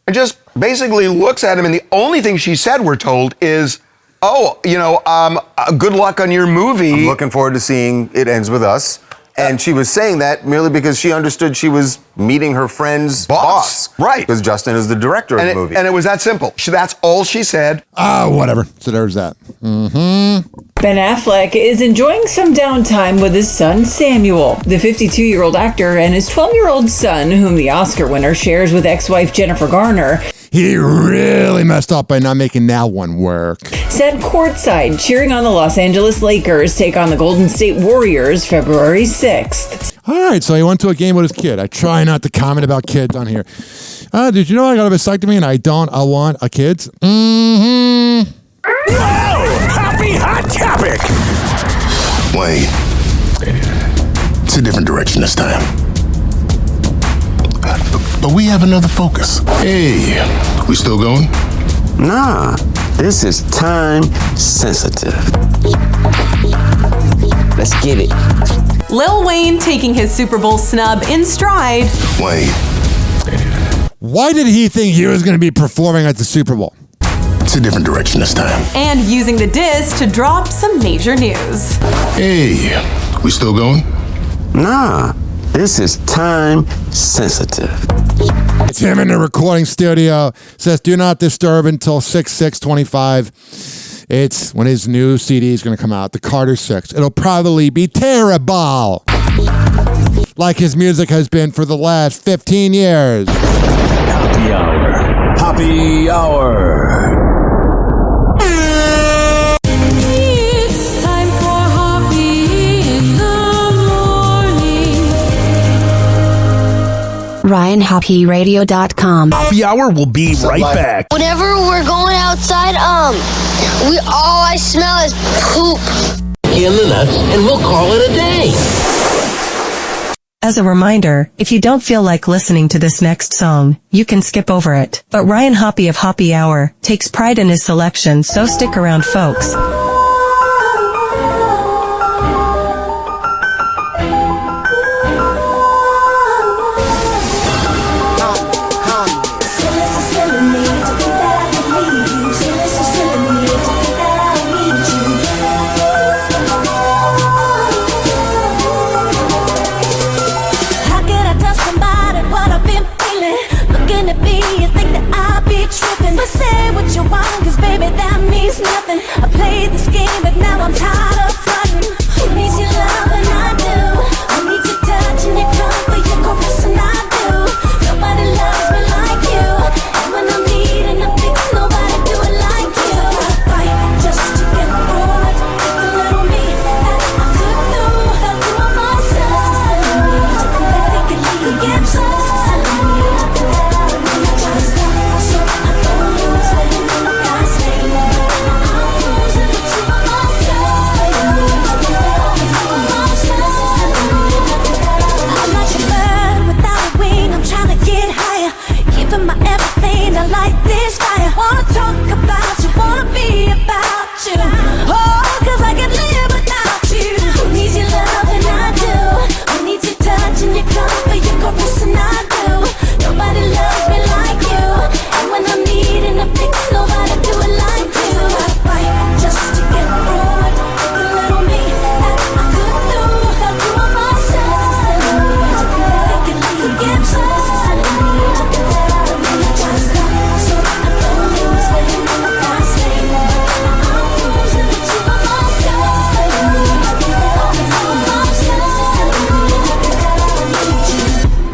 and just basically looks at him, and the only thing she said, we're told, is, good luck on your movie. I'm looking forward to seeing It Ends With Us. And she was saying that merely because she understood she was meeting her friend's boss. Right. Because Justin is the director of the movie. And it was that simple. That's all she said. Whatever. So there's that. Mm-hmm. Ben Affleck is enjoying some downtime with his son Samuel. The 52-year-old actor and his 12-year-old son, whom the Oscar winner shares with ex-wife Jennifer Garner, he really messed up by not making that one work. Sat courtside cheering on the Los Angeles Lakers take on the Golden State Warriors February 6th. All right, so he went to a game with his kid. I try not to comment about kids on here. Did you know I got a vasectomy and I want a kid? Mm-hmm. Whoa! Happy Hot Topic! Wait. It's a different direction this time. But we have another focus. Hey, we still going? Nah, this is time sensitive. Let's get it. Lil Wayne taking his Super Bowl snub in stride. Wait. Why did he think he was going to be performing at the Super Bowl? It's a different direction this time. And using the diss to drop some major news. Hey, we still going? Nah, this is time sensitive. It's him in the recording studio. Says, do not disturb until 6/6/25. It's when his new CD is going to come out, the Carter 6. It'll probably be terrible. Like his music has been for the last 15 years. Happy Hour. Happy Hour. It's time for Hoppe in the morning. RyanHoppeRadio.com. Happy Hour will be right back. Whenever we're going outside, all I smell is poop. In the nuts, and we'll call it a day. As a reminder, if you don't feel like listening to this next song, you can skip over it. But Ryan Hoppe of Hoppe Hour takes pride in his selection, so stick around, folks. Nothing. I played this game, but now I'm tired of fighting. Who needs your love and I do? Who needs your touch and your comfort, your caress and I do? Nobody loves me like you. And when I'm needing a fix, nobody do it like you. So I fight just to get through it. It's the little me that I took through. Fell through on myself. That can get close. I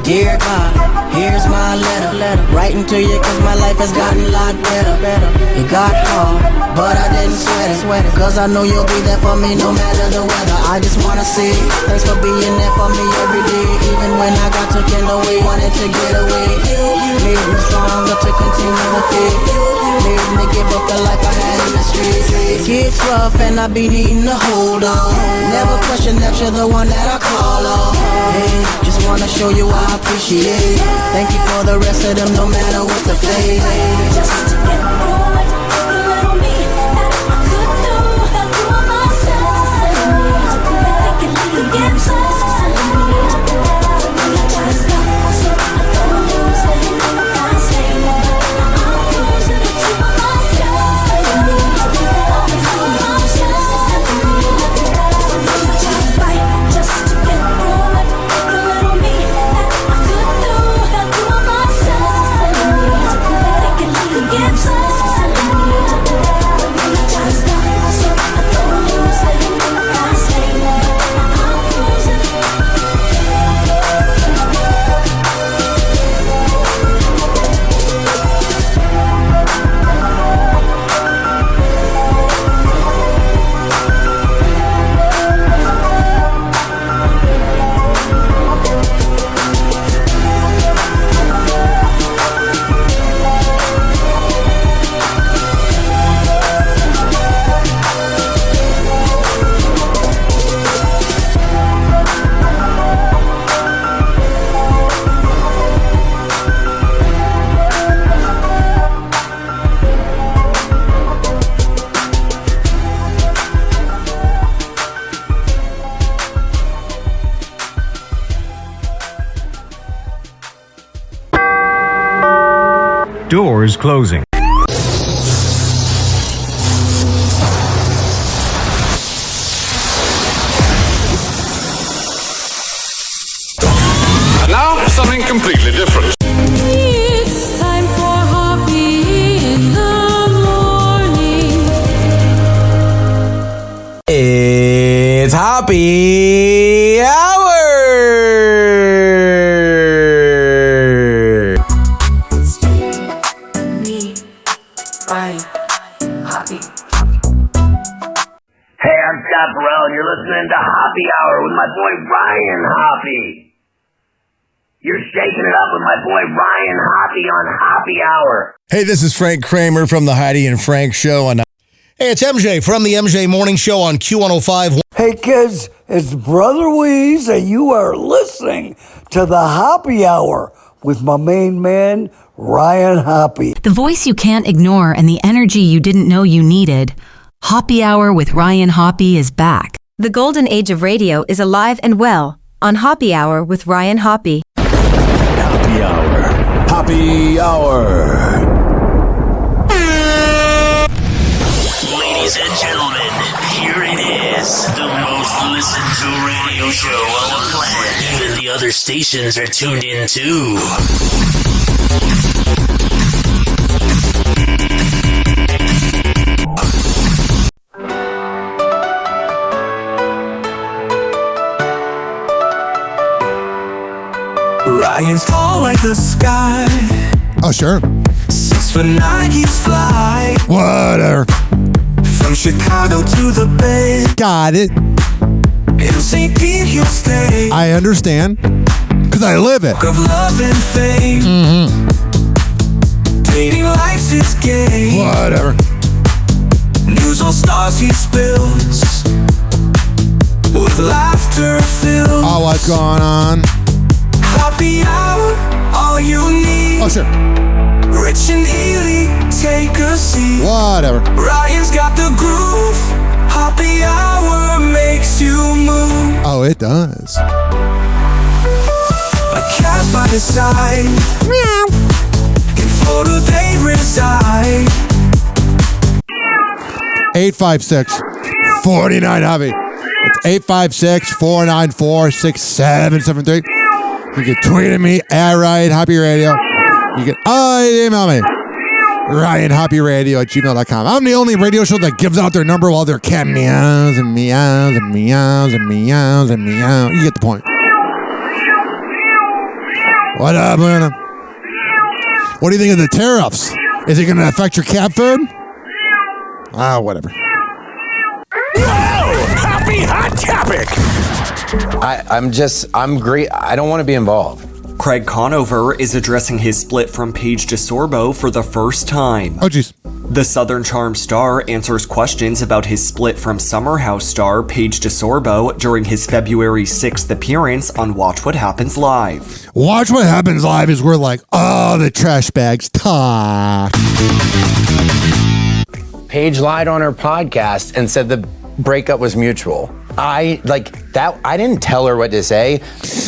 Dear God, here's my letter. Writing to you cause my life has gotten a lot better. It got hard, but I didn't sweat it. Cause I know you'll be there for me no matter the weather. I just wanna say thanks for being there for me every day. Even when I got taken away, wanted to get away. You made me stronger to continue the faith. Made me give up the life I had in the streets. It gets rough and I be needing to hold on. Never question that you're the one that I call on. Hey, just wanna show you I appreciate. Thank you for the rest of them, no matter what the fate. Just to get through it, the little me that I could do. That do it myself. Back and you can get close. Doors closing. And now, something completely different. It's time for Hoppe in the morning. It's Hoppe Hour! Hey, I'm Sapp, and you're listening to Hoppe Hour with my boy Ryan Hoppe. You're shaking it up with my boy Ryan Hoppe on Hoppe Hour. Hey, this is Frank Kramer from the Heidi and Frank Show. Hey, it's MJ from the MJ Morning Show on Q105. Hey, kids, it's Brother Weeze, and you are listening to the Hoppe Hour with my main man, Ryan Hoppe. The voice you can't ignore and the energy you didn't know you needed. Hoppe Hour with Ryan Hoppe is back. The golden age of radio is alive and well on Hoppe Hour with Ryan Hoppe. Hoppe Hour. Hoppe Hour. Ladies and gentlemen, here it is. The most listened to radio show on the planet. Even the other stations are tuned in too. Ryan's tall like the sky. Oh, sure. 6'9", Nikes fly. Whatever. From Chicago to the Bay. Got it. In St. Pete he'll stay. I understand. Because I live it. Of love and fame. Mm-hmm. Dating life's his game. Whatever. News on stars he spills. With laughter filled. Oh, what's going on? Hoppe Hour, all you need. Oh, sure. Rich and Ely, take a seat. Whatever. Ryan's got the groove. Hoppe Hour makes you move. Oh, it does. A cat by his side. Meow. In Florida they reside. 856-49 Hoppe. It's 856-494-6773. You can tweet at me at Ryan Hoppe Radio. You can email me, RyanHoppeRadio@gmail.com. I'm the only radio show that gives out their number while their cat meows and meows and meows and meows and meows. You get the point. What up, man? What do you think of the tariffs? Is it going to affect your cat food? Whatever. Happy hot topic. I'm great. I don't want to be involved. Craig Conover is addressing his split from Paige DeSorbo for the first time. Oh, jeez. The Southern Charm star answers questions about his split from Summer House star Paige DeSorbo during his February 6th appearance on Watch What Happens Live. Watch What Happens Live is where, like, the trash bags talk. Paige lied on her podcast and said the breakup was mutual. I didn't tell her what to say.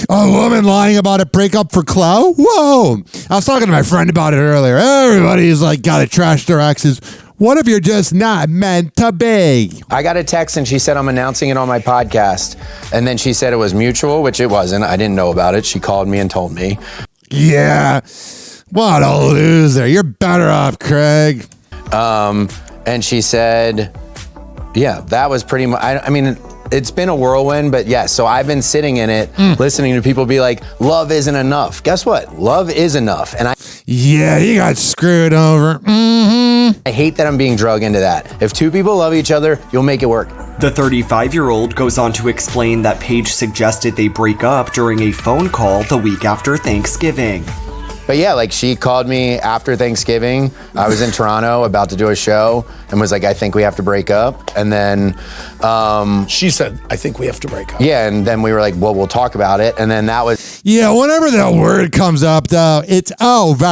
A woman lying about a breakup for clout? Whoa. I was talking to my friend about it earlier. Everybody's like, gotta trash their exes. What if you're just not meant to be? I got a text and she said, I'm announcing it on my podcast. And then she said it was mutual, which it wasn't. I didn't know about it. She called me and told me. Yeah. What a loser. You're better off, Craig. And she said, yeah, that was pretty much, I mean, it's been a whirlwind, but yes. So I've been sitting in it, listening to people be like, love isn't enough. Guess what? Love is enough. And yeah, you got screwed over. I hate that I'm being drugged into that. If two people love each other, you'll make it work. The 35-year-old goes on to explain that Paige suggested they break up during a phone call the week after Thanksgiving. But yeah, like she called me after Thanksgiving. I was in Toronto about to do a show and was like, I think we have to break up. And then she said, I think we have to break up. Yeah, and then we were like, well, we'll talk about it. And then that was... Yeah, whenever that word comes up, though, it's over.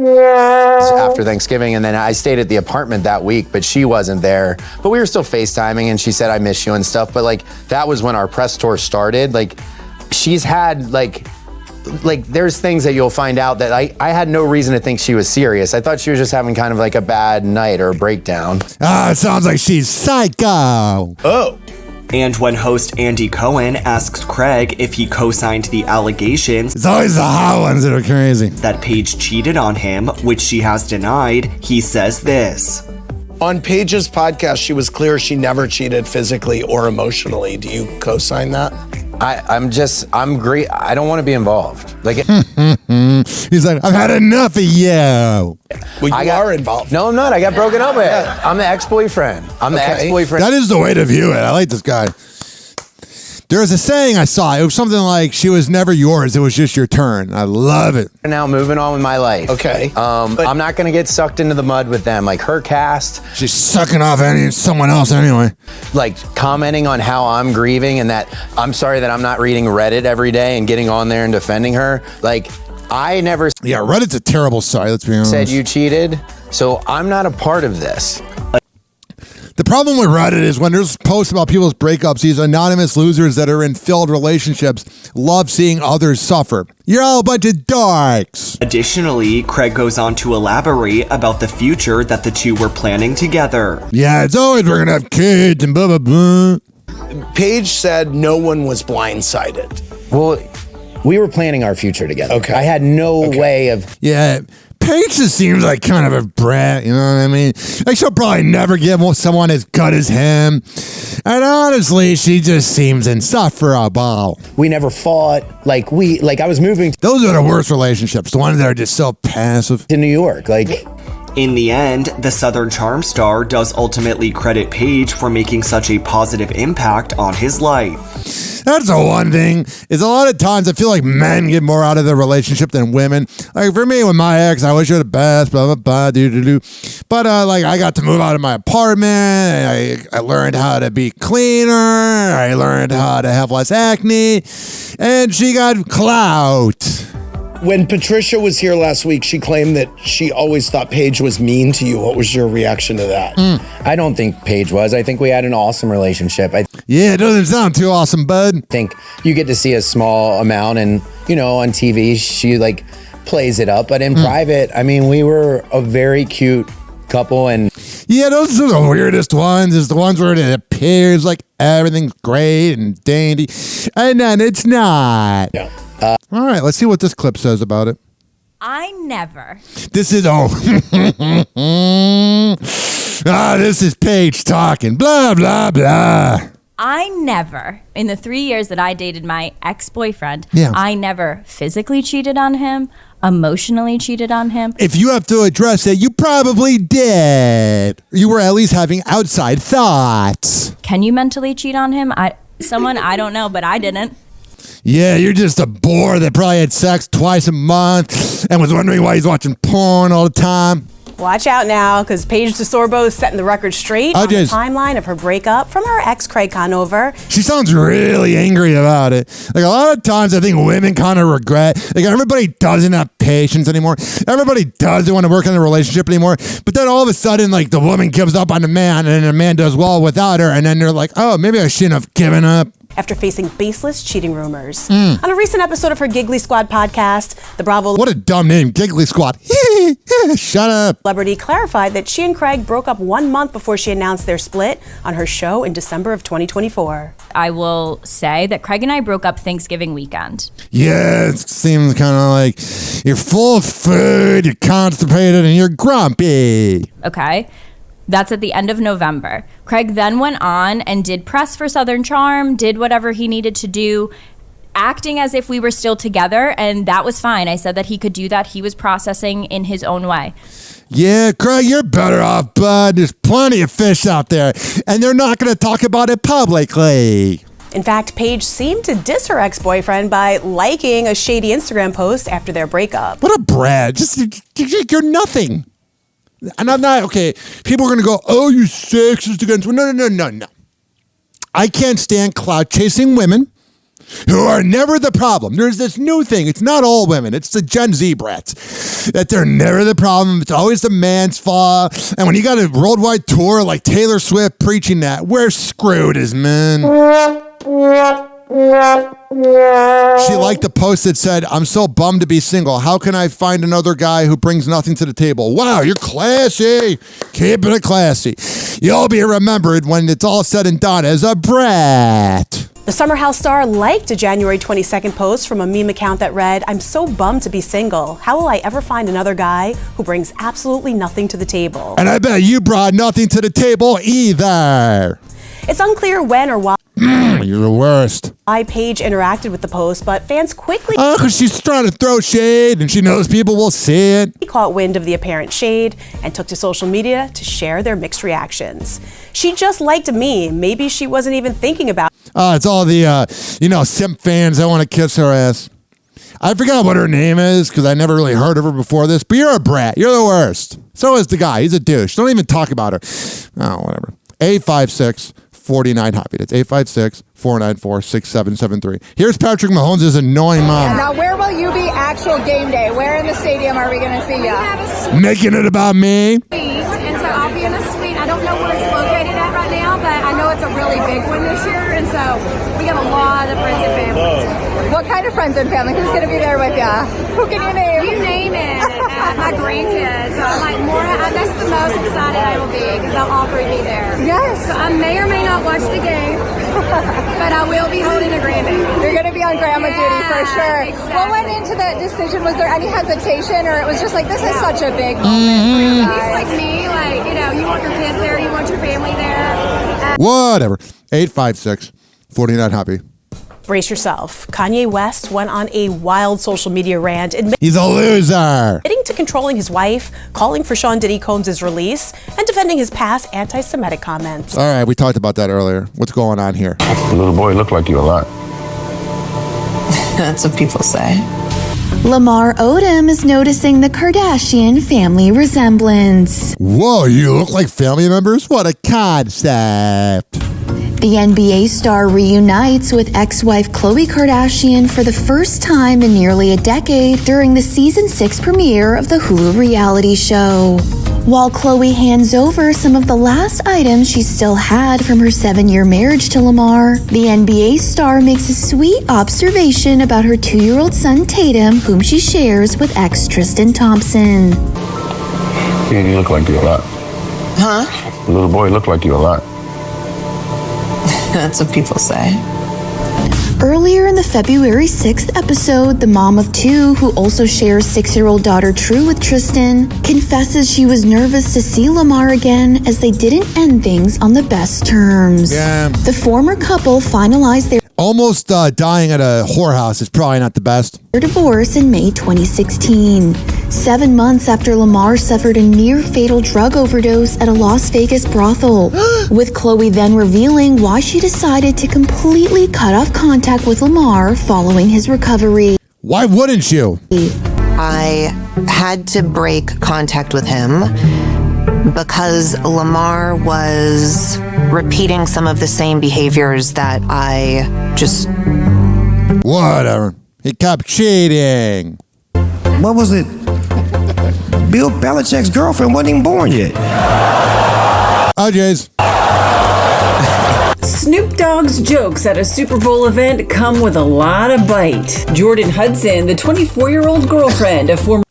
After Thanksgiving, and then I stayed at the apartment that week, but she wasn't there. But we were still FaceTiming, and she said, I miss you and stuff. But like, that was when our press tour started. Like, she's had like there's things that you'll find out that I had no reason to think she was serious. I thought she was just having kind of like a bad night or a breakdown. It sounds like she's psycho. Oh. And when host Andy Cohen asks Craig if he co-signed the allegations, it's always the hot ones that are crazy, that Paige cheated on him, which she has denied, he says this. On Paige's podcast, she was clear she never cheated physically or emotionally. Do you co-sign that? I'm great. I don't want to be involved. Like, he's like, I've had enough of you. Well, you are involved. No, I'm not. I got broken up with. I'm the ex-boyfriend. The ex-boyfriend. That is the way to view it. I like this guy. There's a saying I saw. It was something like, she was never yours. It was just your turn. I love it. Now moving on with my life. Okay. I'm not going to get sucked into the mud with them. Like her cast. She's sucking off someone else anyway. Like commenting on how I'm grieving and that I'm sorry that I'm not reading Reddit every day and getting on there and defending her. Like I never. Yeah, Reddit's a terrible site. Let's be honest. Said you cheated. So I'm not a part of this. The problem with Reddit is when there's posts about people's breakups, these anonymous losers that are in failed relationships love seeing others suffer. You're all a bunch of dorks. Additionally, Craig goes on to elaborate about the future that the two were planning together. Yeah, it's always we're gonna have kids and blah, blah, blah. Paige said no one was blindsided. Well, we were planning our future together. Okay. I had no way of... Yeah. Paige just seems like kind of a brat, you know what I mean? Like she'll probably never get someone as good as him. And honestly, she just seems insufferable. We never fought. I was moving. Those are the worst relationships. The ones that are just so passive. To New York, In the end, the Southern Charm star does ultimately credit Paige for making such a positive impact on his life. That's the one thing, is a lot of times I feel like men get more out of the relationship than women. Like for me, with my ex, I wish her the best, blah, blah, blah, do. But I got to move out of my apartment. I learned how to be cleaner. I learned how to have less acne. And she got clout. When Patricia was here last week, she claimed that she always thought Paige was mean to you. What was your reaction to that? I don't think Paige was. I think we had an awesome relationship. Yeah, it doesn't sound too awesome, bud. I think you get to see a small amount and, on TV, she plays it up. But in private, I mean, we were a very cute couple. And yeah, those are the weirdest ones. Is the ones where it appears like everything's great and dandy. And then it's not. Yeah. All right, let's see what this clip says about it. I never. This is this is Paige talking. Blah, blah, blah. I never, in the 3 years that I dated my ex-boyfriend, Yeah. I never physically cheated on him, emotionally cheated on him. If you have to address it, you probably did. You were at least having outside thoughts. Can you mentally cheat on him? I don't know, but I didn't. Yeah, you're just a bore that probably had sex twice a month and was wondering why he's watching porn all the time. Watch out now, because Paige DeSorbo is setting the record straight on the timeline of her breakup from her ex, Craig Conover. She sounds really angry about it. Like, a lot of times I think women kind of regret. Like, everybody doesn't have patience anymore. Everybody doesn't want to work in a relationship anymore. But then all of a sudden, like, the woman gives up on the man, and the man does well without her. And then they're like, oh, maybe I shouldn't have given up. After facing baseless cheating rumors. On a recent episode of her Giggly Squad podcast, the Bravo... What a dumb name, Giggly Squad. Shut up. Celebrity clarified that she and Craig broke up 1 month before she announced their split on her show in December of 2024. I will say that Craig and I broke up Thanksgiving weekend. Yeah, it seems kind of like you're full of food, you're constipated, and you're grumpy. Okay? That's at the end of November. Craig then went on and did press for Southern Charm, did whatever he needed to do, acting as if we were still together, and that was fine. I said that he could do that. He was processing in his own way. Yeah, Craig, you're better off, bud. There's plenty of fish out there, and they're not going to talk about it publicly. In fact, Paige seemed to diss her ex-boyfriend by liking a shady Instagram post after their breakup. What a brat. You're nothing. And I'm not, okay, people are going to go, oh, you sexist against women. No. I can't stand clout chasing women who are never the problem. There's this new thing. It's not all women. It's the Gen Z brats. That they're never the problem. It's always the man's fault. And when you got a worldwide tour like Taylor Swift preaching that, we're screwed as men. She liked the post that said, I'm so bummed to be single. How can I find another guy who brings nothing to the table? Wow, you're classy. Keep it classy. You'll be remembered when it's all said and done as a brat. The Summer House star liked a January 22nd post from a meme account that read, I'm so bummed to be single. How will I ever find another guy who brings absolutely nothing to the table? And I bet you brought nothing to the table either. It's unclear when or why you're the worst. Paige interacted with the post, but fans quickly... Oh, because she's trying to throw shade and she knows people will see it. He caught wind of the apparent shade and took to social media to share their mixed reactions. She just liked a meme. Maybe she wasn't even thinking about... It's all the, simp fans that want to kiss her ass. I forgot what her name is because I never really heard of her before this, but you're a brat. You're the worst. So is the guy. He's a douche. Don't even talk about her. Oh, whatever. 856-49-HOPPY. That's 856-494-6773. Here's Patrick Mahomes' annoying mom. Now, where will you be actual game day? Where in the stadium are we going to see you? Making it about me. And so I'll be in a suite. I don't know where it's located at right now, but I know it's a really big one this year. And so we have a lot of friends and family. What kind of friends and family? Who's going to be there with you? Who can you name? You name it. My grandkids. So I'm like, that's the most excited I will be because they'll all three be there. Yes. So I may or may not watch the game, but I will be holding a Grammy. You're going to be on grandma duty for sure. Exactly. What went into that decision? Was there any hesitation, or it was just like, this is such a big moment for you guys? It's like me, you want your kids there, you want your family there. Whatever. 856-49-HOPPY. Brace yourself. Kanye West went on a wild social media rant. He's a loser. Admitting to controlling his wife, calling for Sean Diddy Combs' release, and defending his past anti-Semitic comments. All right, we talked about that earlier. What's going on here? The little boy looked like you a lot. That's what people say. Lamar Odom is noticing the Kardashian family resemblance. Whoa, you look like family members? What a concept. The NBA star reunites with ex-wife Khloe Kardashian for the first time in nearly a decade during the season 6 premiere of the Hulu reality show. While Khloe hands over some of the last items she still had from her 7-year marriage to Lamar, the NBA star makes a sweet observation about her 2-year-old son Tatum, whom she shares with ex Tristan Thompson. Yeah, you look like you a lot. Huh? The little boy looked like you a lot. That's what people say. Earlier in the February 6th episode, the mom of two, who also shares 6-year-old daughter True with Tristan, confesses she was nervous to see Lamar again as they didn't end things on the best terms. Yeah. The former couple finalized their Almost dying at a whorehouse is probably not the best. divorce in May 2016. 7 months after Lamar suffered a near-fatal drug overdose at a Las Vegas brothel, with Chloe then revealing why she decided to completely cut off contact with Lamar following his recovery. Why wouldn't you? I had to break contact with him because Lamar was repeating some of the same behaviors that I just... Whatever. He kept cheating. What was it? Bill Belichick's girlfriend wasn't even born yet. Oh, jeez. Snoop Dogg's jokes at a Super Bowl event come with a lot of bite. Jordan Hudson, the 24-year-old girlfriend of former...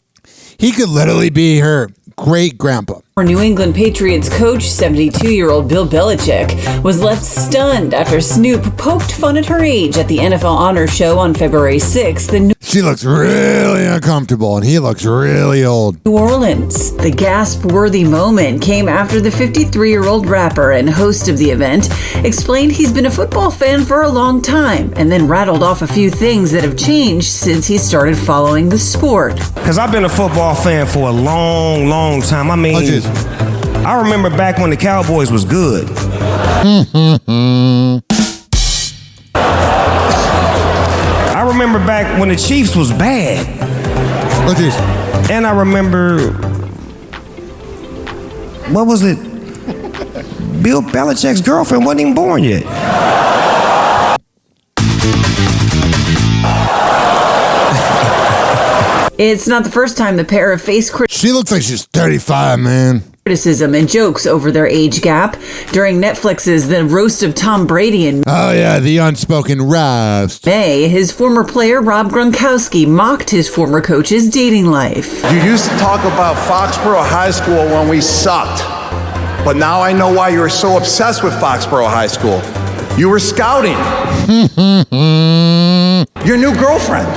He could literally be her great-grandpa. New England Patriots coach, 72-year-old Bill Belichick, was left stunned after Snoop poked fun at her age at the NFL Honors Show on February 6th. She looks really uncomfortable, and he looks really old. New Orleans. The gasp-worthy moment came after the 53-year-old rapper and host of the event explained he's been a football fan for a long time, and then rattled off a few things that have changed since he started following the sport. Because I've been a football fan for a long, long time. I mean, I remember back when the Cowboys was good. I remember back when the Chiefs was bad. And I remember, what was it? Bill Belichick's girlfriend wasn't even born yet. It's not the first time the pair have faced She looks like she's 35, man. Criticism and jokes over their age gap during Netflix's The Roast of Tom Brady in Oh, yeah, the unspoken roast. May. His former player Rob Gronkowski mocked his former coach's dating life. You used to talk about Foxborough High School when we sucked, but now I know why you were so obsessed with Foxborough High School. You were scouting. Your new girlfriend.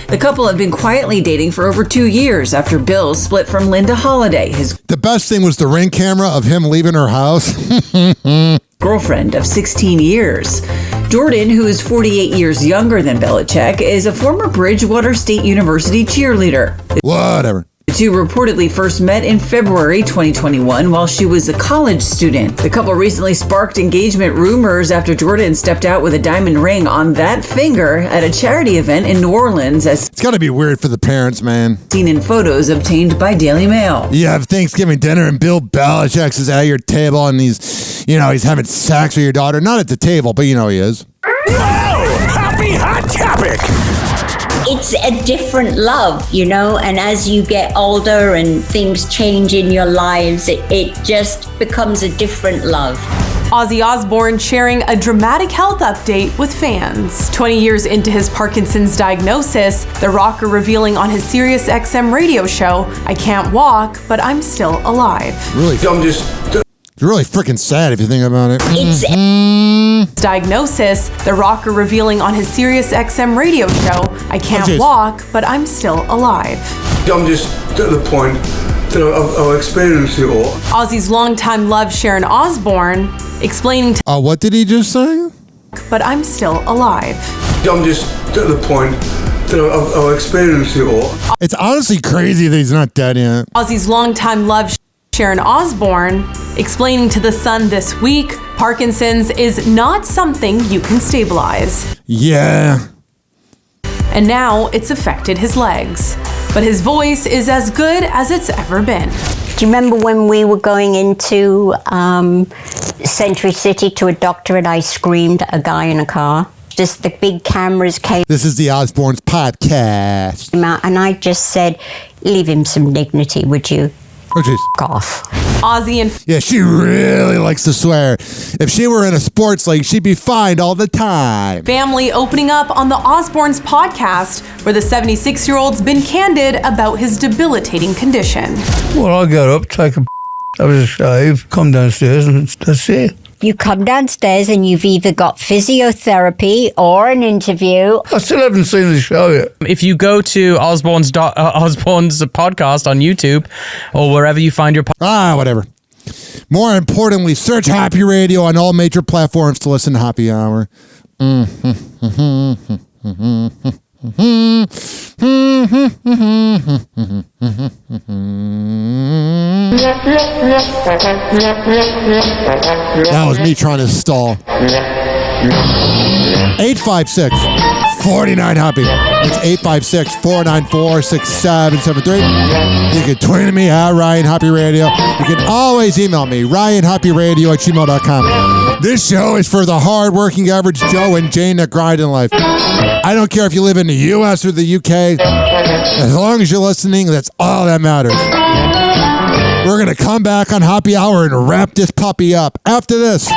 The couple have been quietly dating for over 2 years after Bill split from Linda Holiday, his The best thing was the Ring camera of him leaving her house. girlfriend of 16 years. Jordan, who is 48 years younger than Belichick, is a former Bridgewater State University cheerleader. Whatever. The two reportedly first met in February 2021 while she was a college student. The couple recently sparked engagement rumors after Jordan stepped out with a diamond ring on that finger at a charity event in New Orleans, as it's got to be weird for the parents, man. Seen in photos obtained by Daily Mail. You have Thanksgiving dinner and Bill Belichick is at your table and he's having sex with your daughter. Not at the table, but he is. Happy Hot Topic! It's a different love, and as you get older and things change in your lives, it just becomes a different love. Ozzy Osbourne sharing a dramatic health update with fans. 20 years into his Parkinson's diagnosis, the rocker revealing on his Sirius XM radio show, "I can't walk, but I'm still alive." Really? It's really freaking sad if you think about it. It's diagnosis, the rocker revealing on his Sirius XM radio show, "I can't walk, but I'm still alive." I'm just at the point that I've experienced it all. Ozzy's longtime love, Sharon Osbourne, explaining to what did he just say? "But I'm still alive." I'm just at the point that I've experienced it all. It's honestly crazy that he's not dead yet. Ozzy's longtime love, Sharon Osbourne, explaining to The Sun this week, Parkinson's is not something you can stabilize. Yeah. And now it's affected his legs. But his voice is as good as it's ever been. Do you remember when we were going into Century City to a doctor and I screamed at a guy in a car? Just the big cameras came. This is the Osbournes podcast. And I just said, leave him some dignity, would you? Oh, jeez. Off. Ozzy and... Yeah, she really likes to swear. If she were in a sports league, she'd be fined all the time. Family opening up on the Osbournes podcast, where the 76-year-old's been candid about his debilitating condition. Well, I got up, take a... I was a shave, come downstairs, and that's it. You come downstairs and you've either got physiotherapy or an interview. I still haven't seen the show yet. If you go to Osborne's podcast on YouTube or wherever you find your whatever. More importantly, search Happy Radio on all major platforms to listen to Happy Hour. That was me trying to stall. 856-49-HAPPY. It's 856-494-6773. You can tweet at me at Ryan Happy Radio. You can always email me, ryanhappyradio@gmail.com. This show is for the hard-working average Joe and Jane that grind in life. I don't care if you live in the U.S. or the U.K. As long as you're listening, that's all that matters. We're going to come back on Happy Hour and wrap this puppy up after this.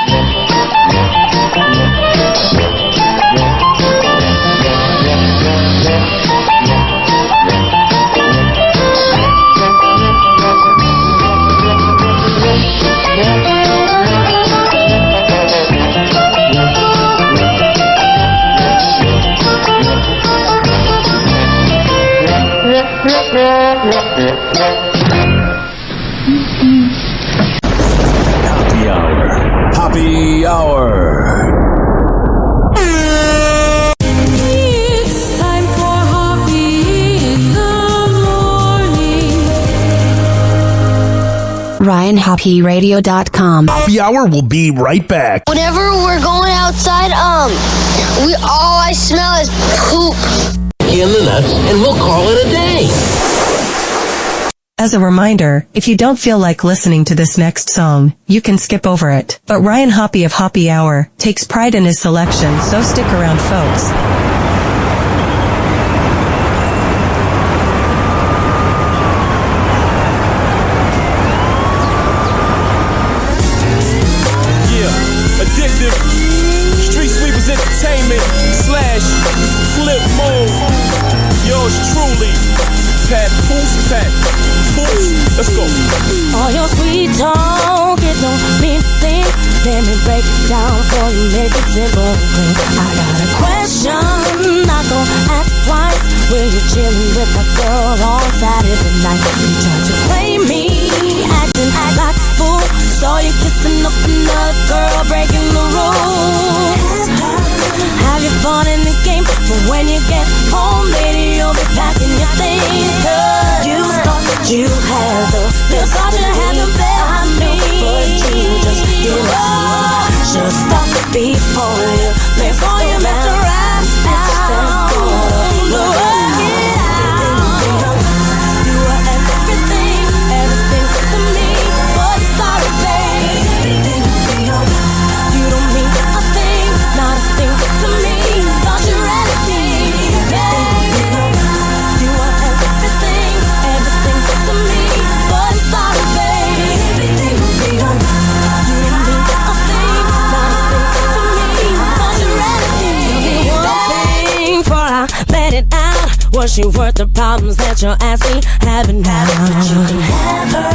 Happy Hour. Happy Hour. It's time for Hoppe in the morning. RyanHappyRadio.com. Happy Hour will be right back. Whenever we're going outside, all I smell is poop. In the nuts, and we'll call it a day. As a reminder, if you don't feel like listening to this next song, you can skip over it. But Ryan Hoppe of Happy Hour takes pride in his selection, so stick around, folks. Yeah, addictive. Street Sweepers Entertainment / Flip Mode. Yours truly, Pat Poos Pat. Let's go. All your sweet talk, it don't mean a thing. Let me break it down for you, make it simple and clean. I got a question, not gonna ask twice. When you chillin' with my girl on Saturday night, you try to play me, act like a fool. Saw you kissing up another girl, breaking the rules. Have your fun in the game, but when you get home, lady, you'll be packing your things. Cause you thought you had the best, thought you had the best on me, but you just didn't see. Should stop before you mess around. Look it out. You were everything to me, but sorry, babe. You don't mean a thing, not a thing to me. Thought you were anything, babe. You were everything to me, but sorry, babe. You don't mean a thing, not a thing to me. Thought you were anything. Tell me one thing before I let it out. Was she worth the problems that your ass be having now? You can have her.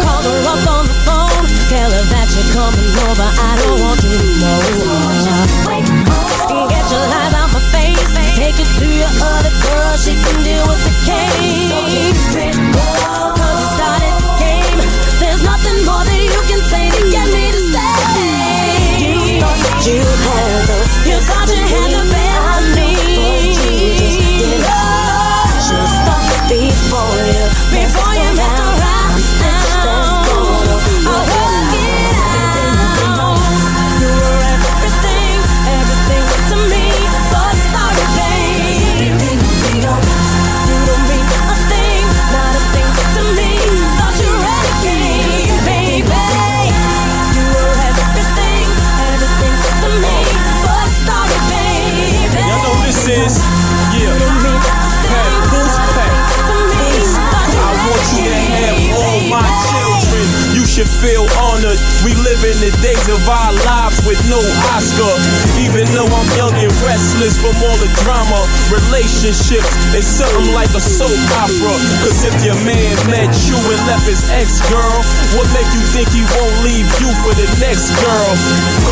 Call her up on the phone, tell her that you're coming over. I don't want you no more. Get your lies out my face, take it to your other girl. She can deal with the case. Cause you started the game. There's nothing more that you can say to get me to stay. You thought you had the best on me, should stop before you mess around. I'll work it out. You were everything to me, but sorry, babe. You don't mean a thing, not a thing to me. Thought you were anything, baby. You were everything to me, but sorry, baby. Y'all know this is, Pat Poos Pat. I want you to have all my children. You should feel honored. We live in the days of our lives with no Oscar. Even though I'm young and restless from all the drama, relationships is something like a soap opera. Cause if your man met you and left his ex-girl, what make you think he won't leave you for the next girl?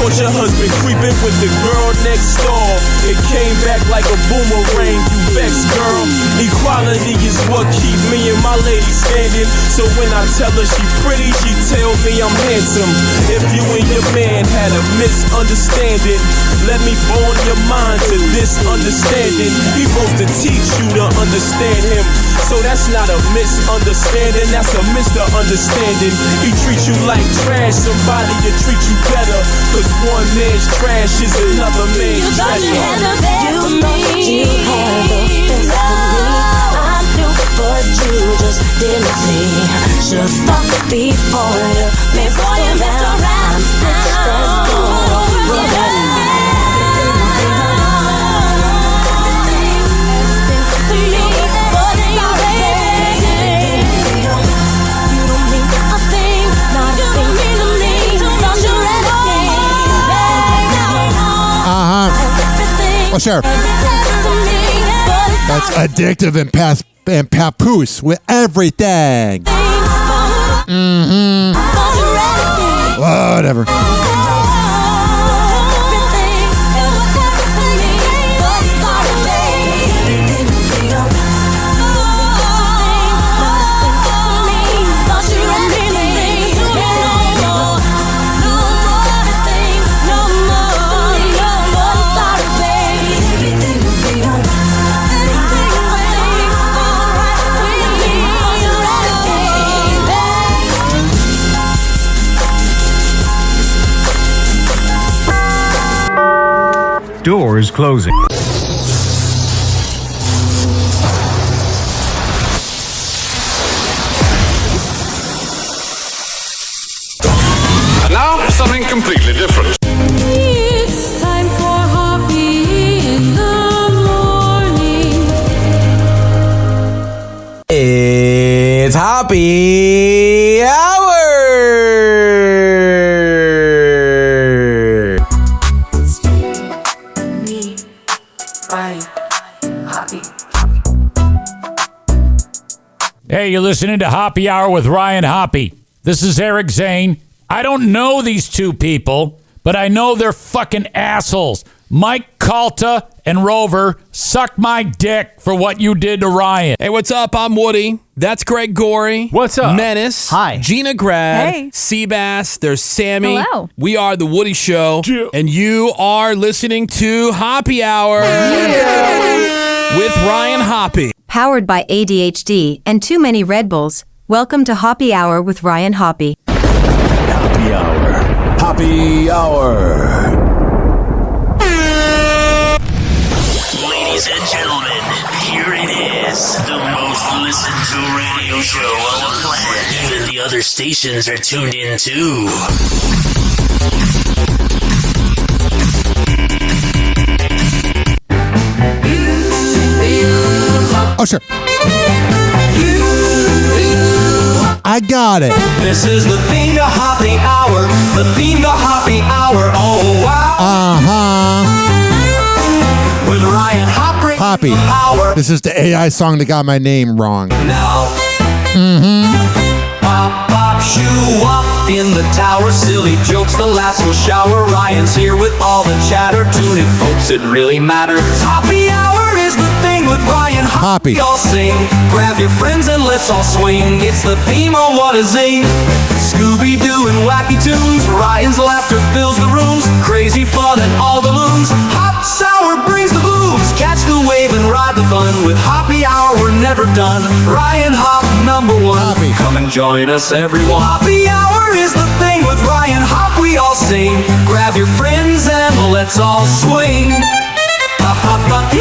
Caught your husband creeping with the girl next door. It came back like a boomerang, you vexed girl. Equality is what keep me and my lady standing. So when I tell her she pretty, she tell me I'm handsome. If you and your man had a misunderstanding, let me bone your mind to this understanding. He supposed to teach you to understand him. So that's not a misunderstanding, that's a misunderstanding. He treats you like trash, somebody will treat you better. Cause one man's trash is another man's treasure. You had the best of me. I knew, but you just didn't see. Should've thought before you messed around. Oh, sure. That's addictive and papoose with everything. Whatever. Doors closing. And now, something completely different. It's time for Hoppe in the morning. It's Hoppe Hour! Hey, you're listening to Hoppe Hour with Ryan Hoppe. This is Eric Zane. I don't know these two people, but I know they're fucking assholes. Mike Calta and Rover, suck my dick for what you did to Ryan. Hey, what's up? I'm Woody. That's Greg Gorey. What's up? Menace. Hi. Gina Grad. Hey. Seabass. There's Sammy. Hello. We are The Woody Show. And you are listening to Hoppe Hour with Ryan Hoppe. Powered by ADHD and too many Red Bulls, welcome to Hoppe Hour with Ryan Hoppe. Hoppe Hour. Hoppe Hour. Ladies and gentlemen, here it is. The most listened to radio show on the planet. Even the other stations are tuned in too. Oh, sure. I got it. This is the theme to Hoppe Hour. The theme to Hoppe Hour. Oh, wow. With Ryan Hoppe. Hoppe. This is the AI song that got my name wrong. Now. Pop, pop, shoo up in the tower. Silly jokes, the last will shower. Ryan's here with all the chatter. Tune in, folks, it really matters. Hoppe Hour is the thing with Ryan Hoppe. Hoppe. All sing, grab your friends and let's all swing. It's the theme of what a zing. Scooby-Doo and wacky tunes. Ryan's laughter fills the rooms. Crazy fun and all the loons. Hop Sour brings the booze. Catch the wave and ride the fun. With Hoppe Hour we're never done. Ryan Hoppe #1. Hoppe. Come and join us everyone. Hoppe Hour is the thing with Ryan Hoppe. We all sing. Grab your friends and let's all swing. Hop, hop, hop.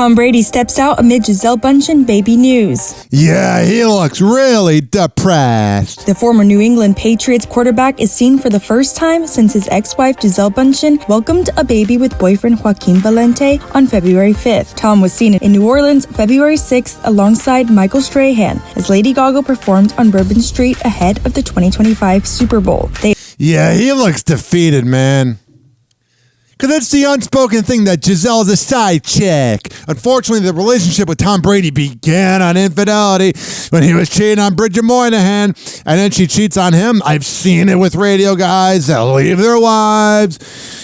Tom Brady steps out amid Gisele Bündchen baby news. Yeah, he looks really depressed. The former New England Patriots quarterback is seen for the first time since his ex-wife Gisele Bündchen welcomed a baby with boyfriend Joaquin Valente on February 5th. Tom was seen in New Orleans February 6th alongside Michael Strahan as Lady Gaga performed on Bourbon Street ahead of the 2025 Super Bowl. Yeah, he looks defeated, man. Because that's the unspoken thing that Giselle's a side chick. Unfortunately, the relationship with Tom Brady began on infidelity when he was cheating on Bridget Moynihan, and then she cheats on him. I've seen it with radio guys that leave their wives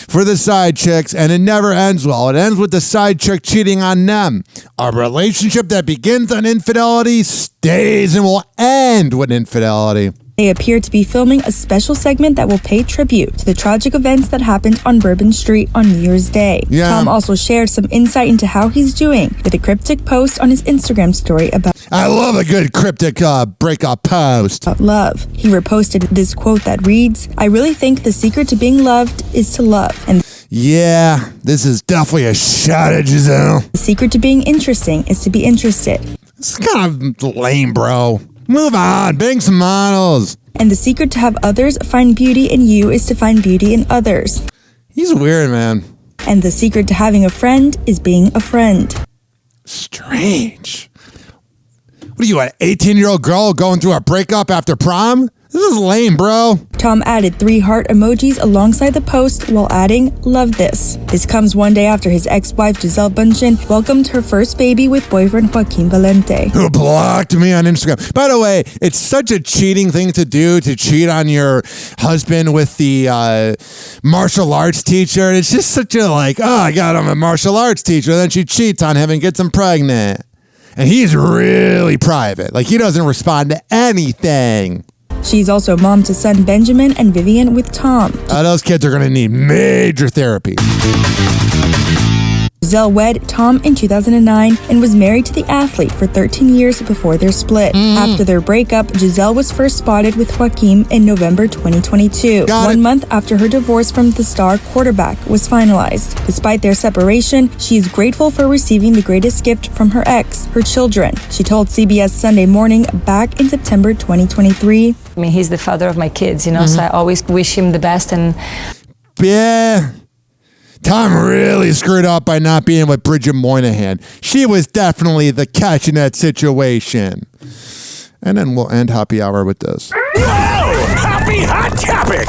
for the side chicks, and it never ends well. It ends with the side chick cheating on them. A relationship that begins on infidelity stays and will end with infidelity. They appear to be filming a special segment that will pay tribute to the tragic events that happened on Bourbon Street on New Year's Day. Yeah. Tom also shared some insight into how he's doing with a cryptic post on his Instagram story about I love a good cryptic breakup post. Love. He reposted this quote that reads, "I really think the secret to being loved is to love." And yeah, this is definitely a shot at Gisele. The secret to being interesting is to be interested. It's kind of lame, bro. Move on, bang some models. And the secret to have others find beauty in you is to find beauty in others. He's weird, man. And the secret to having a friend is being a friend. Strange. What are you, an 18-year-old girl going through a breakup after prom? This is lame, bro. Tom added 3 heart emojis alongside the post while adding, "Love this." This comes one day after his ex-wife Gisele Bündchen welcomed her first baby with boyfriend Joaquin Valente. Who blocked me on Instagram. By the way, it's such a cheating thing to do, to cheat on your husband with the martial arts teacher. It's just such a I got him a martial arts teacher. Then she cheats on him and gets him pregnant. And he's really private. He doesn't respond to anything. She's also mom to son Benjamin and Vivian with Tom. Those kids are going to need major therapy. Gisele wed Tom in 2009 and was married to the athlete for 13 years before their split. After their breakup, Gisele was first spotted with Joaquin in November 2022, 1 month after her divorce from the star quarterback was finalized. Despite their separation, she is grateful for receiving the greatest gift from her ex, her children. She told CBS Sunday Morning back in September 2023. I mean, he's the father of my kids, so I always wish him the best. And yeah, Tom really screwed up by not being with Bridget Moynihan. She was definitely the catch in that situation. And then we'll end Happy Hour with this. Happy Hot Topic!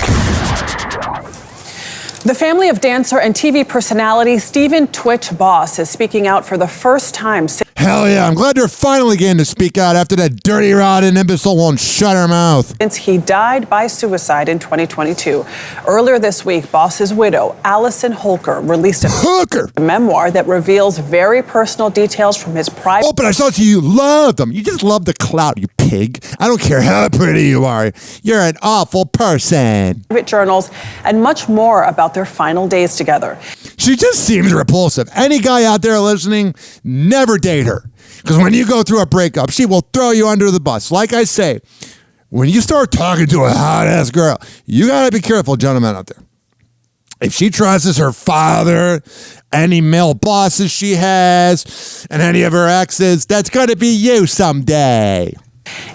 The family of dancer and TV personality Stephen Twitch Boss is speaking out for the first time. Hell yeah, I'm glad they're finally getting to speak out after that dirty, rotten imbecile won't shut her mouth. Since he died by suicide in 2022. Earlier this week, Boss's widow, Allison Holker, released a memoir that reveals very personal details from his private... Oh, but I saw you loved them. You just love the clout, you pig. I don't care how pretty you are. You're an awful person. ...private journals and much more about their final days together. She just seems repulsive. Any guy out there listening, never date her. Because when you go through a breakup, she will throw you under the bus. Like I say, when you start talking to a hot-ass girl, you got to be careful, gentlemen out there. If she trusts her father, any male bosses she has, and any of her exes, that's going to be you someday.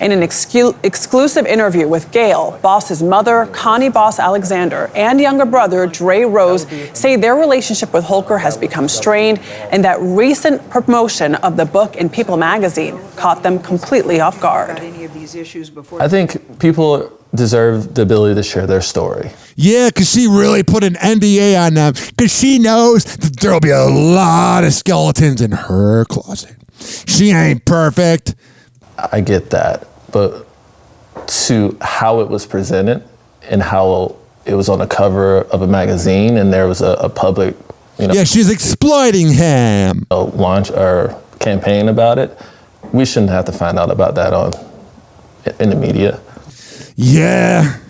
In an exclusive interview with Gail, Boss's mother, Connie Boss Alexander, and younger brother, Dre Rose, say their relationship with Holker has become strained and that recent promotion of the book in People magazine caught them completely off guard. I think people deserve the ability to share their story. Yeah, because she really put an NDA on them because she knows that there'll be a lot of skeletons in her closet. She ain't perfect. I get that, but to how it was presented and how it was on the cover of a magazine and there was a public, yeah, she's exploiting him. A launch or campaign about it. We shouldn't have to find out about that in the media. Yeah,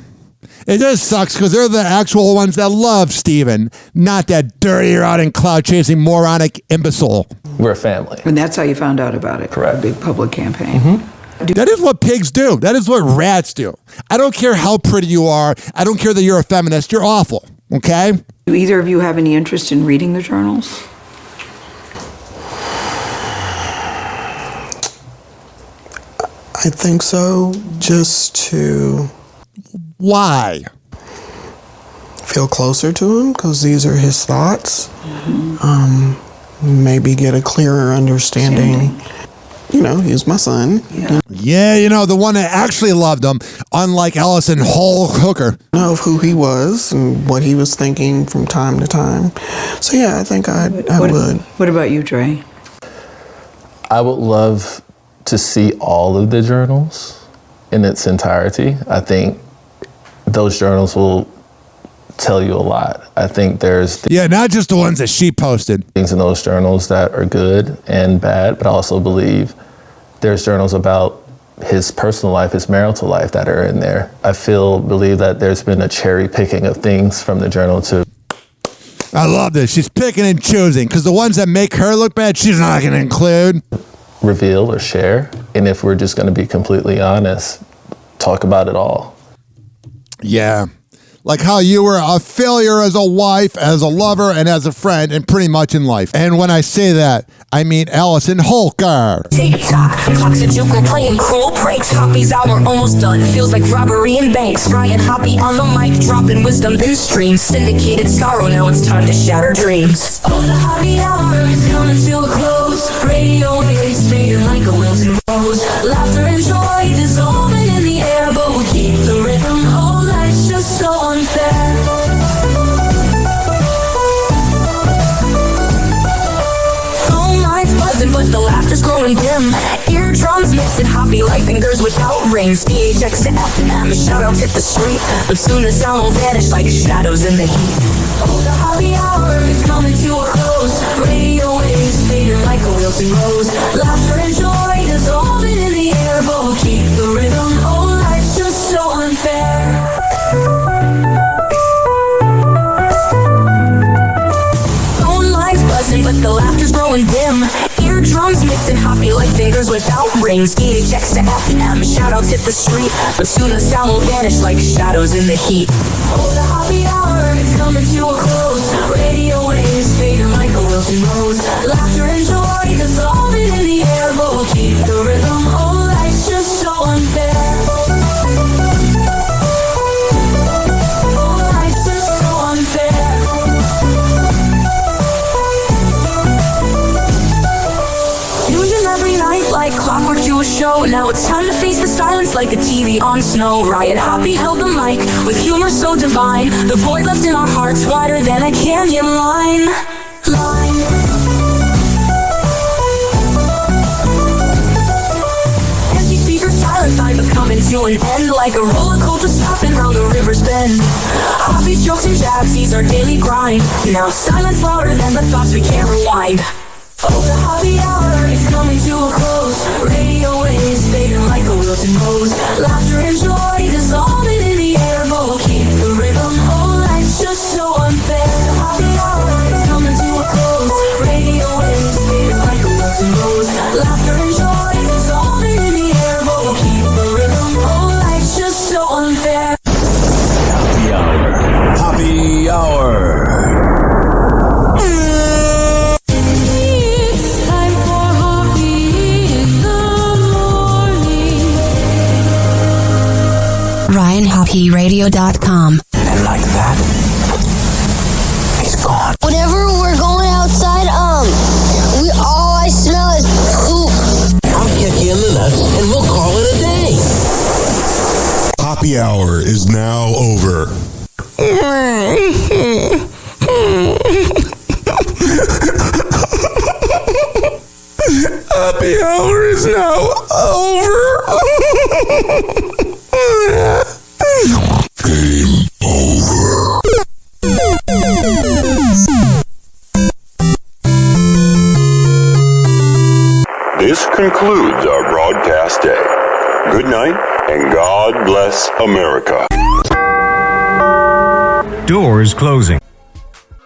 it just sucks because they're the actual ones that love Steven, not that dirty, rotten, cloud-chasing, moronic imbecile. We're a family. And that's how you found out about it. Correct. A big public campaign. Mm-hmm. That is what pigs do. That is what rats do. I don't care how pretty you are. I don't care that you're a feminist. You're awful, okay? Do either of you have any interest in reading the journals? I think so, just to... Why? Feel closer to him, because these are his thoughts. Maybe get a clearer understanding. You know, he's my son. Yeah, you know, the one that actually loved him, unlike Allison Hooker. Know of who he was and what he was thinking from time to time. So yeah, I think I would. What about you, Dre? I would love to see all of the journals in its entirety. I think those journals will tell you a lot. I think there's not just the ones that she posted. Things in those journals that are good and bad, but I also believe there's journals about his personal life, his marital life that are in there. I believe that there's been a cherry picking of things from the journal to. I love this. She's picking and choosing, because the ones that make her look bad, she's not going to include. Reveal or share. And if we're just going to be completely honest, talk about it all. Yeah. Like how you were a failure as a wife, as a lover, and as a friend, and pretty much in life. And when I say that, I mean Allison Hooker. TikTok, toxic juke and playing cruel pranks. Hoppy's hour almost done. Feels like robbery in banks. Ryan Hoppe on the mic, dropping wisdom in streams. Syndicated sorrow, now it's time to shatter dreams. Oh, the Hoppe hour is coming to a close. Radio waves fading like a wilted rose. Laughter and joy dissolving in the air, but we'll keep the rhythm. Oh, life's just so unfair. Phone lines buzzing, but the laughter's growing dim. Eardrums mixing Hoppe like fingers without rings. DHX to FM, shoutouts hit the street, but soon the sound will vanish like shadows in the heat. Oh, the Hoppe hour is coming to a close. Radio waves fading like a wilted rose. Laughter and joy dissolving in the air, but we'll keep the rhythm. Oh, life's just so unfair. But the laughter's growing dim. Eardrums mixing Hoppe like fingers without rings. DHX to FM, shoutouts hit the street, but soon the sound will vanish like shadows in the heat. Oh, the Hoppe hour is coming to a close. Radio waves fading like a wilted rose. Laughter and joy dissolving in the air, but we'll keep the rhythm. Oh, life's just so unfair. Oh, life's just so unfair. Every night like clockwork to a show. Now it's time to face the silence like a TV on snow. Ryan Hoppe held the mic with humor so divine. The void left in our hearts wider than a canyon line. Empty speakers silent, I coming to an end like a roller coaster stopping round the river's bend. Hoppe's jokes and jabs, these are daily grind. Now silence louder than the thoughts we can't rewind. Oh, the Hoppe hour is coming to a close. Radio waves fading like a wilted rose. Laughter and joy dissolving in the air, but we'll keep the rhythm. Oh, life's just so unfair. The Hoppe hour is coming to a close. Radio waves fading like a wilted rose. Laughter and joy dissolving in the air, but we'll keep the rhythm. Oh, life's just so unfair. Happy hour. Happy hour. RyanHoppeRadio.com. And like that, he's gone. Whenever we're going outside, all I smell is poop. I'll kick you in the nuts and we'll call it a day. Happy hour is now over. Happy hour is now over. Game over. This concludes our broadcast day. Good night, and God bless America. Doors closing.